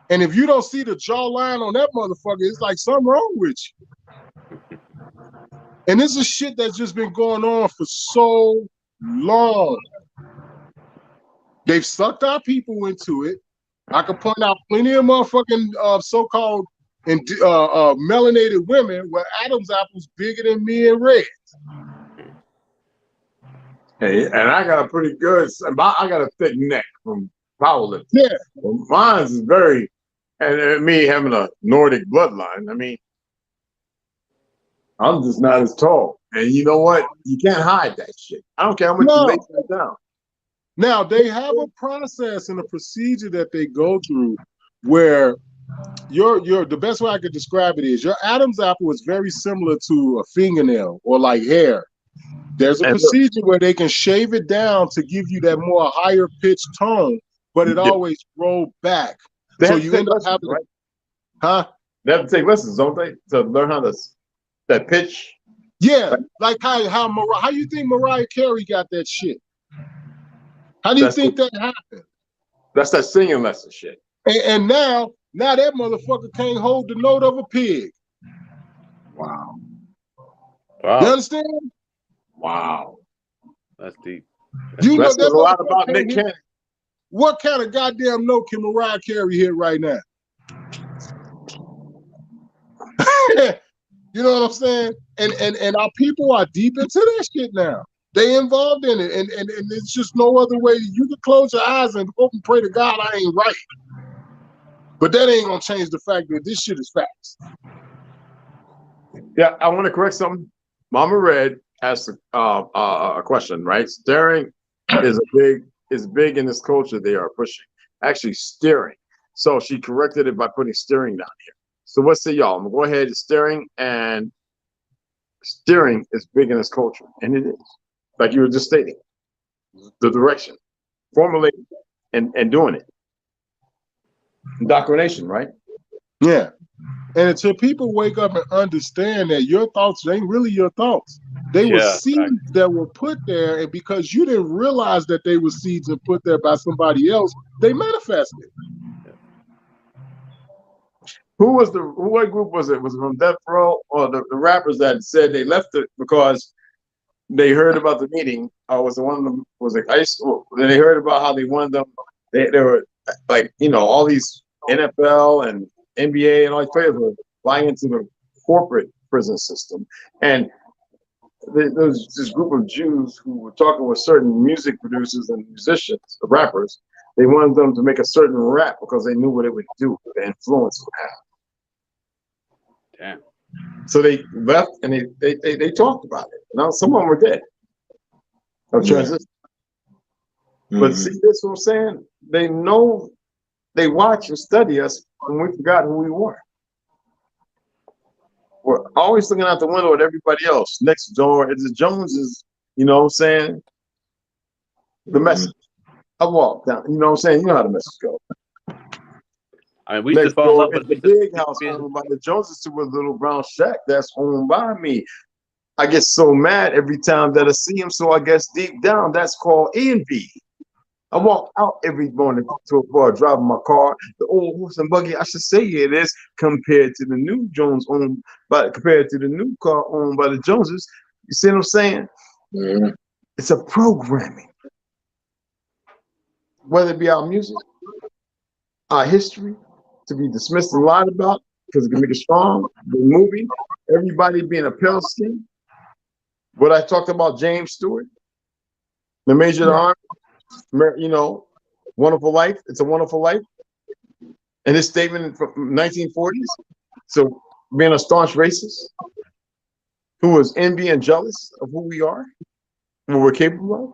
And if you don't see the jawline on that motherfucker, it's like something wrong with you. And this is shit that's just been going on for so long. They've sucked our people into it. I can point out plenty of motherfucking so-called melanated women where Adam's apple's bigger than me and Red. Hey, and I got a pretty good, I got a thick neck from powerlifting. Yeah. Well, mine's is very, and me having a Nordic bloodline, I mean, I'm just not as tall. And you know what? You can't hide that shit. I don't care how much you lay that down. Now, they have a process and a procedure that they go through where the best way I could describe it is your Adam's apple is very similar to a fingernail or like hair. There's a procedure where they can shave it down to give you that more higher pitched tone, but it always rolled back. So you end up having, right? Huh? They have to take lessons, don't they, to learn how to that pitch? Yeah, like how you think Mariah Carey got that shit? How do you think that happened? That's that singing lesson shit. And now that motherfucker can't hold the note of a pig. Wow. You understand? Wow. That's deep. You know that's a lot about Nick Cannon. What kind of goddamn note can Mariah Carey hit right now? You know what I'm saying? And our people are deep into that shit now. They involved in it, and it's just no other way. You can close your eyes and hope and pray to God I ain't right. But that ain't gonna change the fact that this shit is facts. Yeah, I want to correct something. Mama Red asked a question, right? Staring is big in this culture they are pushing. Actually, steering. So she corrected it by putting steering down here. So what say y'all? I'm gonna go ahead and steering is big in this culture, and it is. Like you were just stating, the direction, formulating, and doing it. Indoctrination, right? Yeah. And until people wake up and understand that your thoughts ain't really your thoughts. They were seeds that were put there, and because you didn't realize that they were seeds and put there by somebody else, they manifested. What group was it? Was it from Death Row or the rappers that said they left it because they heard about the meeting? Was it one of them? Was it Ice? Then they heard about how they wanted them. They were like, all these NFL and NBA and all these players were buying into the corporate prison system, and there was this group of Jews who were talking with certain music producers and musicians, the rappers. They wanted them to make a certain rap because they knew what it would do, the influence it would have. Damn. So they left and they talked about it. Now some of them were dead of transition. But see, this is what I'm saying. They know, they watch and study us, and we forgot who we were. We're always looking out the window at everybody else. Next door, it's the Joneses, you know what I'm saying? The message. I walk down, you know what I'm saying? You know how the message goes. I mean, we used to fall in love with the big house owned by the Joneses to a little brown shack that's owned by me. I get so mad every time that I see him, so I guess deep down that's called envy. I walk out every morning to a bar, driving my car, the old horse and buggy, I should say it is, compared to the new compared to the new car owned by the Joneses. You see what I'm saying? Yeah. It's a programming. Whether it be our music, our history, to be dismissed and lied about, because it can make it strong, the movie, everybody being a pale skin. What I talked about, James Stewart, the Major of the Army, Wonderful Life. It's a Wonderful Life. And his statement from 1940s. So being a staunch racist who was envy and jealous of who we are, what we're capable of,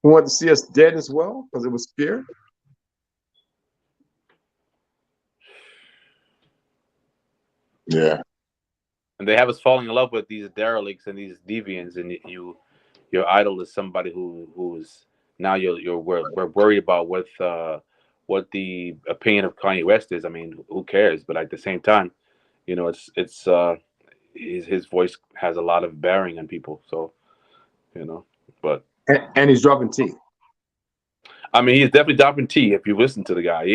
who wanted to see us dead as well because it was fear. Yeah. And they have us falling in love with these derelicts and these deviants, and your idol is somebody who's now we're worried about what the opinion of Kanye West is. I mean, who cares? But at the same time, it's his voice has a lot of bearing on people. So, but and he's dropping T. I mean, he's definitely dropping T. If you listen to the guy,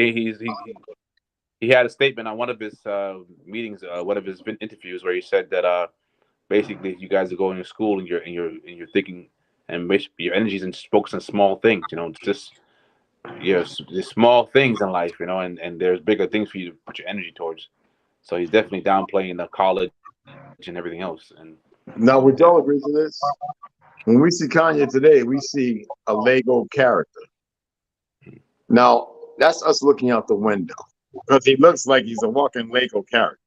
he had a statement on one of his meetings, one of his interviews, where he said that basically, you guys are going to school and you're thinking and your energy is focused on small things. It's just the small things in life, and there's bigger things for you to put your energy towards. So he's definitely downplaying the college and everything else. And now, would y'all agree to this? When we see Kanye today, we see a Lego character. Now, that's us looking out the window because he looks like he's a walking Lego character.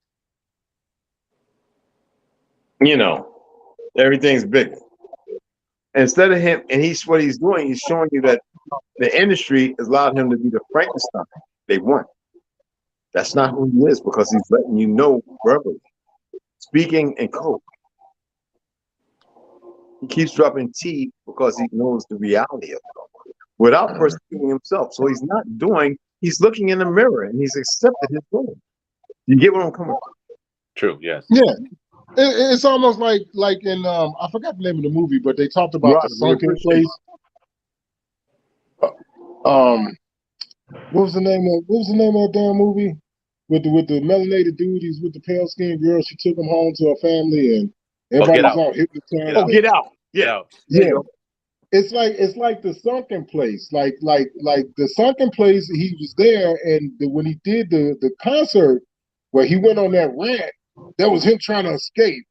Everything's bigger. Instead of him, and what he's doing, he's showing you that the industry has allowed him to be the Frankenstein they want. That's not who he is because he's letting you know verbally, speaking in code. He keeps dropping T because he knows the reality of it without perceiving himself. So he's looking in the mirror and he's accepted his role. You get what I'm coming from? True, yes. Yeah. It's almost like in I forgot the name of the movie, but they talked about the sunken place. What was the name of that damn movie with the melanated dude? He's with the pale skinned girl. She took him home to her family, and everybody was all hypnotized. Get Out. Yeah. Yeah. it's like the sunken place, like the sunken place. He was there, and when he did the concert where he went on that rant, that was him trying to escape,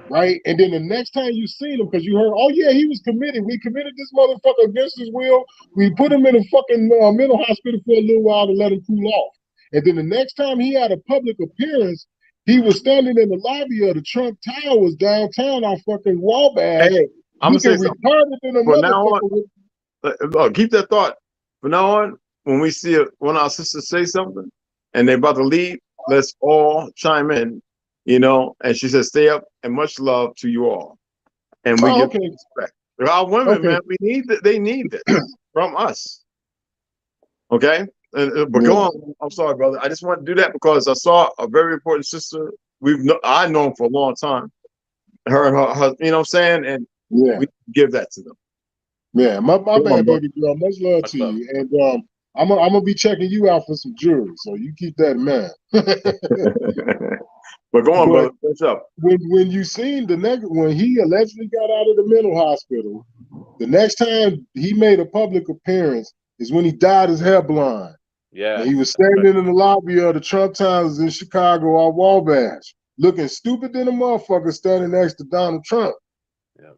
right? And then the next time you seen him, because you heard, oh yeah, he was committed. We committed this motherfucker against his will. We put him in a fucking mental hospital for a little while to let him cool off. And then the next time he had a public appearance, he was standing in the lobby of the Trump Towers downtown on fucking Wabash. Hey, I'm gonna say something. From now on, look, keep that thought. From now on, when we see one of our sisters say something and they're about to leave, let's all chime in, And she says, "Stay up and much love to you all." And we give respect. Our women, man, we need that. They need this from us. Okay, but go on. I'm sorry, brother. I just want to do that because I saw a very important sister. I've known for a long time. Her and her, you know what I'm saying? And we give that to them. Yeah, my bad, baby girl. Much love to you. And I'm gonna be checking you out for some jewelry, so you keep that in mind. But go on, brother. What's up? When you seen when he allegedly got out of the mental hospital, the next time he made a public appearance is when he dyed his hair blonde. Yeah. And he was standing in the lobby of the Trump Towers in Chicago on Wabash, looking stupid than a motherfucker standing next to Donald Trump. Yeah.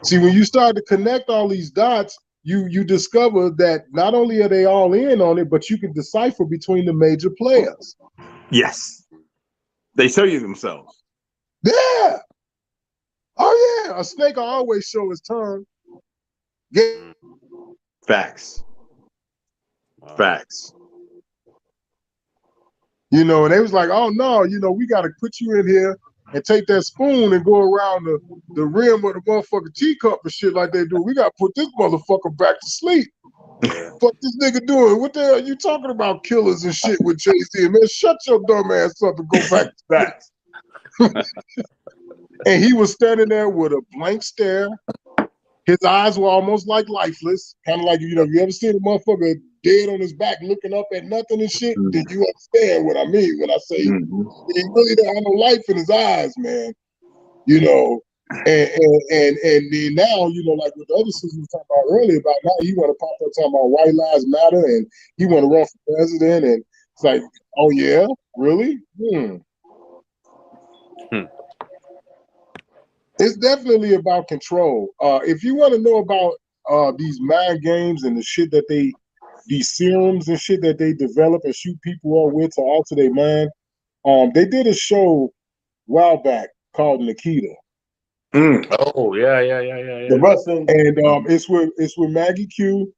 See, when you start to connect all these dots, you discover that not only are they all in on it, but you can decipher between the major players. Yes. They tell you themselves. Yeah. Oh yeah. A snake will always show his tongue. Yeah. Facts. Wow. Facts. And they was like, oh no, we got to put you in here and take that spoon and go around the rim of the motherfucking teacup and shit like they do. We got to put this motherfucker back to sleep. What this nigga doing? What the hell are you talking about, killers and shit with Jay-Z? Man, shut your dumb ass up and go back to that. And he was standing there with a blank stare. His eyes were almost like lifeless. Kind of like, you ever seen a motherfucker dead on his back looking up at nothing and shit? Did you understand what I mean when I say he really didn't have no life in his eyes, man? And then now, like what the other sisters were talking about earlier, about now he want to pop up talking about white lives matter and he want to run for president, and it's like, oh yeah, really? It's definitely about control. If you want to know about these mind games and the shit that these serums and shit that they develop and shoot people up with to alter their mind, they did a show a while back called Nikita. Oh yeah. The wrestling, and it's with Maggie Q.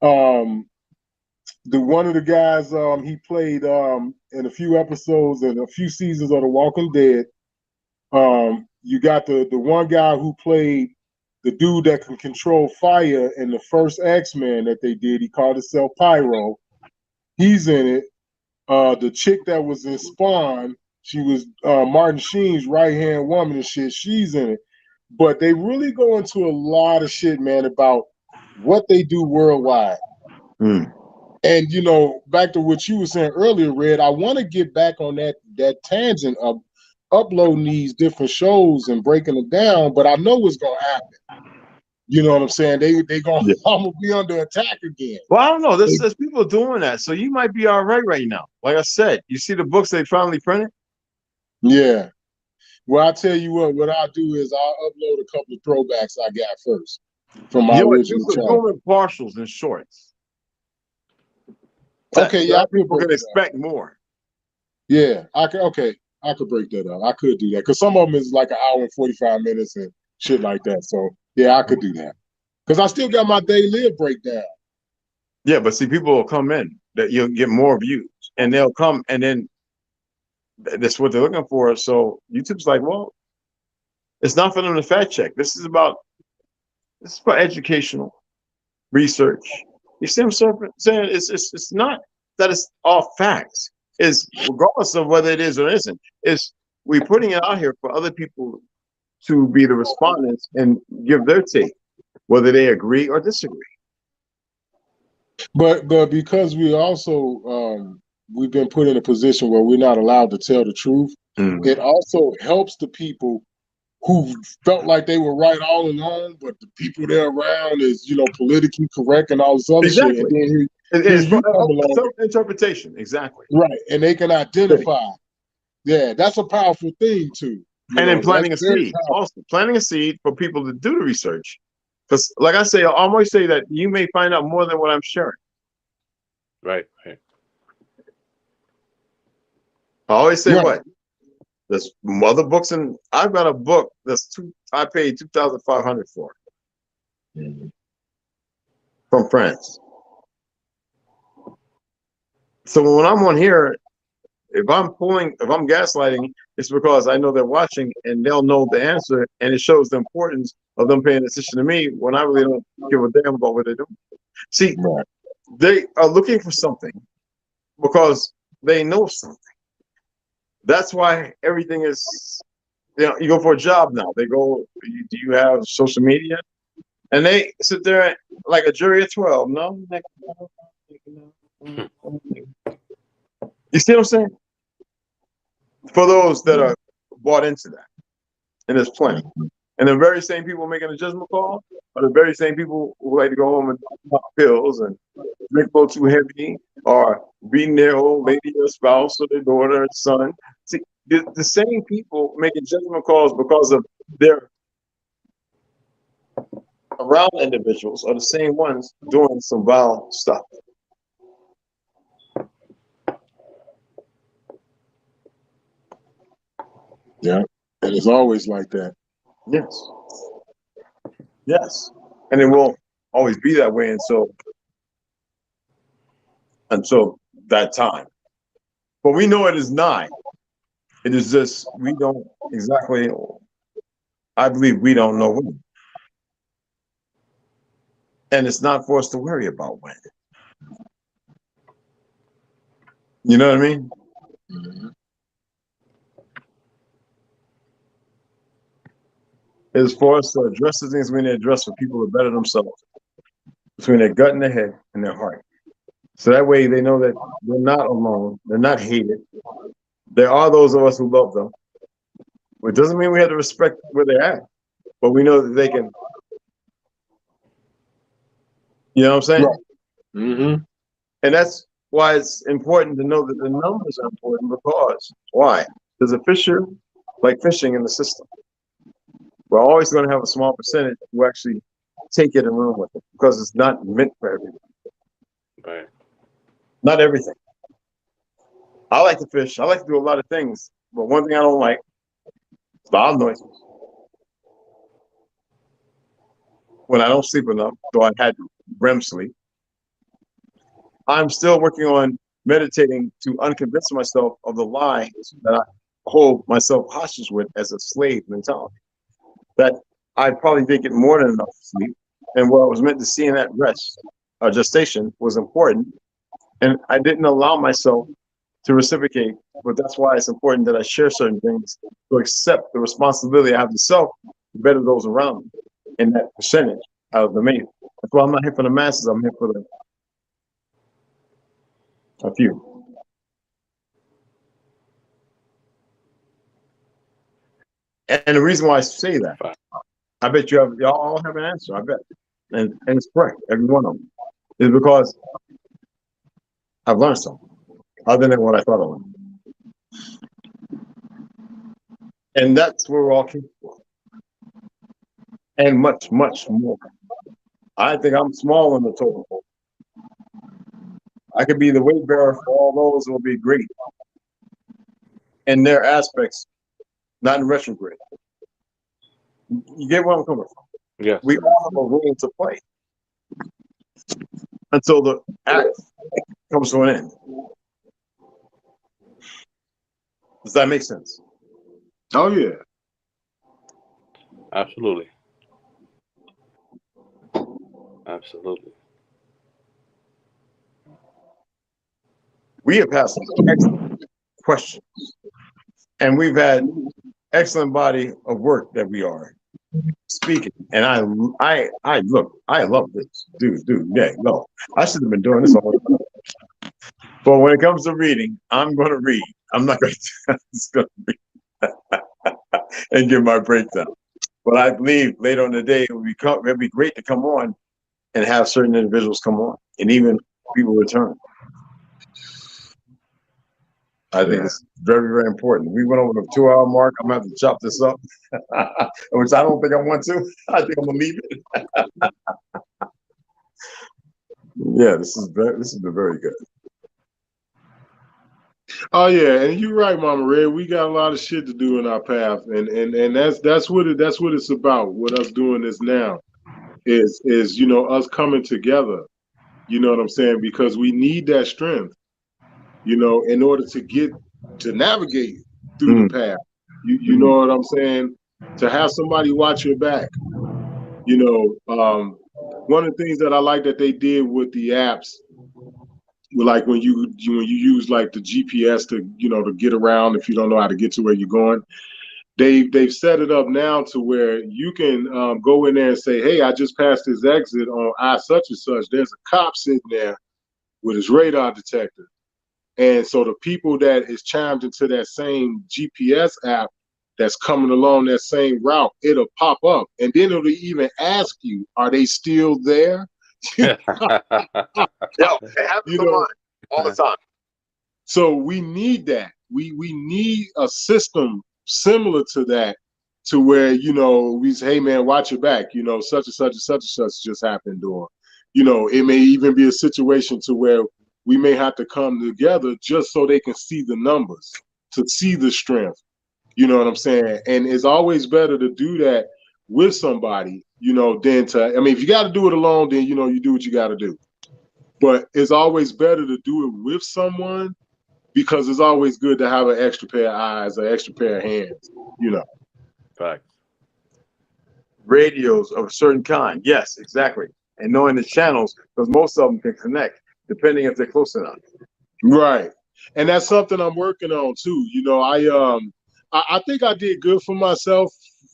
One of the guys he played in a few episodes and a few seasons of The Walking Dead. You got the one guy who played the dude that can control fire in the first X-Men that they did. He called himself Pyro. He's in it. The chick that was in Spawn, she was Martin Sheen's right-hand woman and shit. She's in it. But they really go into a lot of shit, man, about what they do worldwide. And, back to what you were saying earlier, Red, I want to get back on that tangent of uploading these different shows and breaking them down, but I know what's going to happen. You know what I'm saying? They going to be under attack again. Well, I don't know. There's people doing that, so you might be all right now. Like I said, you see the books they finally printed? Yeah. Well, I'll tell you what I'll do is I'll upload a couple of throwbacks I got first from my original channel. Doing partials and shorts. Okay, yeah, people can expect more. Yeah, I could break that up. I could do that because some of them is like an hour and 45 minutes and shit like that. So yeah, I could do that because I still got my day live breakdown. Yeah, but see, people will come in that you'll get more views, and they'll come, and then that's what they're looking for. So YouTube's like, well, it's not for them to fact check. This is for educational research. You see what I'm saying? It's not that it's all facts. Is regardless of whether it is or isn't, is we're putting it out here for other people to be the respondents and give their take, whether they agree or disagree. But because we also we've been put in a position where we're not allowed to tell the truth, it also helps the people who felt like they were right all along, but the people they're around is, politically correct and all this other shit. And Exactly. then It's you come along, self-interpretation. Exactly. right? And they can identify. Yeah, that's a powerful thing too. And then planting a That's very seed. powerful. Also, planting a seed for people to do the research. Because, like I say, I always say that you may find out more than what I'm sharing. Right. I always say Right. what? There's other books, and I've got a book I paid $2,500 for from France. So when I'm on here, if I'm gaslighting, it's because I know they're watching and they'll know the answer, and it shows the importance of them paying attention to me when I really don't give a damn about what they're doing. See, Right. they are looking for something because they know something. That's why everything is, you go for a job now. They go, do you have social media? And they sit there like a jury of 12. No. You see what I'm saying? For those that are bought into that. And there's plenty. And the very same people making a judgment call are the very same people who like to go home and pop pills and drink a little too heavy or beating their old lady or spouse or their daughter or son. See, the same people making judgment calls because of their around individuals are the same ones doing some vile stuff. Yeah, and it's always like that. Yes, and it will always be that way until that time. But we know it is nigh. It is just we don't exactly. I believe we don't know when, and it's not for us to worry about when. You know what I mean? Mm-hmm. It's for us to address the things we need to address for people to better themselves between their gut and their head and their heart. So that way they know that they're not alone, they're not hated. There are those of us who love them. It doesn't mean we have to respect where they're at, but we know that they can. You know what I'm saying? Right. Mm-hmm. And that's why it's important to know that the numbers are important because why? There's a fisher like fishing in the system. We're always going to have a small percentage who actually take it and run with it because it's not meant for everyone. Right. Not everything. I like to fish. I like to do a lot of things, but one thing I don't like is loud noises. When I don't sleep enough, though I had REM sleep, I'm still working on meditating to unconvince myself of the lies that I hold myself hostage with as a slave mentality. That I probably did get more than enough sleep, and what I was meant to see in that rest or gestation was important, and I didn't allow myself to reciprocate. But that's why it's important that I share certain things to accept the responsibility I have to self to better those around me in that percentage out of the million. That's why I'm not here for the masses. I'm here for a few. And the reason why I say that, I bet y'all all have an answer. I bet, and it's correct. Every one of them is because I've learned something other than what I thought I learned, and that's where we're all capable, and much, much more. I think I'm small in the total pole. I could be the weight bearer for all those who will be great in their aspects, not in retrograde. You get where I'm coming from? Yes. We all have a role to play until the act comes to an end. Does that make sense? Oh yeah. Absolutely. Absolutely. We have had some excellent questions, and we've had excellent body of work that we are speaking. And I love this, dude. Yeah, no, I should have been doing this all the time. But when it comes to reading, I'm going to read. I'm not going to. It's going to be. and give my breakdown. But I believe later in the day it'd be great to come on and have certain individuals come on, and even people return. I think it's very, very important. We went over the 2-hour mark. I'm gonna have to chop this up, which I don't think I want to. I think I'm gonna leave it. Yeah, this has been very good. Oh yeah, and you're right, Mama Red. We got a lot of shit to do in our path, and that's what it's about. What us doing this now is us coming together. You know what I'm saying? Because we need that strength, in order to navigate through the path. You know what I'm saying? To have somebody watch your back. One of the things that I like that they did with the apps, like when you use like the GPS to get around if you don't know how to get to where you're going, they've set it up now to where you can go in there and say, hey, I just passed this exit on I such and such. There's a cop sitting there with his radar detector. And so the people that is chimed into that same GPS app that's coming along that same route, it'll pop up. And then it'll even ask you, are they still there? Yeah, it happens all the time. So we need that. We need a system similar to that, to where, we say, hey man, watch your back, such and such and such and such just happened, or, it may even be a situation to where we may have to come together just so they can see the numbers, to see the strength. You know what I'm saying? And it's always better to do that with somebody, than if you got to do it alone, then, you do what you got to do. But it's always better to do it with someone, because it's always good to have an extra pair of eyes, an extra pair of hands, Fact. Radios of a certain kind. Yes, exactly. And knowing the channels, because most of them can connect, depending if they're close enough. Right. And that's something I'm working on too. I think I did good for myself,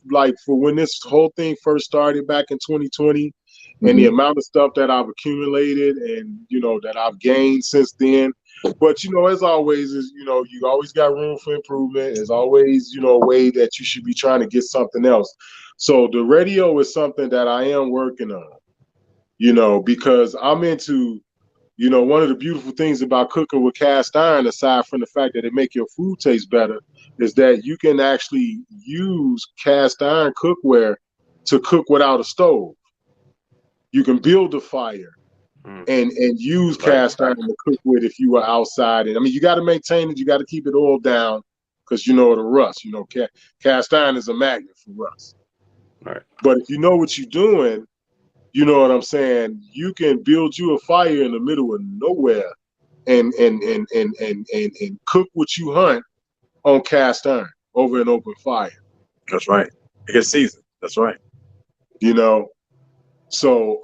like for when this whole thing first started back in 2020, and the amount of stuff that I've accumulated and, that I've gained since then. But, as always, you always got room for improvement. There's always, a way that you should be trying to get something else. So the radio is something that I am working on, because I'm into, one of the beautiful things about cooking with cast iron, aside from the fact that it make your food taste better, is that you can actually use cast iron cookware to cook without a stove. You can build a fire and use cast iron to cook with if you are outside. And you got to maintain it. You got to keep it oiled down, because it'll rust. Cast iron is a magnet for rust. Right. But if you know what you're doing, you know what I'm saying, you can build you a fire in the middle of nowhere and cook what you hunt on cast iron over an open fire. That's right. It gets seasoned. That's right. So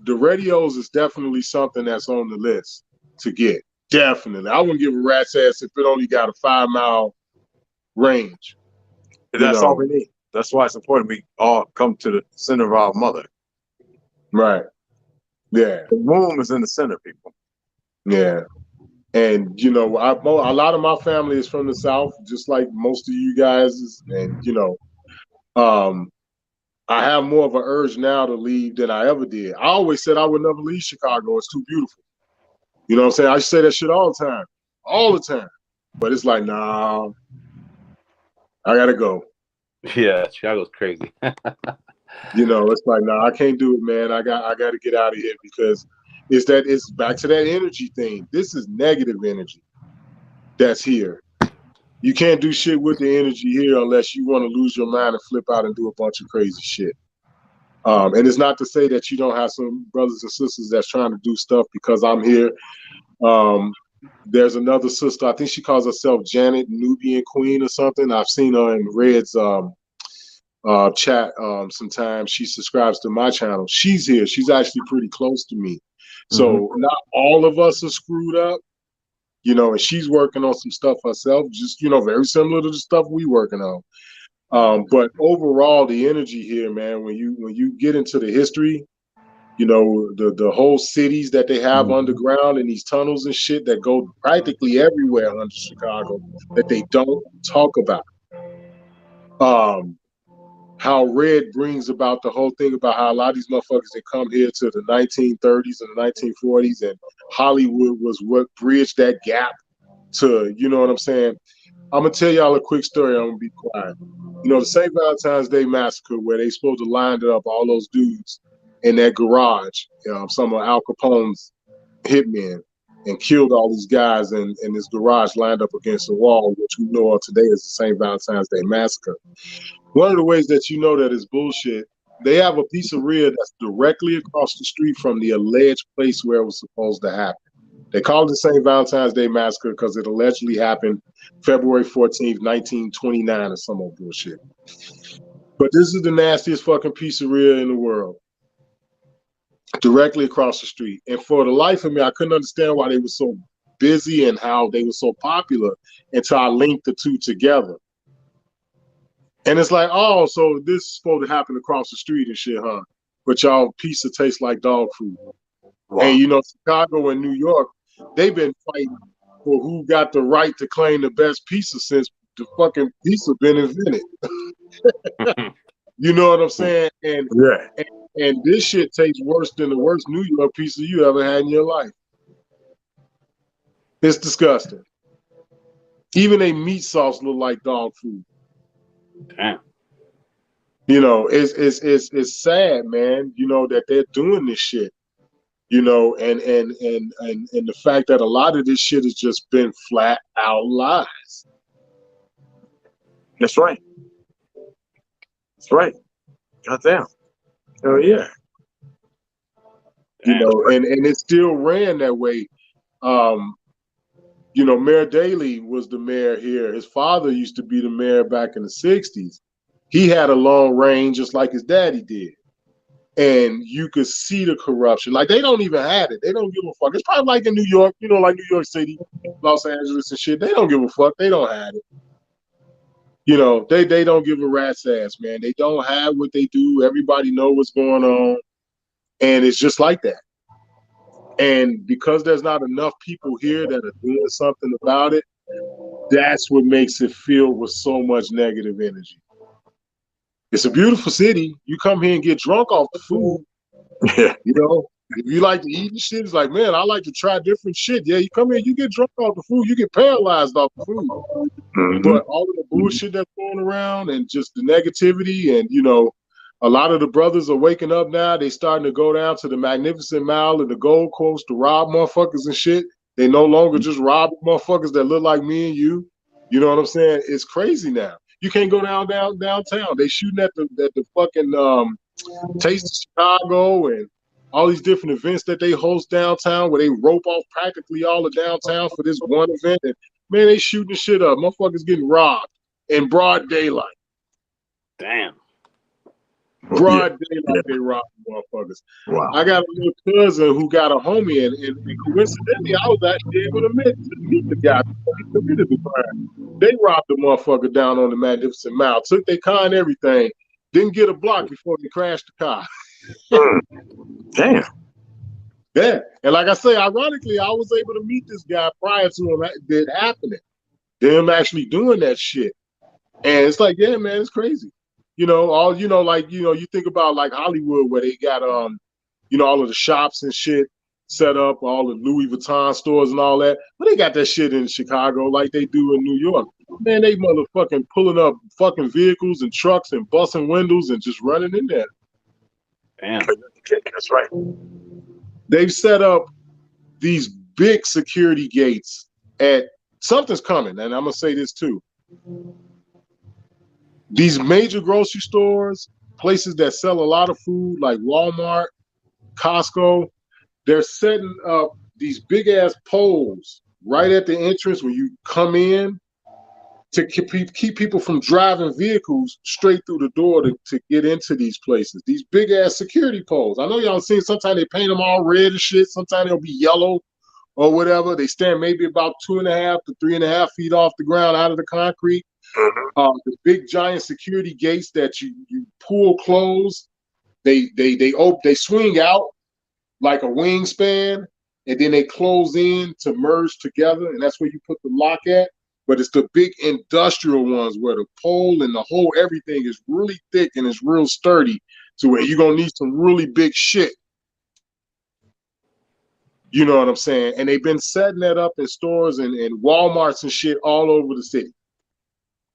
the radios is definitely something that's on the list to get. Definitely. I wouldn't give a rat's ass if it only got a 5-mile range. That's all we need. That's why it's important we all come to the center of our mother. Right. Yeah. The womb is in the center, people. Yeah. And, a lot of my family is from the South, just like most of you guys. And, I have more of an urge now to leave than I ever did. I always said I would never leave Chicago. It's too beautiful. You know what I'm saying? I say that shit all the time. But it's like, nah, I gotta go. Yeah, Chicago's crazy. It's like, nah, I can't do it, man. I got to get out of here, because it's back to that energy thing. This is negative energy that's here. You can't do shit with the energy here unless you want to lose your mind and flip out and do a bunch of crazy shit. And it's not to say that you don't have some brothers and sisters that's trying to do stuff because I'm here. There's another sister, I think she calls herself Janet Nubian Queen or something. I've seen her in Red's chat sometimes. She subscribes to my channel. She's here. She's actually pretty close to me. So not all of us are screwed up. And she's working on some stuff herself, just, very similar to the stuff we working on. But overall, the energy here, man, when you get into the history, the whole cities that they have underground and these tunnels and shit that go practically everywhere under Chicago that they don't talk about. how Red brings about the whole thing about how a lot of these motherfuckers that come here to the 1930s and the 1940s, and Hollywood was what bridged that gap to, you know what I'm saying? I'm gonna tell y'all a quick story. I'm gonna be quiet. You know, the St. Valentine's Day Massacre, where they supposed to lined up all those dudes in that garage, some of Al Capone's hitmen, and killed all these guys in this garage lined up against the wall, which we know of today as the St. Valentine's Day Massacre. One of the ways that you know that is bullshit, they have a pizzeria that's directly across the street from the alleged place where it was supposed to happen. They call it the St. Valentine's Day Massacre because it allegedly happened February 14th, 1929 or some old bullshit. But this is the nastiest fucking pizzeria in the world. Directly across the street. And for the life of me, I couldn't understand why they were so busy and how they were so popular until I linked the two together. And it's like, oh, so this is supposed to happen across the street and shit, huh? But y'all pizza tastes like dog food. Wow. And you know, Chicago and New York, they've been fighting for who got the right to claim the best pizza since the fucking pizza been invented. You know what I'm saying? And yeah. And this shit tastes worse than the worst New York pizza you ever had in your life. It's disgusting. Even a meat sauce look like dog food. Damn. You know, it's sad, man. You know that they're doing this shit. You know, and the fact that a lot of this shit has just been flat out lies. That's right. That's right. Goddamn. Oh yeah. You know, and it still ran that way. You know, Mayor Daley was the mayor here. His father used to be the mayor back in the 60s. He had a long reign just like his daddy did. And you could see the corruption. Like, they don't even have it. They don't give a fuck. It's probably like in New York, you know, like New York City, Los Angeles and shit. They don't give a fuck. They don't have it. You know, they don't give a rat's ass, man. They don't have what they do. Everybody know what's going on. And it's just like that. And because there's not enough people here that are doing something about it, that's what makes it filled with so much negative energy. It's a beautiful city. You come here and get drunk off the food. You know, if you like to eat and shit, it's like, man, I like to try different shit. Yeah, you come here, you get drunk off the food, you get paralyzed off the food. Mm-hmm. But all of the bullshit that's going around and just the negativity, and, you know, a lot of the brothers are waking up now. They starting to go down to the Magnificent Mile and the Gold Coast to rob motherfuckers and shit. They no longer just rob motherfuckers that look like me and you. You know what I'm saying? It's crazy now. You can't go downtown. They shooting at the fucking Taste of Chicago and all these different events that they host downtown, where they rope off practically all the downtown for this one event. And man, they shooting shit up. Motherfuckers getting robbed in broad daylight. Damn. Broad daylight, they robbed motherfuckers. Wow. I got a little cousin who got a homie, and coincidentally, I was actually able to meet the guy before he committed the crime. They robbed the motherfucker down on the Magnificent Mile, took their car and everything, didn't get a block before they crashed the car. Damn. Yeah, and like I say, ironically, I was able to meet this guy prior to it happening, them actually doing that shit. And it's like, yeah, man, it's crazy. You know, you think about like Hollywood, where they got you know, all of the shops and shit set up, all the Louis Vuitton stores and all that. But they got that shit in Chicago like they do in New York. Man, they motherfucking pulling up fucking vehicles and trucks and busting windows and just running in there. Damn. That's right. They've set up these big security gates at something's coming, and I'm gonna say this too. These major grocery stores, places that sell a lot of food like Walmart, Costco, they're setting up these big ass poles right at the entrance when you come in to keep people from driving vehicles straight through the door to get into these places. These big ass security poles. I know y'all seen, sometimes they paint them all red and shit. Sometimes they'll be yellow or whatever. They stand maybe about 2.5 to 3.5 feet off the ground out of the concrete. The big giant security gates that you pull close, they swing out like a wingspan, and then they close in to merge together, and that's where you put the lock at. but it's the big industrial ones where the pole and the whole everything is really thick and it's real sturdy to where you're gonna need some really big shit. You know what I'm saying? And they've been setting that up in stores and Walmarts and shit all over the city.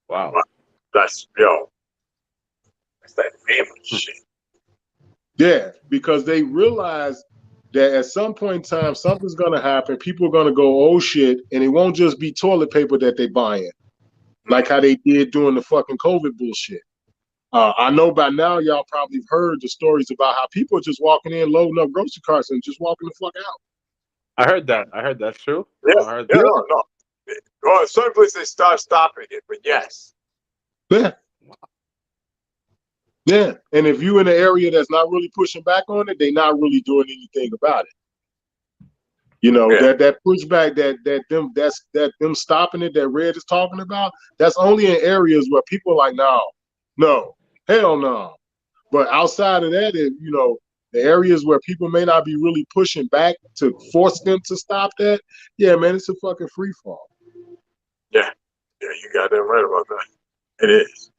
Wow. That's that family shit. Yeah, because they realize that at some point in time, something's gonna happen. People are gonna go, oh shit, and it won't just be toilet paper that they buying, like how they did during the fucking COVID bullshit. I know by now y'all probably have heard the stories about how people are just walking in, loading up grocery carts and just walking the fuck out. I heard that. That's true. Yeah, Oh, I heard yeah, that. no. Well, some places they start stopping it, but yes. Yeah. Yeah. And if you in an area that's not really pushing back on it, they're not really doing anything about it. You know, that pushback that them stopping it that Red is talking about, that's only in areas where people are like, no, hell no. But outside of that, you know, the areas where people may not be really pushing back to force them to stop that, yeah, man, it's a fucking free fall. Yeah, you got that right about that. It is.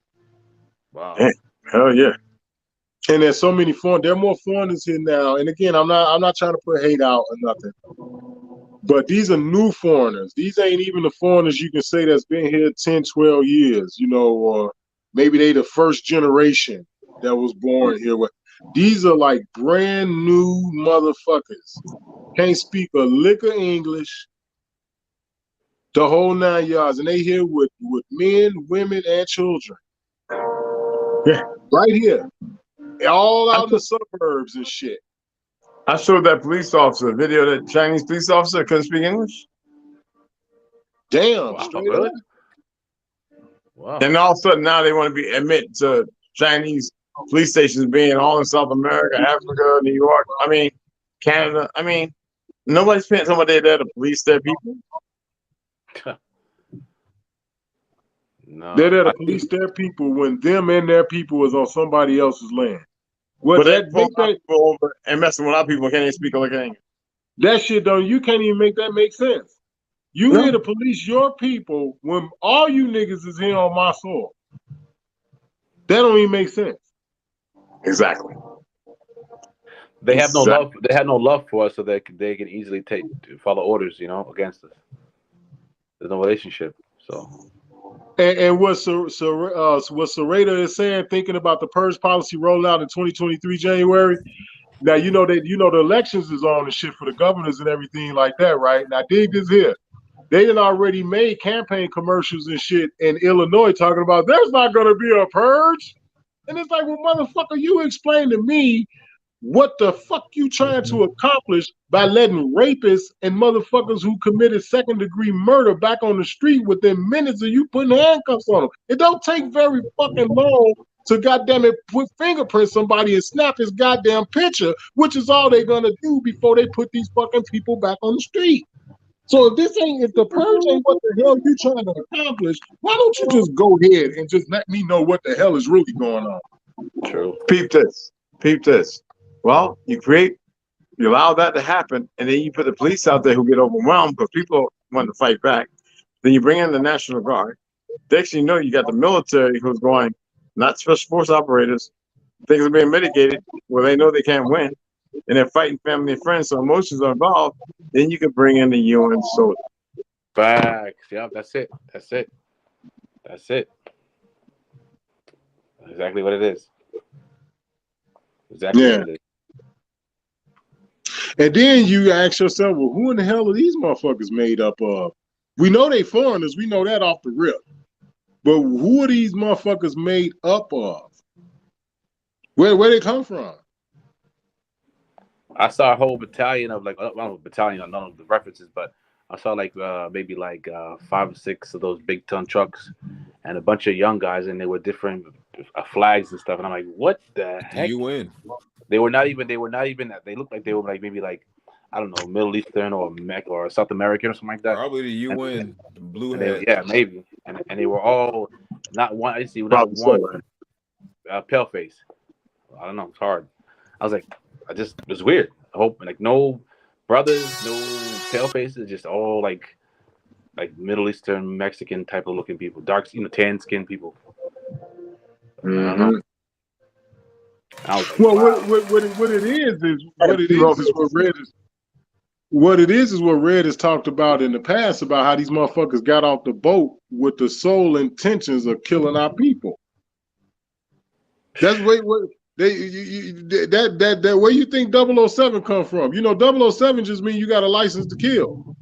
Wow. Yeah. Hell yeah. And there's so many there are more foreigners here now. And again, I'm not trying to put hate out or nothing. But these are new foreigners. These ain't even the foreigners you can say that's been here 10, 12 years, you know, or maybe they the first generation that was born here. These are like brand new motherfuckers. Can't speak a lick of English. The whole 9 yards. And they here with men, women, and children. Yeah. Right here. All out in the suburbs and shit. I showed that police officer a video, that Chinese police officer couldn't speak English. Damn, Wow, straight really? up. Wow. And all of a sudden now they want to admit to Chinese police stations being all in South America, Africa, New York, I mean, Canada. I mean, nobody's paying somebody there to police their people. No. They're there to police their people when them and their people was on somebody else's land. But they pull our people over and messing with our people can't even speak like English. That shit you can't even make that make sense. You here to police your people when all you niggas is here on my soil. That don't even make sense. Exactly. They have no love. They have no love for us, so they can easily follow orders, you know, against us. There's no relationship. So. And what Serrata is saying, thinking about the purge policy rolling out in 2023 January. Now you know the elections is on and shit for the governors and everything like that, right? Now dig this here. They had already made campaign commercials and shit in Illinois talking about there's not gonna be a purge. And it's like, well, motherfucker, you explain to me what the fuck you trying to accomplish by letting rapists and motherfuckers who committed second-degree murder back on the street within minutes of you putting handcuffs on them. It don't take very fucking long to goddamn it put fingerprints somebody and snap his goddamn picture, which is all they're gonna do before they put these fucking people back on the street. So if the purge ain't what the hell you trying to accomplish, why don't you just go ahead and just let me know what the hell is really going on? True. Peep this. Well, you allow that to happen, and then you put the police out there who get overwhelmed because people want to fight back. Then you bring in the National Guard. Next thing you know, you got the military who's going, not special force operators. Things are being mitigated where they know they can't win, and they're fighting family and friends, so emotions are involved. Then you can bring in the UN soldiers. Facts. Yeah, that's it. Exactly what it is. Exactly what it is. And then you ask yourself, well, who in the hell are these motherfuckers made up of? We know they foreigners. We know that off the rip. But who are these motherfuckers made up of? Where they come from? I saw a whole battalion of like, I don't know, battalion, none of the references, but I saw like maybe like 5 or 6 of those big ton trucks and a bunch of young guys, and they were different flags and stuff. And I'm like, what the heck? You win. They were not even. They looked like they were like maybe like, I don't know, Middle Eastern or South American or something like that. Probably the UN blue hat. Yeah, maybe. And they were all not one. I see not one pale face. I don't know. It's hard. I was like, it was weird. I hope like no brothers, no pale faces, just all like like Middle Eastern, Mexican type of looking people, dark, tan skinned people. I don't know. I was like, Well, wow. what it is what Red has talked about in the past about how these motherfuckers got off the boat with the sole intentions of killing our people. That's what that where you think 007 come from? You know, 007 just means you got a license to kill.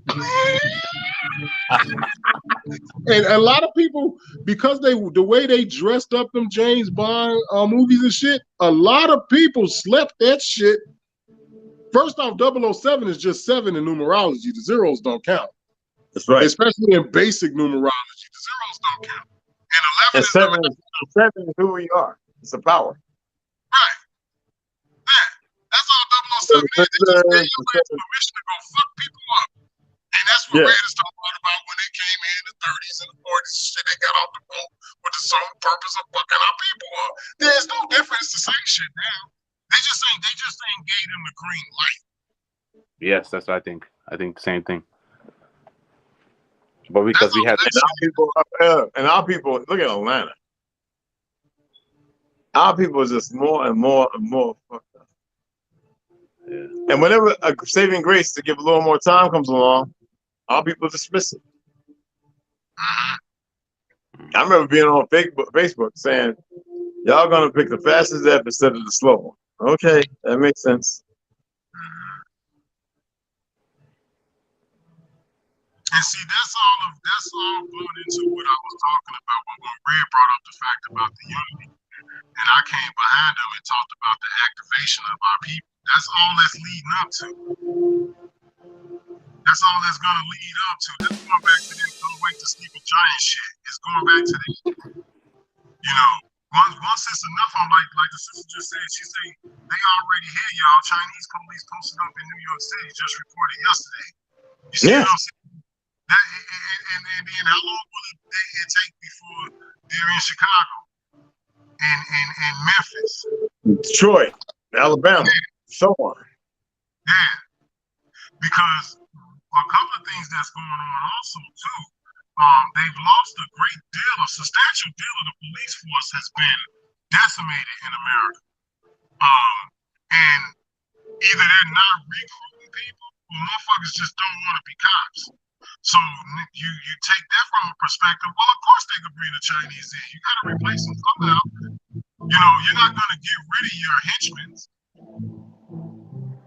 And a lot of people, because the way they dressed up them James Bond movies and shit, a lot of people slept that shit. First off, 007 is just 7 in numerology. The zeros don't count. That's right. Especially in basic numerology. The zeros don't count. And 11 And seven is who we are. It's a power. Right. Yeah. That's all 007 is. They just gave your ass permission to go fuck people up. And that's what Red is talking about when they came in the 30s and the 40s and shit. They got off the boat with the sole purpose of fucking our people up. There's no difference. It's the same shit now. They just ain't gave them the green light. Yes, that's what I think. I think the same thing. But because we had our people, look at Atlanta. Our people are just more and more and more fucked up. Yeah. And whenever a saving grace to give a little more time comes along, our people dismiss it. I remember being on Facebook saying, y'all gonna pick the fastest F instead of the slow one. Okay, that makes sense. And see, that's all going into what I was talking about when Red brought up the fact about the unity. And I came behind them and talked about the activation of our people. That's all that's leading up to. That's all that's gonna lead up to. That's going back to this don't wait to sleep a giant shit. It's going back to the, you know, once it's enough, I'm like the sister just said, she said, they already here, y'all. Chinese police posted up in New York City just reported yesterday. You see what I'm saying? And then how long will it take before they're in Chicago and Memphis, Detroit, Alabama, so on. Yeah, because a couple of things that's going on also too. They've lost a substantial deal of the police force has been decimated in America. And either they're not recruiting people or motherfuckers just don't want to be cops. So you take that from a perspective. Well, of course they could bring the Chinese in. You got to replace them somehow. You know, you're not going to get rid of your henchmen.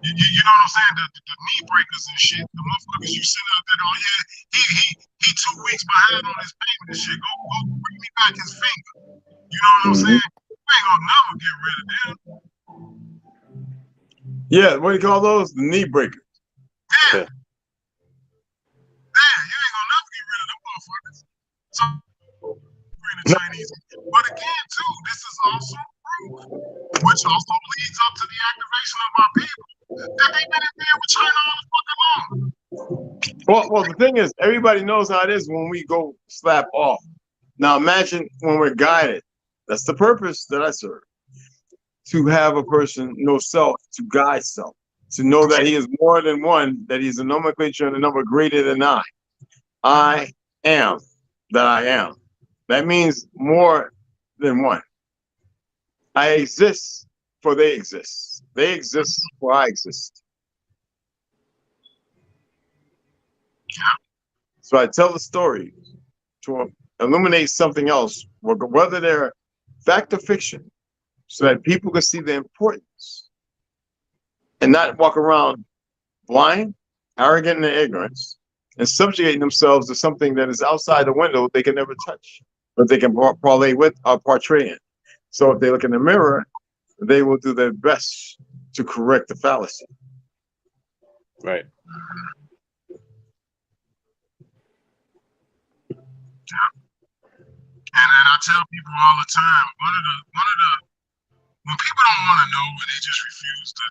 You know what I'm saying? The knee breakers and shit. The motherfuckers you send out there. Oh yeah, he 2 weeks behind on his payment and shit. Go bring me back his finger. You know what I'm saying? You ain't gonna never get rid of them. Yeah, what do you call those? The knee breakers. Yeah. Yeah, you ain't gonna never get rid of them motherfuckers. So bring the Chinese. But again, too, this is also proof, which also leads up to the activation of our people, that they've been in there with China all the fucking long. Well, the thing is, everybody knows how it is when we go slap off. Now imagine when we're guided. That's the purpose that I serve. To have a person know self, to guide self, to know that he is more than one, that he's a nomenclature and a number greater than I. I am that I am. That means more than one. I exist for they exist. They exist for I exist. So I tell the story to illuminate something else, whether they're fact or fiction, so that people can see the importance and not walk around blind, arrogant, and ignorance, and subjugating themselves to something that is outside the window they can never touch, but they can parlay with or portray in. So if they look in the mirror, they will do their best to correct the fallacy. Right. And I tell people all the time, when people don't want to know and they just refuse to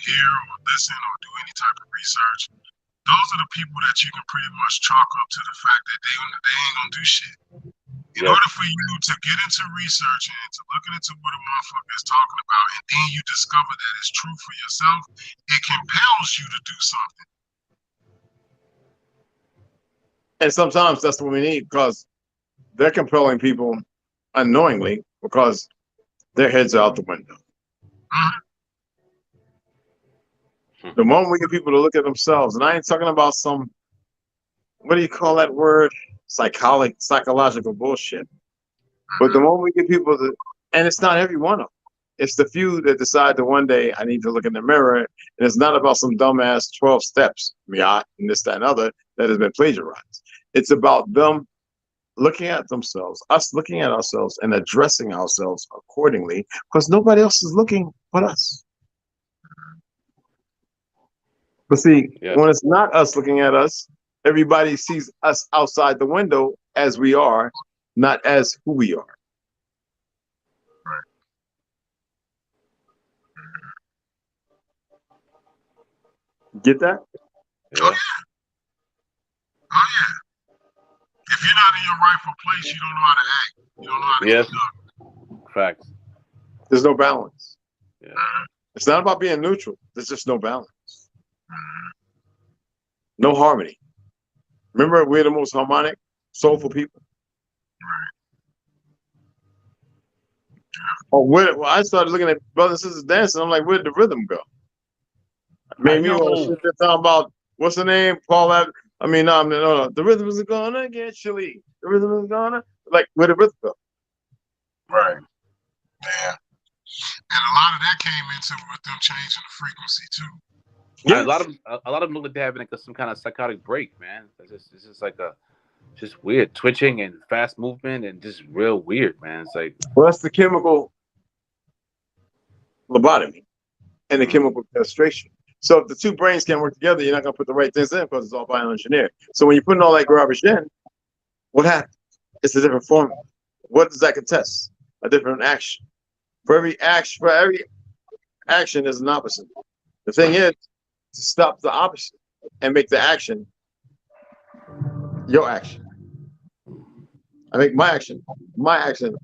hear or listen or do any type of research, those are the people that you can pretty much chalk up to the fact that they ain't gonna do shit. In order for you to get into research and to looking into what a motherfucker is talking about, and then you discover that it's true for yourself, it compels you to do something. And sometimes that's what we need because they're compelling people unknowingly because their heads are out the window. The moment we get people to look at themselves, and I ain't talking about some, what do you call that word? Psychological bullshit. But the moment we get people to, and it's not every one of them. It's the few that decide that one day I need to look in the mirror, and it's not about some dumbass 12 steps, and this, that, and other that has been plagiarized. It's about them looking at themselves, us looking at ourselves and addressing ourselves accordingly, because nobody else is looking but us. But see, when it's not us looking at us, everybody sees us outside the window as we are, not as who we are. Get that? Oh yeah. Oh yeah. If you're not in your rightful place, you don't know how to act. You don't know how to Yes. Facts. There's no balance. Yeah. It's not about being neutral. There's just no balance. No harmony. Remember, we're the most harmonic, soulful people. Well, I started looking at brothers and sisters dancing. I'm like, where'd the rhythm go? Made me want to sit there talking about what's the name? Paul. I mean, no. The rhythm is gonna get chilly. The rhythm is gonna where the rhythm go? Right. Yeah. And a lot of that came into with them changing the frequency too. Yes. A lot of them look like they're having some kind of psychotic break, man. It's just like just weird twitching and fast movement and just real weird, man. It's like, well, that's the chemical lobotomy and the chemical castration. So if the two brains can't work together, you're not going to put the right things in because it's all bioengineered. So when you're putting all that garbage in, what happens? It's a different formula. What does that contest? A different action. For every action is an opposite. The thing is to stop the opposite and make the action your action. I make my action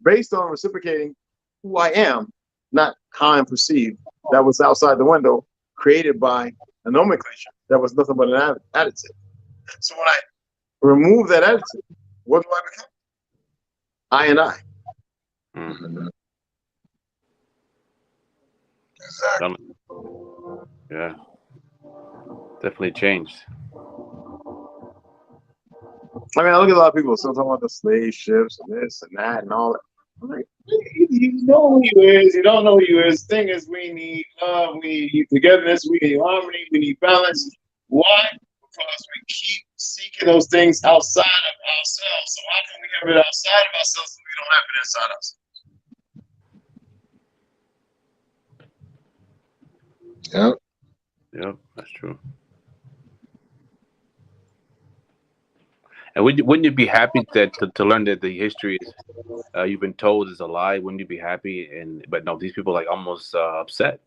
based on reciprocating who I am, not how I'm perceived. That was outside the window, created by a nomenclature that was nothing but an additive. So when I remove that additive, what do I become? I and I. mm-hmm. Exactly. Yeah. Definitely changed. I mean, I look at a lot of people still talking about the slave ships and this and that and all that. I'm like, you know who you is, you don't know who you is. Thing is, we need love, we need togetherness, we need harmony, we need balance. Why? Because we keep seeking those things outside of ourselves. So how can we have it outside of ourselves if we don't have it inside us? Yep, that's true. And wouldn't you be happy to learn that the history is you've been told is a lie? Wouldn't you be happy? But no, these people like almost upset.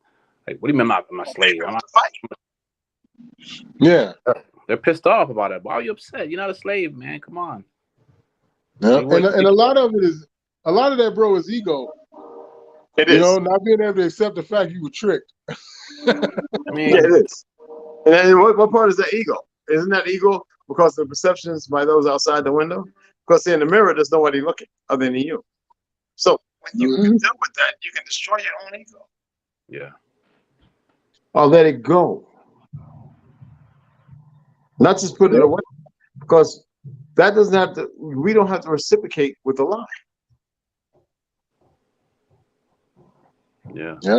Like, what do you mean I'm a slave? Yeah. They're pissed off about it. Why are you upset? You're not a slave, man. Come on. Yeah. And a lot of that, bro, is ego. It is. You know, not being able to accept the fact you were tricked. I mean, yeah, it is. And then what part is that ego? Isn't that ego because the perceptions by those outside the window? Because in the mirror, there's nobody looking other than you. So when you deal with that, you can destroy your own ego. Yeah. I'll let it go. Not just put it away, because that doesn't have to. We don't have to reciprocate with the lie. Yeah. Yeah.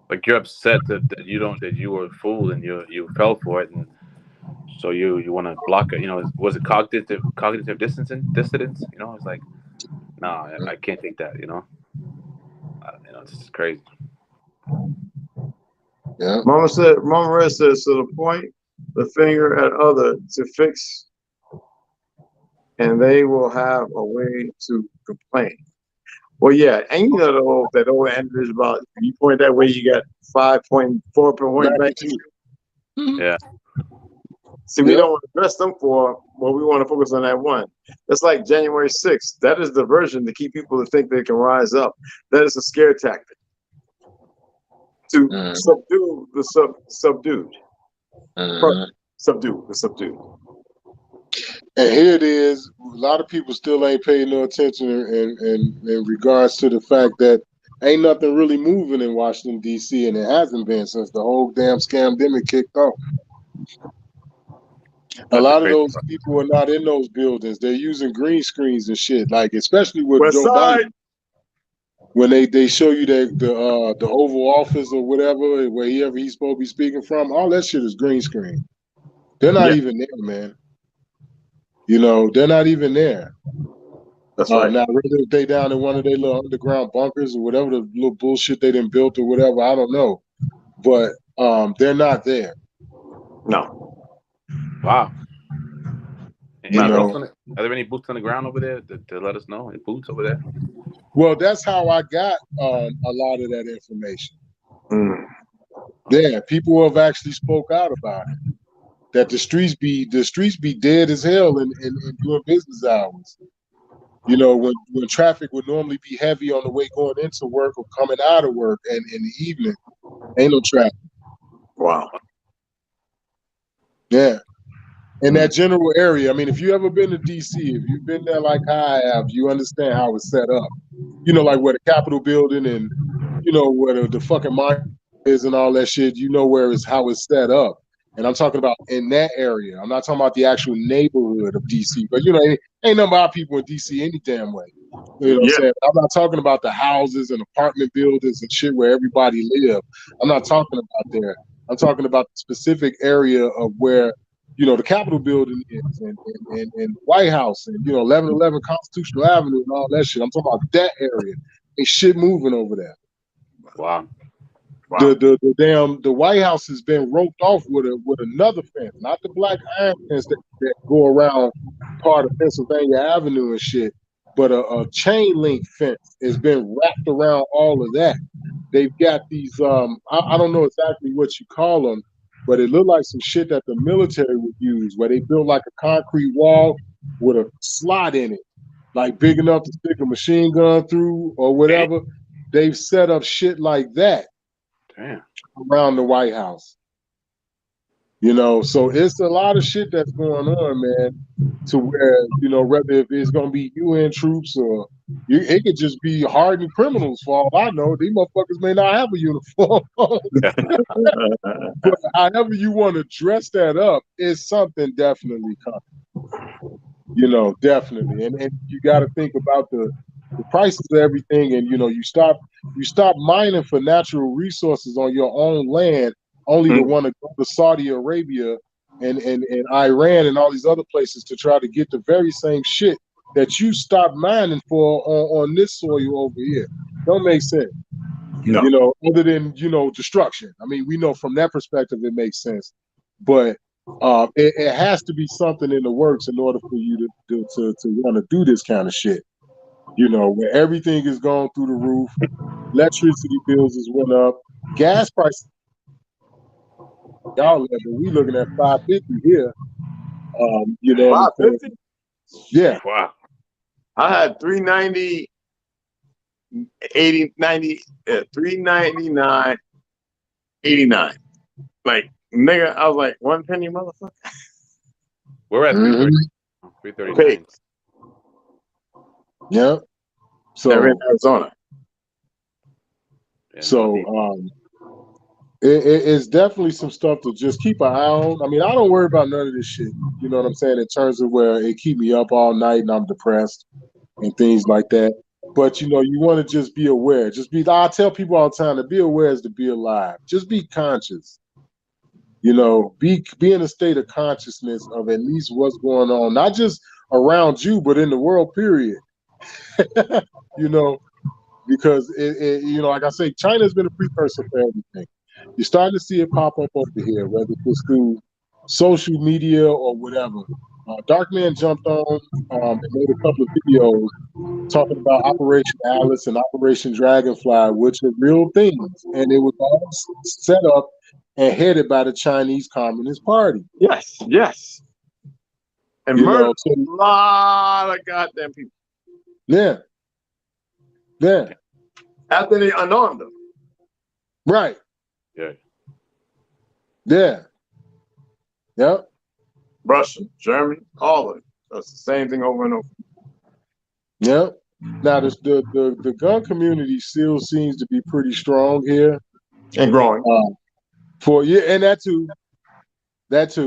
Like you're upset that you were fooled and you fell for it, and so you want to block it. You know, was it cognitive dissonance? You know, it's like, no, I can't take that. You know, it's just crazy. Yeah. Mama Red says, so to point the finger at other to fix, and they will have a way to complain. Well, yeah, and you know that old adage about you point that way, you got 5.4 point back. Yeah. See, we don't want to address them for what we want to focus on that one. That's like January 6th. That is diversion to keep people to think they can rise up. That is a scare tactic to subdue the subdued. Subdue the subdued. And here it is. A lot of people still ain't paying no attention in regards to the fact that ain't nothing really moving in Washington D.C. and it hasn't been since the whole damn scamdemic kicked off. A lot of those people are not in those buildings. They're using green screens and shit. Like especially with West Joe Side. Biden, when they show you the Oval Office or whatever, wherever he's supposed to be speaking from, all that shit is green screen. They're not even there, man. You know, they're not even there. That's right. Now, whether they down in one of their little underground bunkers or whatever the little bullshit they done built or whatever, I don't know. But they're not there. No. Wow. You know, are there any boots on the ground over there to let us know? Any boots over there? well, that's how I got a lot of that information. Mm. Yeah, people have actually spoke out about it. That the streets be dead as hell in doing business hours. You know, when traffic would normally be heavy on the way going into work or coming out of work, and in the evening, ain't no traffic. Wow. Yeah. In that general area. I mean, if you ever been to DC, if you've been there like I have, you understand how it's set up. You know, like where the Capitol building and, you know, where the fucking mine is and all that shit, you know where it's how it's set up. And I'm talking about in that area. I'm not talking about the actual neighborhood of DC. But, you know, ain't nothing about people in DC any damn way. You know what I'm saying? I'm not talking about the houses and apartment buildings and shit where everybody live. I'm not talking about there. I'm talking about the specific area of where, you know, the Capitol building is and White House and, you know, 1111 Constitutional Avenue and all that shit. I'm talking about that area. Ain't shit moving over there. Wow. The White House has been roped off with another fence, not the black iron fence that go around part of Pennsylvania Avenue and shit, but a chain link fence has been wrapped around all of that. They've got these I don't know exactly what you call them, but it looked like some shit that the military would use, where they build like a concrete wall with a slot in it, like big enough to stick a machine gun through or whatever. They've set up shit like that. Damn. Around the White House. You know, so it's a lot of shit that's going on, man, to where, you know, whether if it's going to be UN troops or it could just be hardened criminals for all I know. These motherfuckers may not have a uniform. But however you want to dress that up, is something definitely coming. You know, definitely. And you got to think about the prices of everything, and you know, you stop mining for natural resources on your own land, only to want to go to Saudi Arabia and Iran and all these other places to try to get the very same shit that you stopped mining for on this soil over here. Don't make sense. No. You know, other than, you know, destruction. I mean, we know from that perspective it makes sense, but it has to be something in the works in order for you to want to do this kind of shit. You know, where everything is going through the roof, electricity bills has went up, gas prices. Y'all, we looking at $5.50 here. You know, $5.50? Yeah. Wow. I had $3.90, $3.99, $89. Like, nigga, I was like, 1 penny, motherfucker. We're at 339. Yep. So they're in Arizona. So it's definitely some stuff to just keep an eye on. I mean, I don't worry about none of this shit. You know what I'm saying? In terms of where it keep me up all night and I'm depressed and things like that. But you know, you want to just be aware. I tell people all the time, to be aware is to be alive. Just be conscious. You know, be in a state of consciousness of at least what's going on, not just around you, but in the world, period. You know, because it, you know, like I say, China's been a precursor for everything. You're starting to see it pop up over here, whether it's through social media or whatever. Darkman jumped on and made a couple of videos talking about Operation Alice and Operation Dragonfly, which are real things, and it was all set up and headed by the Chinese Communist Party. Yes. And murdered a lot of goddamn people. Yeah. After they unarmed them. Right. Yeah. Yep. Russia, Germany, all of it. That's the same thing over and over. Yeah. Now the gun community still seems to be pretty strong here. And growing. And that too. That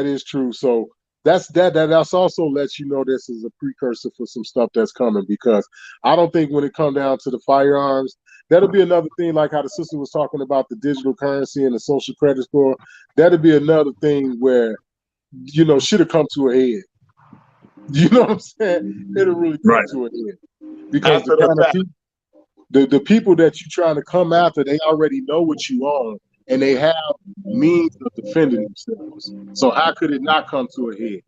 is true. So that's also lets you know this is a precursor for some stuff that's coming, because I don't think when it comes down to the firearms, that'll be another thing, like how the sister was talking about the digital currency and the social credit score. That'll be another thing where, should have come to a head. You know what I'm saying? It'll really come to a head. Because the people that you're trying to come after, they already know what you own, and they have means of defending themselves. So how could it not come to a head?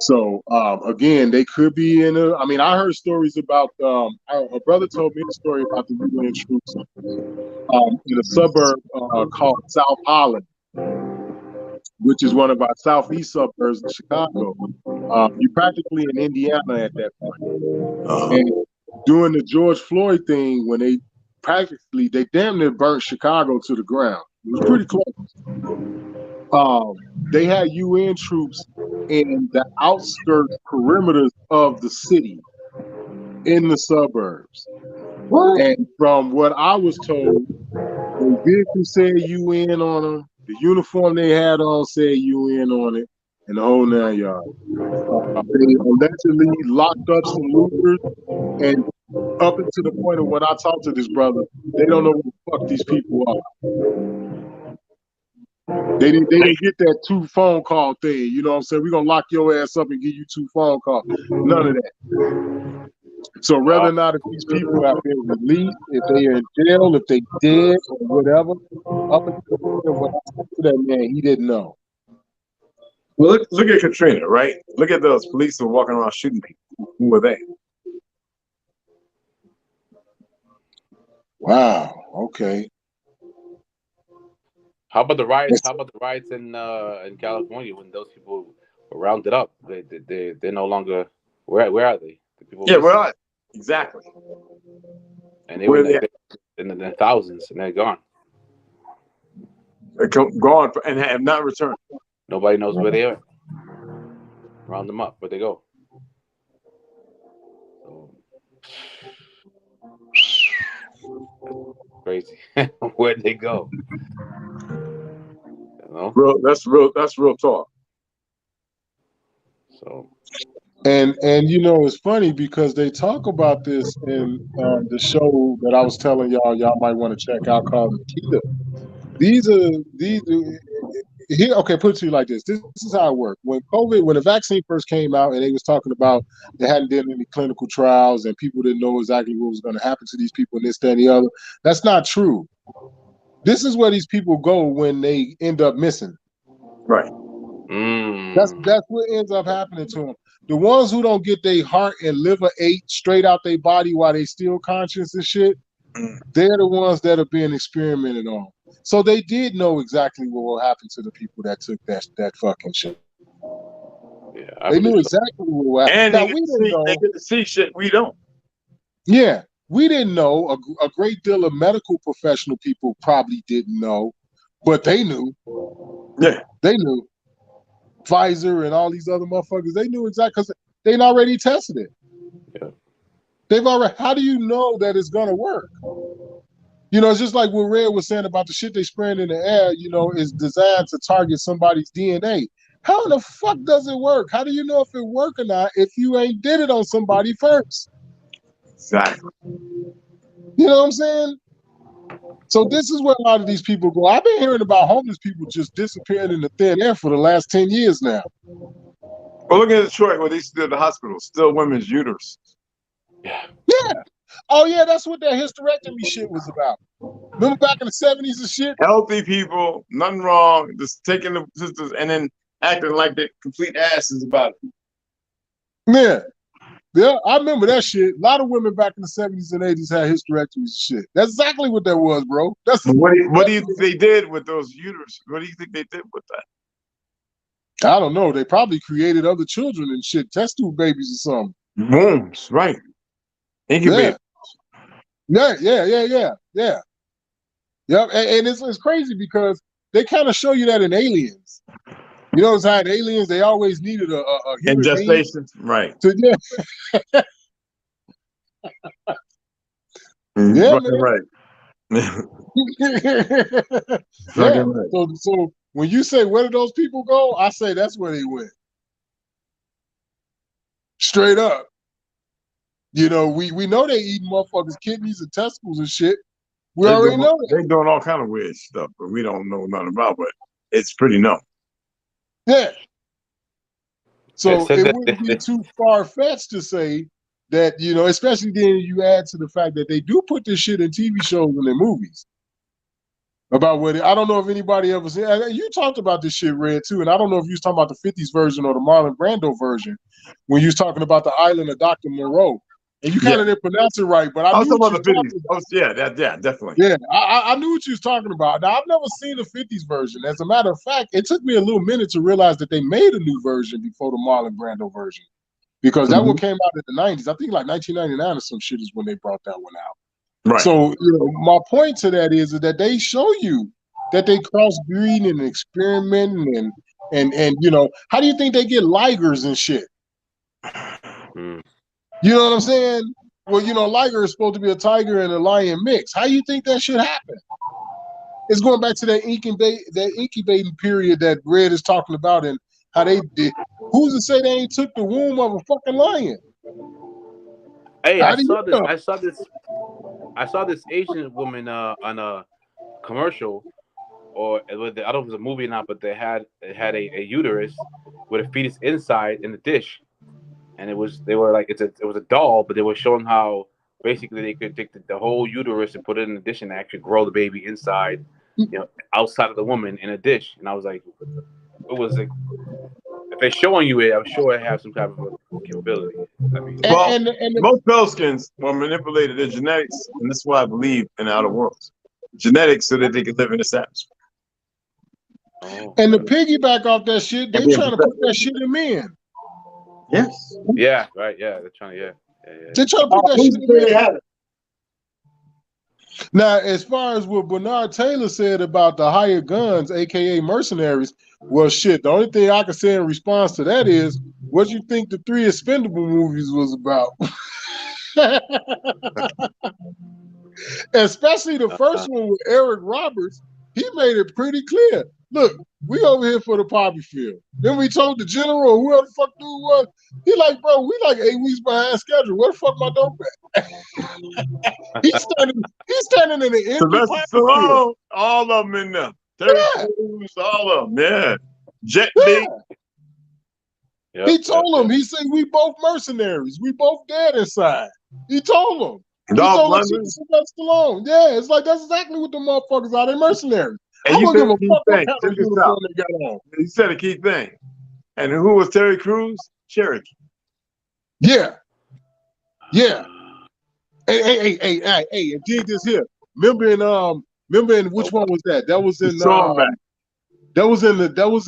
So again, they could be I heard stories about a brother told me a story about the UN troops in a suburb called South Holland, which is one of our southeast suburbs of Chicago. You're practically in Indiana at that point. And during the George Floyd thing, when they damn near burnt Chicago to the ground. It was pretty close. They had UN troops in the outskirts perimeters of the city, in the suburbs. What? And from what I was told, they vehicles said UN on them. The uniform they had on said UN on it, and the whole 9 yards. They allegedly locked up some looters, and up until the point of when I talked to this brother, they don't know who the fuck these people are. They didn't get that 2 phone call thing. You know what I'm saying? We're going to lock your ass up and give you 2 phone calls. None of that. So whether or not if these people have been released, if they are in jail, if they dead or whatever, up until the point of when I talked to that man, he didn't know. Well, look at Katrina, right? Look at those police who are walking around shooting people. Who were they? Wow. Okay. How about the riots? How about the riots in California when those people were rounded up? They're no longer. Where are they? The people where are they? Exactly. And they were in the thousands, and they're gone. They're gone and have not returned. Nobody knows where they are. Round them up. Where they go? Crazy. Where'd they go? That's real talk. So, and it's funny because they talk about this in the show that I was telling y'all might want to check out called Nikita. These here. Okay, put it to you like this. This is how it worked. When the vaccine first came out, and they was talking about they hadn't done any clinical trials, and people didn't know exactly what was going to happen to these people, and this, that, and the other. That's not true. This is where these people go when they end up missing. Right. That's what ends up happening to them. The ones who don't get their heart and liver ate straight out their body while they still conscious and shit, they're the ones that are being experimented on. So they did know exactly what will happen to the people that took that fucking shit. Yeah, they knew exactly what will happen. And now, they get to see shit we don't. Yeah, we didn't know. A great deal of medical professional people probably didn't know, but they knew. Yeah, they knew. Pfizer and all these other motherfuckers, they knew exactly because they'd already tested it. Yeah. They've already. How do you know that it's gonna work? It's just like what Red was saying about the shit they spraying in the air. Is designed to target somebody's DNA. How in the fuck does it work? How do you know if it work or not if you ain't did it on somebody first? Exactly. You know what I'm saying? So this is where a lot of these people go. I've been hearing about homeless people just disappearing in the thin air for the last 10 years now. Well, look at Detroit where they still the hospital, still women's uterus. Yeah. Yeah. Oh yeah, that's what that hysterectomy shit was about. Remember back in the 70s and shit? Healthy people, nothing wrong, just taking the sisters and then acting like they're complete asses about it. Yeah. Yeah, I remember that shit. A lot of women back in the 70s and 80s had hysterectomies and shit. That's exactly what that was, bro. What do you think they did with those uterus? What do you think they did with that? I don't know. They probably created other children and shit, test tube babies or something. Wombs, right. Incubator. Yeah. Yep. And it's crazy because they kind of show you that in Aliens. You notice how the aliens, they always needed a In human being gestation, right? to, yeah, yeah, Fucking man. right. Yeah. Fucking right. So when you say where did those people go, I say that's where they went. Straight up. You know, we know they eat motherfuckers' kidneys and testicles and shit. We already know that. They doing all kind of weird stuff, but we don't know nothing about. But it's pretty known. Yeah. So said it that wouldn't be too far-fetched to say that, you know, especially then you add to the fact that they do put this shit in TV shows and in movies. About what I don't know if anybody ever seen. You talked about this shit, Red, too, and I don't know if you was talking about the 50s version or the Marlon Brando version when you was talking about the island of Dr. Moreau. And you kind of didn't pronounce it right, but I was knew talking what about you the were 50s. talking about. Yeah, definitely. Yeah, I knew what you was talking about. Now, I've never seen the 50s version. As a matter of fact, it took me a little minute to realize that they made a new version before the Marlon Brando version. Because that one came out in the 90s. I think like 1999 or some shit is when they brought that one out. Right. So, you know, my point to that is that they show you that they crossbreed and experimenting and you know, how do you think they get ligers and shit? Mm. You know what I'm saying? Well, you know, liger is supposed to be a tiger and a lion mix. How do you think that should happen? It's going back to that incubating period that Red is talking about and how they did. Who's to say they ain't took the womb of a fucking lion? Hey, How I do you saw this. know? I saw this Asian woman on a commercial, or I don't know if it was a movie or not, but it had a uterus with a fetus inside in the dish, and it was a doll, but they were showing how basically they could take the whole uterus and put it in the dish and actually grow the baby inside, you know, outside of the woman in a dish. And I was like, it was like, if they're showing you it, I'm sure it has some type of a capability. I mean, Well, And most Bellskins were manipulated their genetics, and that's why I believe in the outer worlds. Genetics so that they can live in this atmosphere. and to piggyback off that shit, they trying to put that shit in men. Yes. yeah, right, yeah, they're trying to, yeah. They trying to put that shit in men. Now, as far as what Bernard Taylor said about the hired guns, aka mercenaries, well, shit. The only thing I can say in response to that is, what you think the 3 Expendable movies was about? Especially the first one with Eric Roberts, he made it pretty clear. Look, we over here for the poppy field. Then we told the general, whoever the fuck dude was, he like, bro, we like 8 weeks behind schedule. Where the fuck my dope at? he's standing in the empty Sylvester poppy Stallone, field. all of them in there. Terry Crews, all of them. Yeah. Jet Li. Yeah. He told him, he said, we both mercenaries. We both dead inside. He told him. Dolph Lundgren. Stallone. Yeah, it's like that's exactly what the motherfuckers are. They mercenaries. And I'm you gonna give said a fuck what thing. kind of uniform they got on. You said a key thing. And who was Terry Crews? Cherokee. Yeah. Yeah. Hey, and dig this here. Remember in which one was that? That was in that was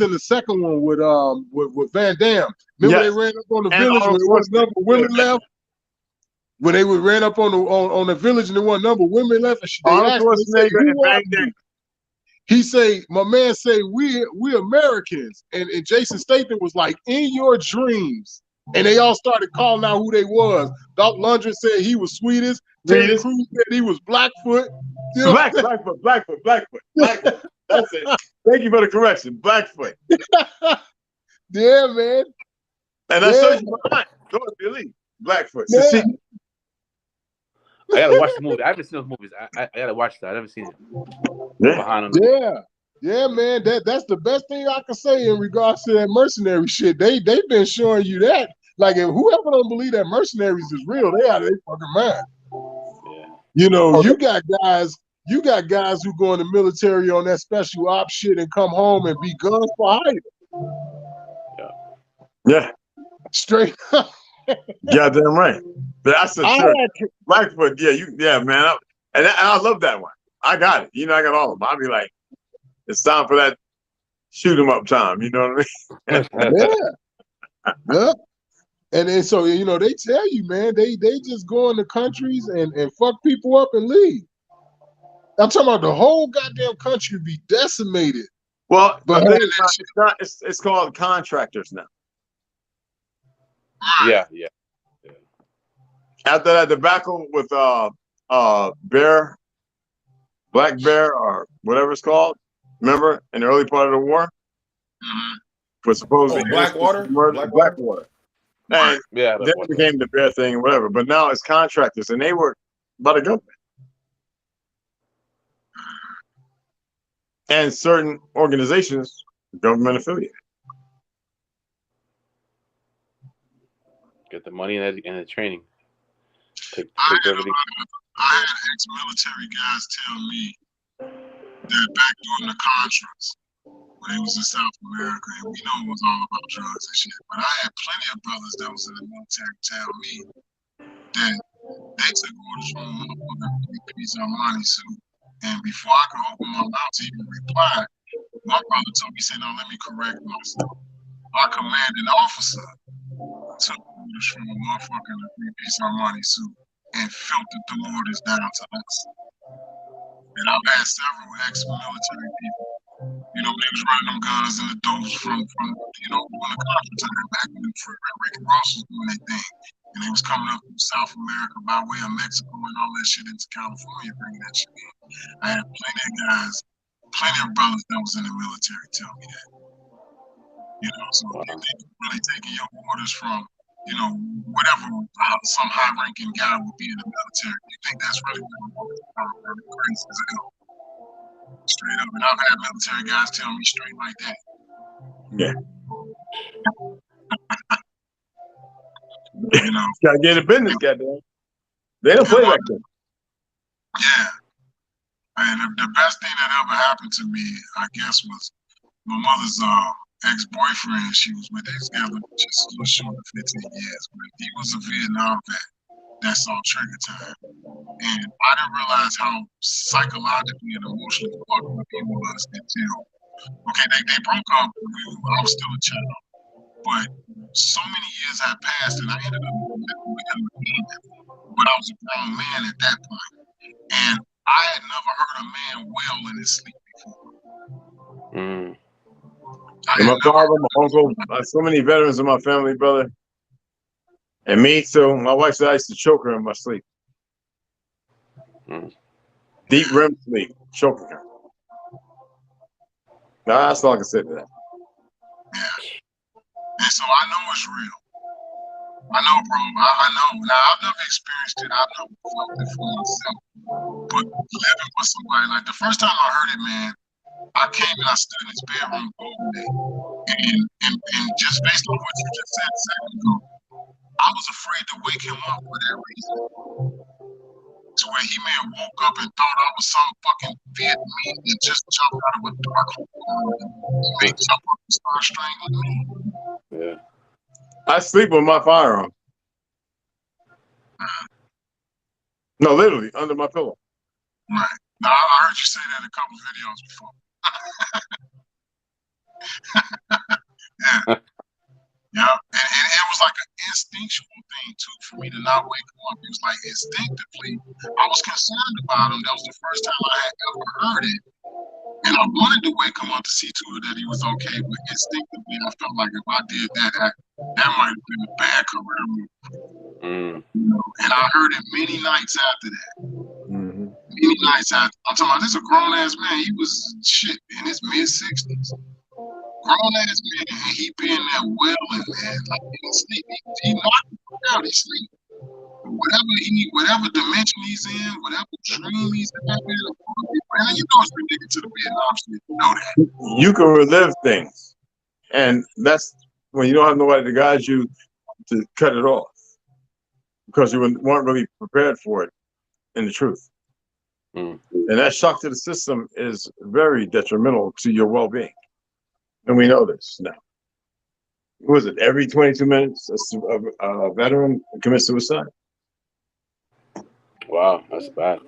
in the second one with Van Damme. Remember they ran up on the village when there wasn't enough women left? When they would ran up on the village and there wasn't enough women left, and he say, my man say, we Americans. And Jason Statham was like, in your dreams. And they all started calling out who they was. Dolph Lundgren said he was sweetest. Terry Crews said he was Blackfoot. You know Blackfoot. That's it. Thank you for the correction. Blackfoot. Yeah, man. And I showed you behind. Dorothy Lee. Blackfoot. Yeah. I gotta watch the movie. I haven't seen those movies. I gotta watch that. I haven't seen it. Behind them. Yeah, man. That's the best thing I can say in regards to that mercenary shit. They've been showing you that. Like, if whoever don't believe that mercenaries is real, they out of their fucking mind. Yeah. You know, you got guys who go in the military on that special ops shit and come home and be guns for hire. Yeah. Straight up. Goddamn right. That's a trick. Blackfoot, man. And I love that one. I got it. You know, I got all of them. I'll be like, it's time for that shoot 'em up time. You know what I mean? Yeah. And then so, you know, they tell you, man, they just go into countries and fuck people up and leave. I'm talking about the whole goddamn country be decimated Well, But the thing is it's called contractors now. Yeah. After that debacle with Bear, Black Bear, or whatever it's called, remember in the early part of the war, was supposedly Blackwater? Blackwater, and Yeah. then it became the Bear thing and whatever. But now it's contractors, and they work by the government and certain organizations, government affiliated. Get the money and the training. Take I everything. had ex-military guys tell me that back during the Contras, when they was in South America, and we know it was all about drugs and shit, but I had plenty of brothers that was in the military tell me that they took orders from a motherfucking three-piece Armani suit, and before I could open my mouth to even reply, my brother told me, he said, "No, let me correct myself. Our commanding officer took orders from a motherfucking three-piece Armani suit and filtered the orders down to us." And I've had several ex-military people, you know, they was running them guns in the doors from you know, doing the Contra time back when Rick Ross was doing their thing. And they was coming up from South America by way of Mexico and all that shit into California, bringing that shit in. I had plenty of guys, plenty of brothers that was in the military tell me that. You know, so they really taking your orders from, you know, whatever some high-ranking guy would be in the military. You think that's really crazy as hell? Straight up. And I've had military guys tell me straight like that. Yeah. You know? Gotta get in business, goddamn. They don't play like that. Yeah. And the best thing that ever happened to me, I guess, was my mother's ex-boyfriend. She was with us together just a little short of 15 years. But he was a Vietnam vet that saw Trigger Time. And I didn't realize how psychologically and emotionally fucked up he was until, okay, they broke up. I was still a child. But so many years had passed, and I ended up with him again. But I was a grown man at that point. And I had never heard a man wail in his sleep before. My father, my uncle, so many veterans in my family, brother. And me too. My wife said I used to choke her in my sleep. Deep REM sleep, choking her. Nah, that's all I can say to that. Yeah. And so I know it's real. I know, bro. I know. Now, I've never experienced it. I've never felt it for myself. But living with somebody, like the first time I heard it, man, I came and I stood in his bedroom all day. And just based on what you just said a second ago, I was afraid to wake him up for that reason. To where he may have woke up and thought I was some fucking Vietnamese that just jumped out of a dark hole and jump up and start strangling me. Yeah. I sleep with my firearm. No, literally under my pillow. Right. Now I heard you say that in a couple of videos before. Yeah. Yeah. And it was like an instinctual thing too for me to not wake him up. It was like instinctively, I was concerned about him. That was the first time I had ever heard it. And I wanted to wake him up to see to it that he was okay, but instinctively I felt like if I did that, that might have been a bad career move. You know? And I heard it many nights after that. Many nights after. I'm talking about this is a grown ass man. He was shit in his mid-60s. Grown ass man, and he being that wailing, man. Like he sleep. He knocked out his sleep. Whatever dimension he's in, whatever dream he's in, man, you know it's related to the Vietnam shit. You know that. You can relive things. And that's when you don't have nobody to guide you to cut it off. Because you weren't really prepared for it in the truth. And that shock to the system is very detrimental to your well-being. And we know this now. What was it? Every 22 minutes, a veteran commits suicide. Wow, that's bad.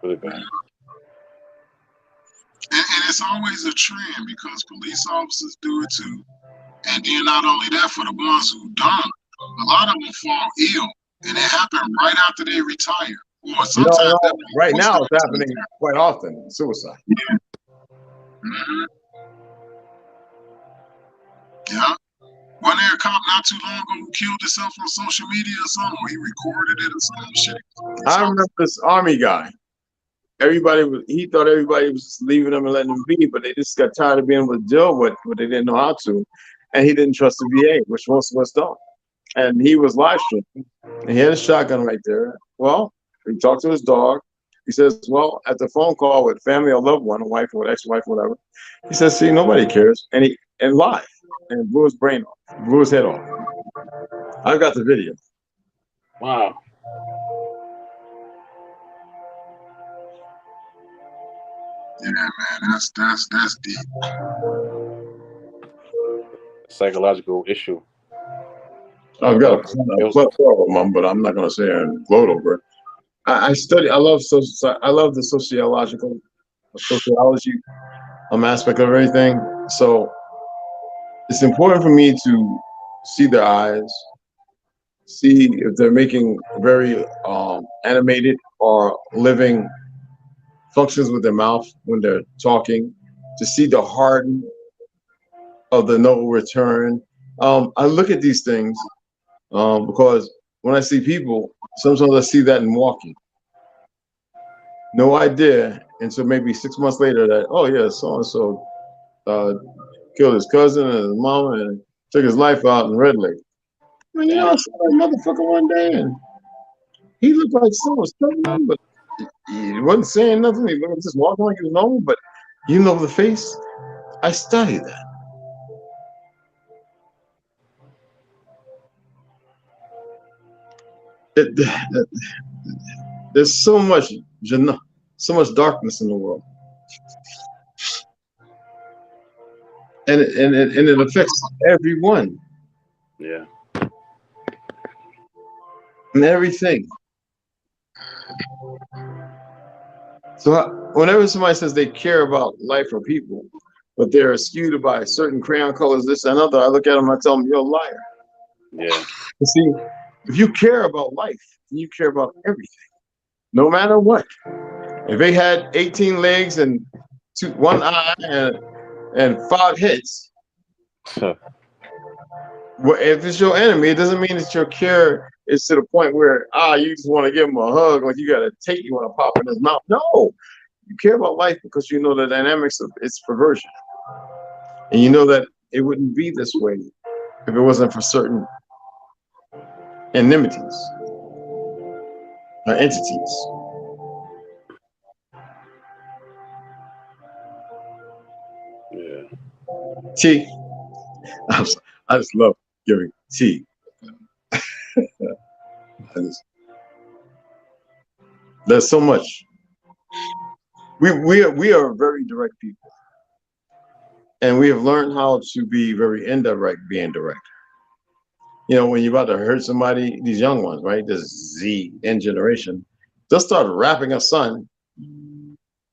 Really bad. And it's always a trend because police officers do it too. And then not only that, for the ones who don't, a lot of them fall ill. And it happened right after they retire. Or sometimes right now it's happening quite often, suicide. Yeah. Mhm. Yeah. Wasn't there a cop not too long ago who killed himself on social media or something? Or he recorded it or some shit. I remember this army guy. He thought everybody was just leaving him and letting him be, but they just got tired of being able to deal with what they didn't know how to. And he didn't trust the VA, which most of us don't. And he was live streaming. And he had a shotgun right there. Well, he talked to his dog. He says, well, at the phone call with family or loved one, a wife or ex-wife, whatever, he says, see, nobody cares. And live. And blew his brain off, blew his head off. I've got the video. Wow. Yeah, man, that's deep. Psychological issue. I've got a plethora of them, but I'm not going to say and gloat over it. I love the sociology aspect of everything. So it's important for me to see their eyes, see if they're making very animated or living functions with their mouth when they're talking, to see the harden of the no return. I look at these things because when I see people, sometimes I see that in walking. No idea until maybe 6 months later that, oh yeah, so-and-so killed his cousin and his mama and took his life out in Red Lake. I mean, I saw that motherfucker one day and he looked like someone was killing him, but he wasn't saying nothing. He was just walking like he was normal, but you know the face. I studied that. There's so much darkness in the world, and it affects everyone. Yeah. And everything. So whenever somebody says they care about life or people, but they're skewed by certain crayon colors, this and other, I look at them and I tell them, you're a liar. Yeah. You see, if you care about life, you care about everything, no matter what. If they had 18 legs and one eye and 5 heads, well, if it's your enemy, it doesn't mean that your care is to the point where you just want to give him a hug, like you got to take, you want to pop in his mouth. No, you care about life because you know the dynamics of its perversion, and you know that it wouldn't be this way if it wasn't for certain enmities or entities. Yeah. T. I just love giving tea. There's so much. We are very direct people, and we have learned how to be very indirect, being direct. You know, when you're about to hurt somebody, these young ones, right? This Z generation, they'll start rapping a son,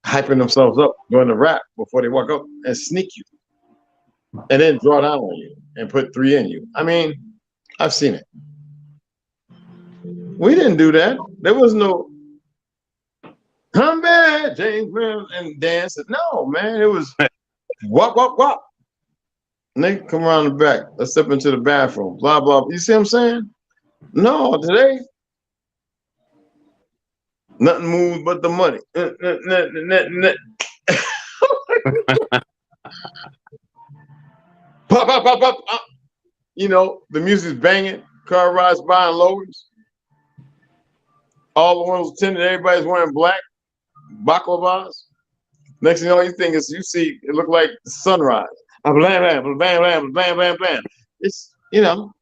hyping themselves up during the rap before they walk up and sneak you, and then draw down on you and put 3 in you. I mean, I've seen it. We didn't do that. There was no come back, James Brown, and dance. No, man, it was wop, wop, wop. And they come around the back. Let's step into the bathroom. Blah, blah. You see what I'm saying? No, today, nothing moves but the money. Pop, pop, pop, pop. You know, the music's banging. Car rides by and lowers. All the ones attending, everybody's wearing black baklavas. Next thing you know, you think is you see it look like sunrise. Blam, blam, blam, blam, blam, blam, blam. It's, you know,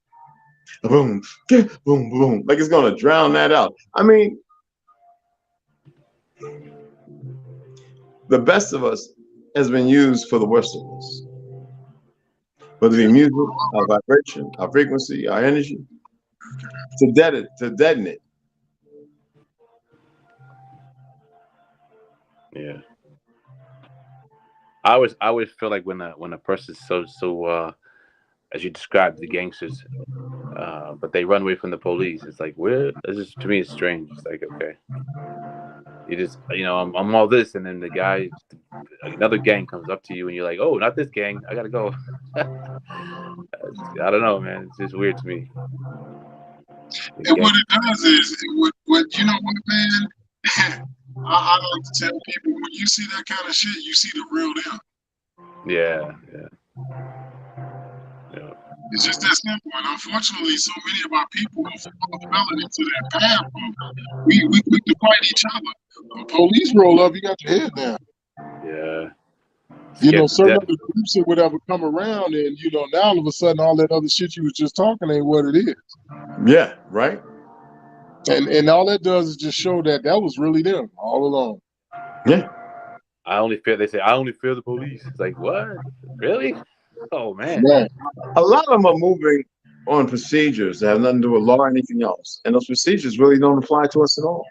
boom, boom, boom, like it's gonna drown that out. I mean, the best of us has been used for the worst of us. Whether it be music, our vibration, our frequency, our energy, to deaden it. Yeah. I always feel like when a person's so as you described, the gangsters, but they run away from the police. It's like, where? This is, to me, it's strange. It's like, okay, you just, I'm all this, and then the guy another gang comes up to you and you're like, oh, not this gang, I gotta go. I don't know, man. It's just weird to me. And what it does is, what you know what, man? I like to tell people, when you see that kind of shit, you see the real them. Yeah. It's just that simple. And unfortunately, so many of our people fell into that path. We quick to fight each other. When police roll up, you got your head down. Yeah. You know, Scared to certain death. other groups that would ever come around, and you know, now all of a sudden, all that other shit you was just talking ain't what it is. Yeah, right. And all that does is just show that was really them all along. Yeah. They say, I only fear the police. It's like, what? Really? Oh, man. Man, A lot of them are moving on procedures that have nothing to do with law or anything else, and those procedures really don't apply to us at all.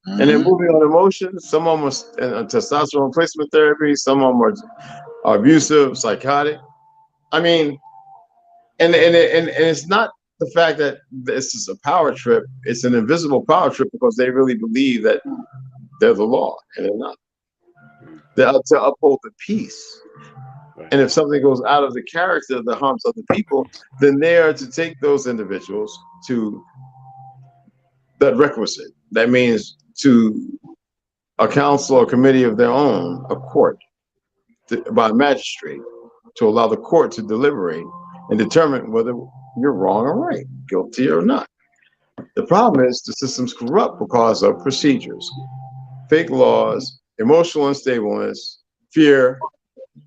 And they're moving on emotions. Some of them are in testosterone replacement therapy. Some of them are abusive, psychotic. I mean, and it's not the fact that this is a power trip. It's an invisible power trip because they really believe that they're the law, and they're not. They're to uphold the peace. And if something goes out of the character that harms other people, then they are to take those individuals to that requisite. That means to a council or committee of their own, a court, by a magistrate, to allow the court to deliberate and determine whether you're wrong or right, guilty or not. The problem is the system's corrupt because of procedures, fake laws, emotional unstableness, fear,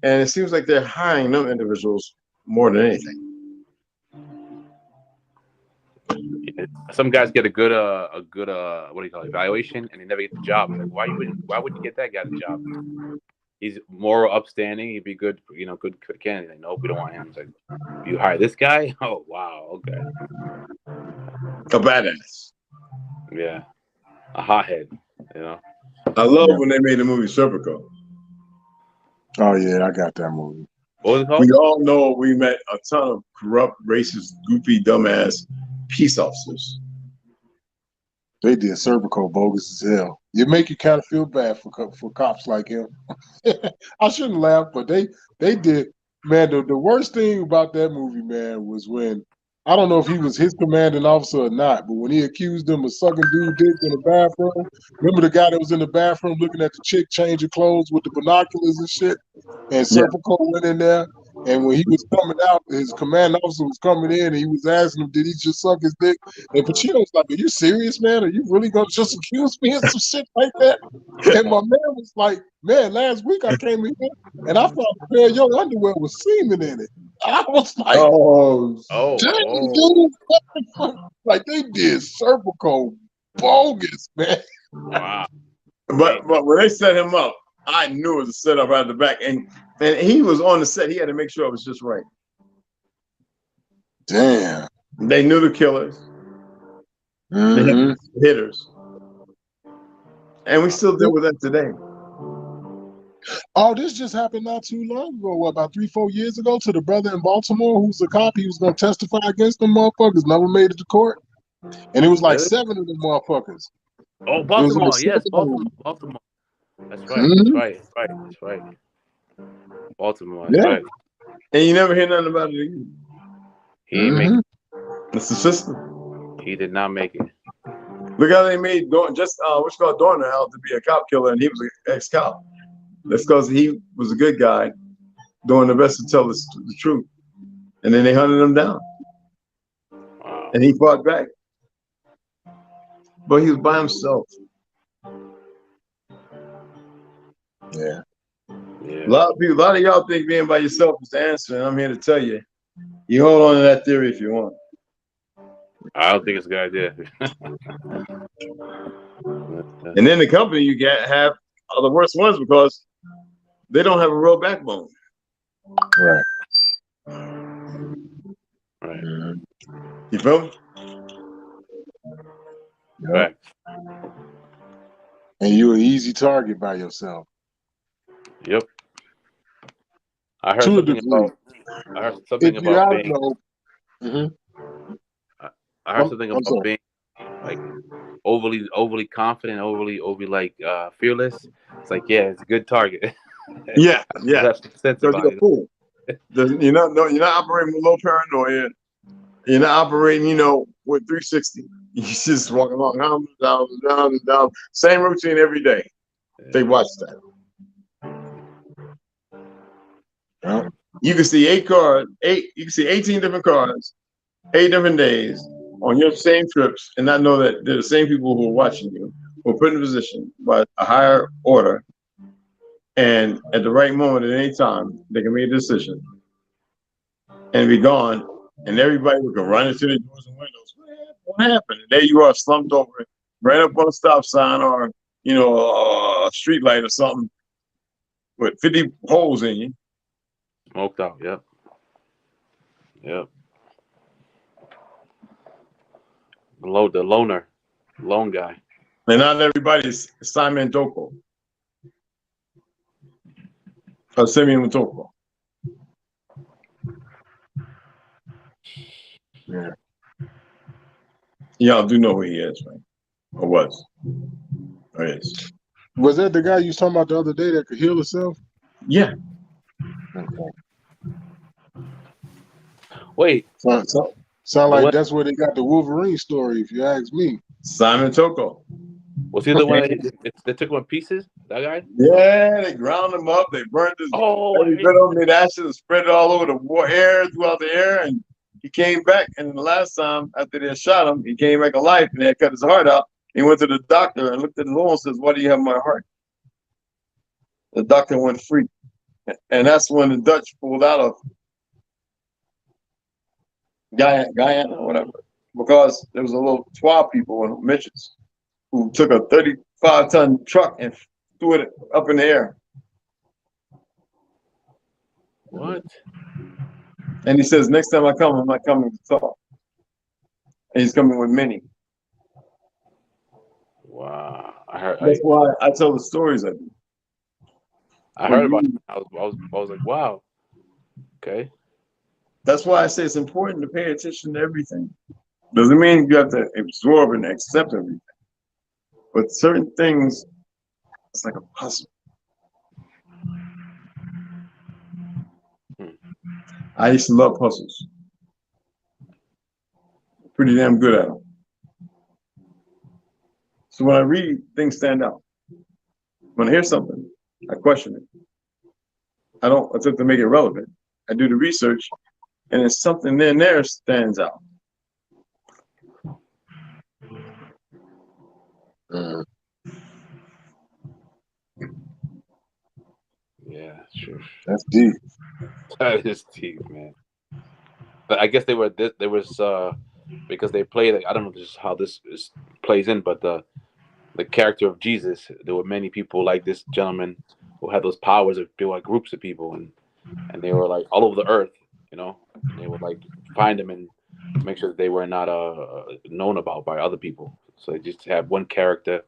and it seems like they're hiring them individuals more than anything. Some guys get a good what do you call it, evaluation, and they never get the job. Like, why wouldn't you get that guy the job? He's moral, upstanding. He'd be good, good candidate. Like, nope, we don't want him. It's like, you hire this guy? Oh, wow, okay. A badass. Yeah, a hothead. I love when they made the movie Serpico. oh yeah, I got that movie. What was it called? We all know we met a ton of corrupt, racist, goofy, dumbass peace officers. They did Serpico bogus as hell. You make you kind of feel bad for cops like him. I shouldn't laugh, but they did. Man, the worst thing about that movie, man, was when, I don't know if he was his commanding officer or not, but when he accused them of sucking dude dick in the bathroom. Remember the guy that was in the bathroom looking at the chick changing clothes with the binoculars and shit? And Serpico went in there, and when he was coming out, his commanding officer was coming in, and he was asking him, did he just suck his dick? And Pacino was like, are you serious, man? Are you really going to just accuse me of some shit like that? And my man was like, man, last week I came in here, and I found a pair of your underwear with semen in it. I was like, Oh, damn, dude, what the fuck? Like, they did Serpico bogus, man. Wow. but when they set him up, I knew it was a setup out the back, and he was on the set. He had to make sure it was just right. Damn. They knew the killers, Mm-hmm. the hitters, and we still deal with that today. Oh, this just happened not too long ago. What, about 3-4 years ago, to the brother in Baltimore who's a cop. He was going to testify against them motherfuckers. Never made it to court. And it was like 7 of them motherfuckers. Oh, It was Baltimore. like Yes, 7 of them. Baltimore. That's right. Mhm. That's right. Baltimore. That's Yeah. right. And you never hear nothing about it again. He ain't make it. It's the system. He did not make it. Look how they made what's called Dorner out to be a cop killer, and he was an ex-cop. That's because he was a good guy, doing the best to tell the truth. And then they hunted him down, Wow. and he fought back. But he was by himself. Yeah. Yeah. A lot of y'all think being by yourself is the answer, and I'm here to tell you, you hold on to that theory if you want. I don't think it's a good idea. And then the company you have are the worst ones because they don't have a real backbone. Right. Right. Mhm. You feel me? Yep. Right. And you're an easy target by yourself. Yep. I heard To a something degree. about. I heard something If you about don't being. know. Mhm. I heard something I'm about sorry. being like overly confident, overly like fearless. It's like, yeah, it's a good target. Yeah, yeah. That's sense Because about you're a it. fool. You're not, no, you're not operating with low paranoia. You're not operating, with 360. You just walk along, down. Same routine every day. They watch that. Yeah. You can see you can see 18 different cars, 8 different days on your same trips and not know that they're the same people who are watching you, who are put in a position by a higher order. And at the right moment, at any time, they can make a decision and be gone. And everybody will go run into their doors and windows. What happened? And there you are, slumped over, right up on a stop sign or, a street light or something with 50 holes in you. Smoked out. Yep. Yep. The lone guy. And not everybody's Simon Doko or Simeon Motoko. Yeah. Y'all do know who he is, right? Or was. Or is. Was that the guy you was talking about the other day that could heal himself? Yeah. Okay. Wait. Sound like What? that's where they got the Wolverine story, if you ask me. Simon Toko. Was he the one they took him in pieces? That guy? Yeah, they ground him up. They burned his every bit of him in ashes and spread it all over the air, throughout the air. And he came back. And the last time after they shot him, he came back alive and they had cut his heart out. He went to the doctor and looked at his lung and says, "Why do you have my heart?" The doctor went free. And that's when the Dutch pulled out of Guyana or whatever. Because there was a little 12 people in midgets who took a 35-ton truck and threw it up in the air. What? And he says, "Next time I come, I'm not coming to talk." And he's coming with many. Wow. That's why I tell the stories I do. I heard about it. I was like, wow. Okay. That's why I say it's important to pay attention to everything. Doesn't mean you have to absorb and accept everything. But certain things, it's like a puzzle. I used to love puzzles. Pretty damn good at them. So when I read, things stand out. When I hear something, I question it. I don't attempt to make it relevant. I do the research, and it's something in there stands out. Yeah, sure. That's deep. That is deep, man. But I guess there was because they played, like, I don't know just how this plays in, but the character of Jesus, there were many people like this gentleman who had those powers of like groups of people, and they were like all over the earth, and they would like find them and make sure that they were not known about by other people. So they just have one character,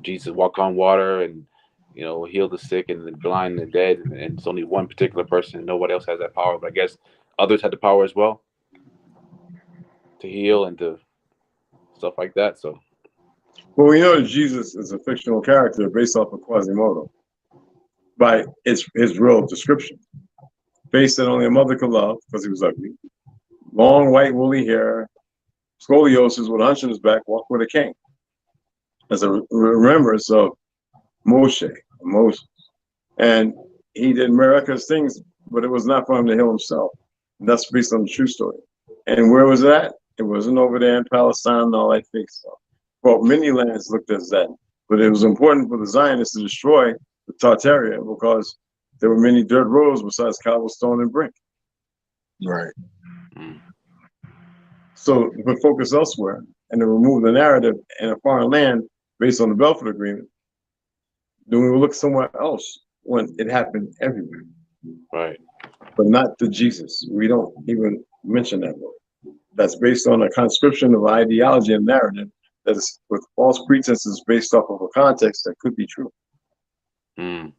Jesus walk on water and heal the sick and the blind and the dead, and it's only one particular person. Nobody else has that power, but I guess others had the power as well to heal and to stuff like that. So, well, we know that Jesus is a fictional character based off of Quasimodo by his real description, based that only a mother could love because he was ugly, long white woolly hair, scoliosis with a hunch in his back, walked with a cane, as a remembrance of Moses. And he did miraculous things, but it was not for him to heal himself. And that's based on the true story. And where was that? It wasn't over there in Palestine and all that fake stuff. Well, many lands looked as that, but it was important for the Zionists to destroy the Tartaria because there were many dirt roads besides cobblestone and brick. Right. So to focus elsewhere and to remove the narrative in a foreign land based on the Belfort Agreement, then we will look somewhere else when it happened everywhere. right. But not to Jesus. We don't even mention that word. That's based on a conscription of ideology and narrative that is with false pretenses based off of a context that could be true. Mm.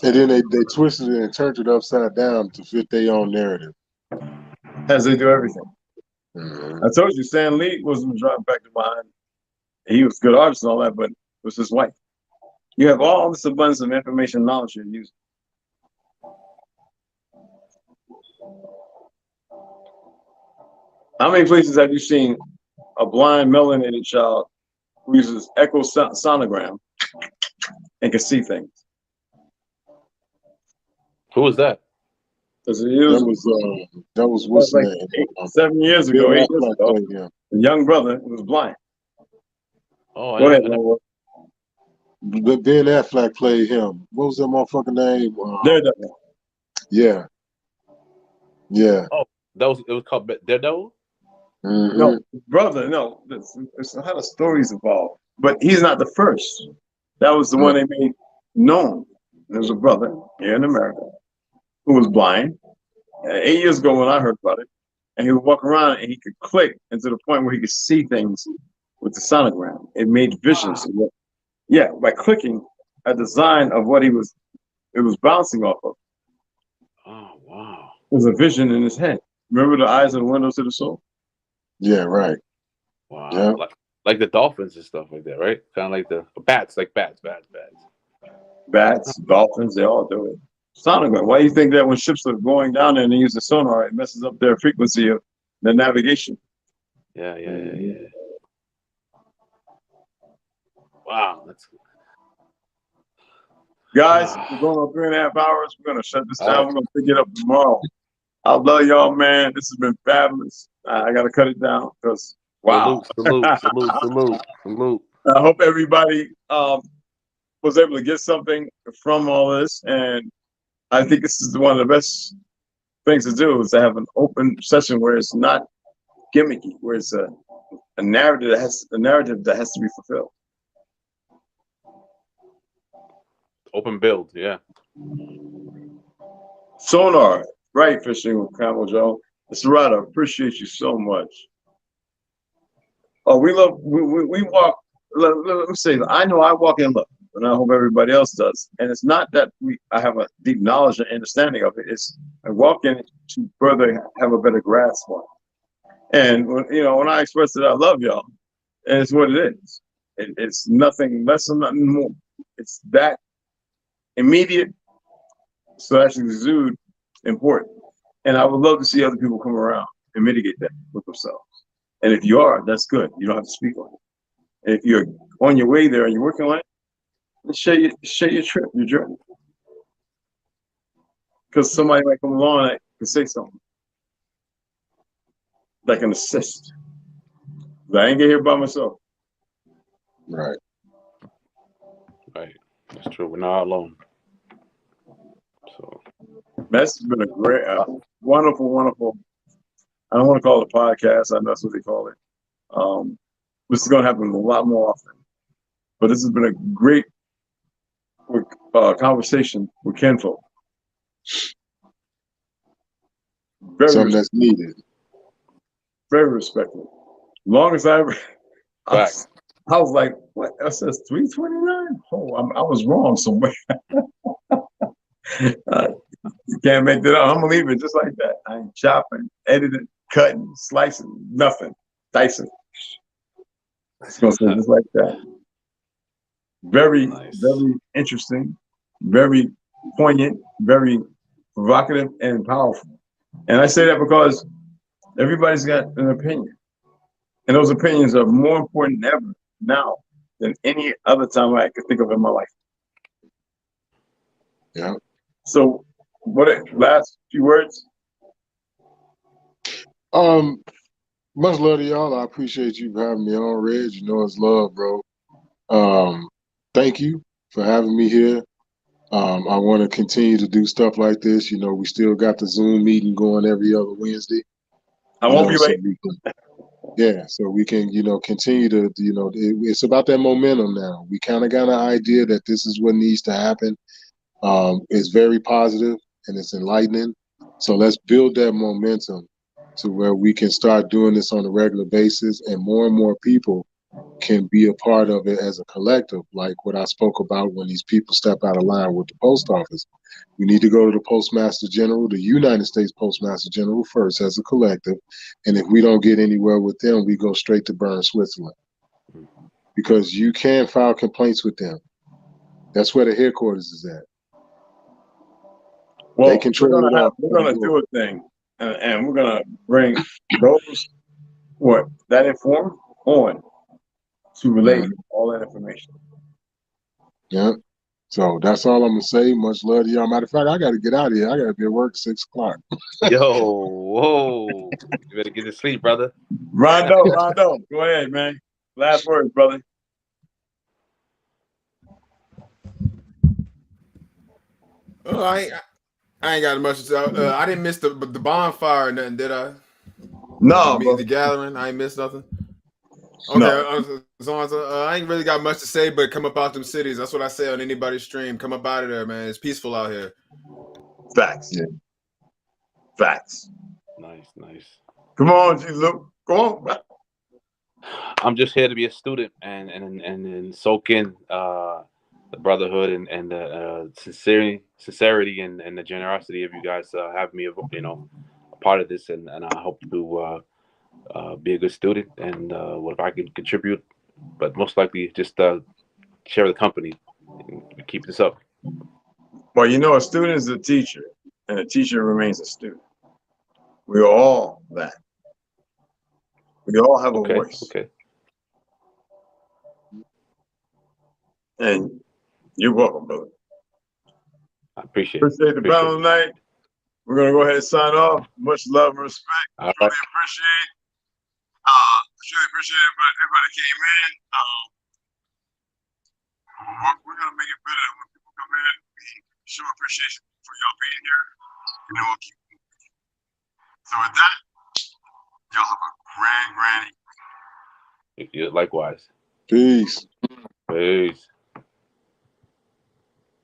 And then they twisted it and turned it upside down to fit their own narrative. As they do everything. Mm-hmm. I told you, Stan Lee was driving back to behind. He was a good artist and all that, but was his wife. You have all this abundance of information and knowledge you're using. How many places have you seen a blind melanated child who uses echo sonogram and can see things? Who was that? Because That was what's like name? 7 years ago, Ben 8 years Affleck ago, played him. a young brother who was blind. Oh, Go ahead, I never- Lord. But Ben Affleck played him. What was that motherfucking name? Daredevil. Yeah. Yeah. it was called Daredevil. Mhm. No, brother, no. It's how the stories evolve. But he's not the first. That was the one they made known. There was a brother here in America who was blind 8 years ago when I heard about it. And he would walk around and he could click into the point where he could see things with the sonogram. It made visions. Yeah, by clicking a design of what it was bouncing off of. Oh wow. It was a vision in his head. Remember the eyes and the windows to the soul? Yeah, right. Wow. Yeah. Like the dolphins and stuff like that, right? Kind of like the bats, like bats. Bats, dolphins, they all do it. Sonogram. Why do you think that when ships are going down there and they use the sonar, it messes up their frequency of the navigation? Yeah. Wow, that's Guys, we're going on 3.5 hours. We're gonna shut this down. All right. We're gonna pick it up tomorrow. I love y'all, man. This has been fabulous. I gotta cut it down because wow. Salute. I hope everybody was able to get something from all this, and I think this is one of the best things to do is to have an open session where it's not gimmicky, where it's a narrative that has to be fulfilled. Open build, yeah. Sonar, right? Fishing with Camel Joe. Mr. Ryder, appreciate you so much. Oh, we walk. Let me say, I know I walk in love, and I hope everybody else does. And it's not that I have a deep knowledge and understanding of it. It's I walk in to further have a better grasp on it. And when I express that I love y'all, and it's what it is. It's nothing less and nothing more. It's that immediate / exude important. And I would love to see other people come around and mitigate that with themselves. And if you are, that's good. You don't have to speak on it. And if you're on your way there and you're working on it, let's share your trip, your journey. Because somebody might come along that can say something that can assist. But I ain't get here by myself. Right. Right. That's true. We're not alone. So That's been a great, wonderful. I don't want to call it a podcast. I know that's what they call it. This is going to happen a lot more often. But this has been a great conversation with Kenfolk. Something that's needed. Very respectful. Long as I facts. I was like, what? That says 329? Oh, I was wrong somewhere. You can't make that up. I'm gonna leave it just like that. I ain't chopping, editing, cutting, slicing, nothing. Dicing. It's gonna say just like that. Very, very interesting, very poignant, very provocative and powerful. And I say that because everybody's got an opinion. And those opinions are more important than ever now than any other time I could think of in my life. Yeah. So last few words? Much love to y'all. I appreciate you for having me on, Reg. You know it's love, bro. Thank you for having me here. I want to continue to do stuff like this. We still got the Zoom meeting going every other Wednesday. I won't be late. So we can, continue to, it's about that momentum now. We kind of got an idea that this is what needs to happen. It's very positive and it's enlightening. So let's build that momentum to where we can start doing this on a regular basis and more people can be a part of it as a collective, like what I spoke about when these people step out of line with the post office. We need to go to the Postmaster General, the United States Postmaster General first as a collective. And if we don't get anywhere with them, we go straight to Bern, Switzerland. because you can file complaints with them. That's where the headquarters is at. Well, They control it all. We're gonna do a thing, and we're gonna bring those that inform on to relay all that information. Yeah. So that's all I'm gonna say. Much love to y'all. Matter of fact, I got to get out of here. I got to be at work 6 o'clock. Yo, whoa. You better get to sleep, brother. Rondo, go ahead, man. Last words, brother. Oh, I ain't got much to say. I didn't miss the bonfire or nothing, did I? No, The gathering. I ain't missed nothing. Okay, No. I ain't really got much to say, but come up out them cities. That's what I say on anybody's stream. Come up out of there, man. It's peaceful out here. Facts. Yeah. Facts. Nice. Come on, G. Luke. Go on, bro. I'm just here to be a student and soak in the brotherhood and the sincerity and the generosity of you guys have me, a part of this, and I hope to be a good student and what if I can contribute, but most likely just share the company and keep this up. Well, a student is a teacher, and a teacher remains a student. We're all that. We all have a voice. Okay. And you're welcome, brother. I appreciate the battle tonight. We're gonna go ahead and sign off. Much love and respect. All right. Truly appreciate. Truly appreciate everybody that came in. We're gonna make it better when people come in. We show appreciation for y'all being here, and then we'll keep moving. So with that, y'all have a grand evening. Likewise. Peace. Peace.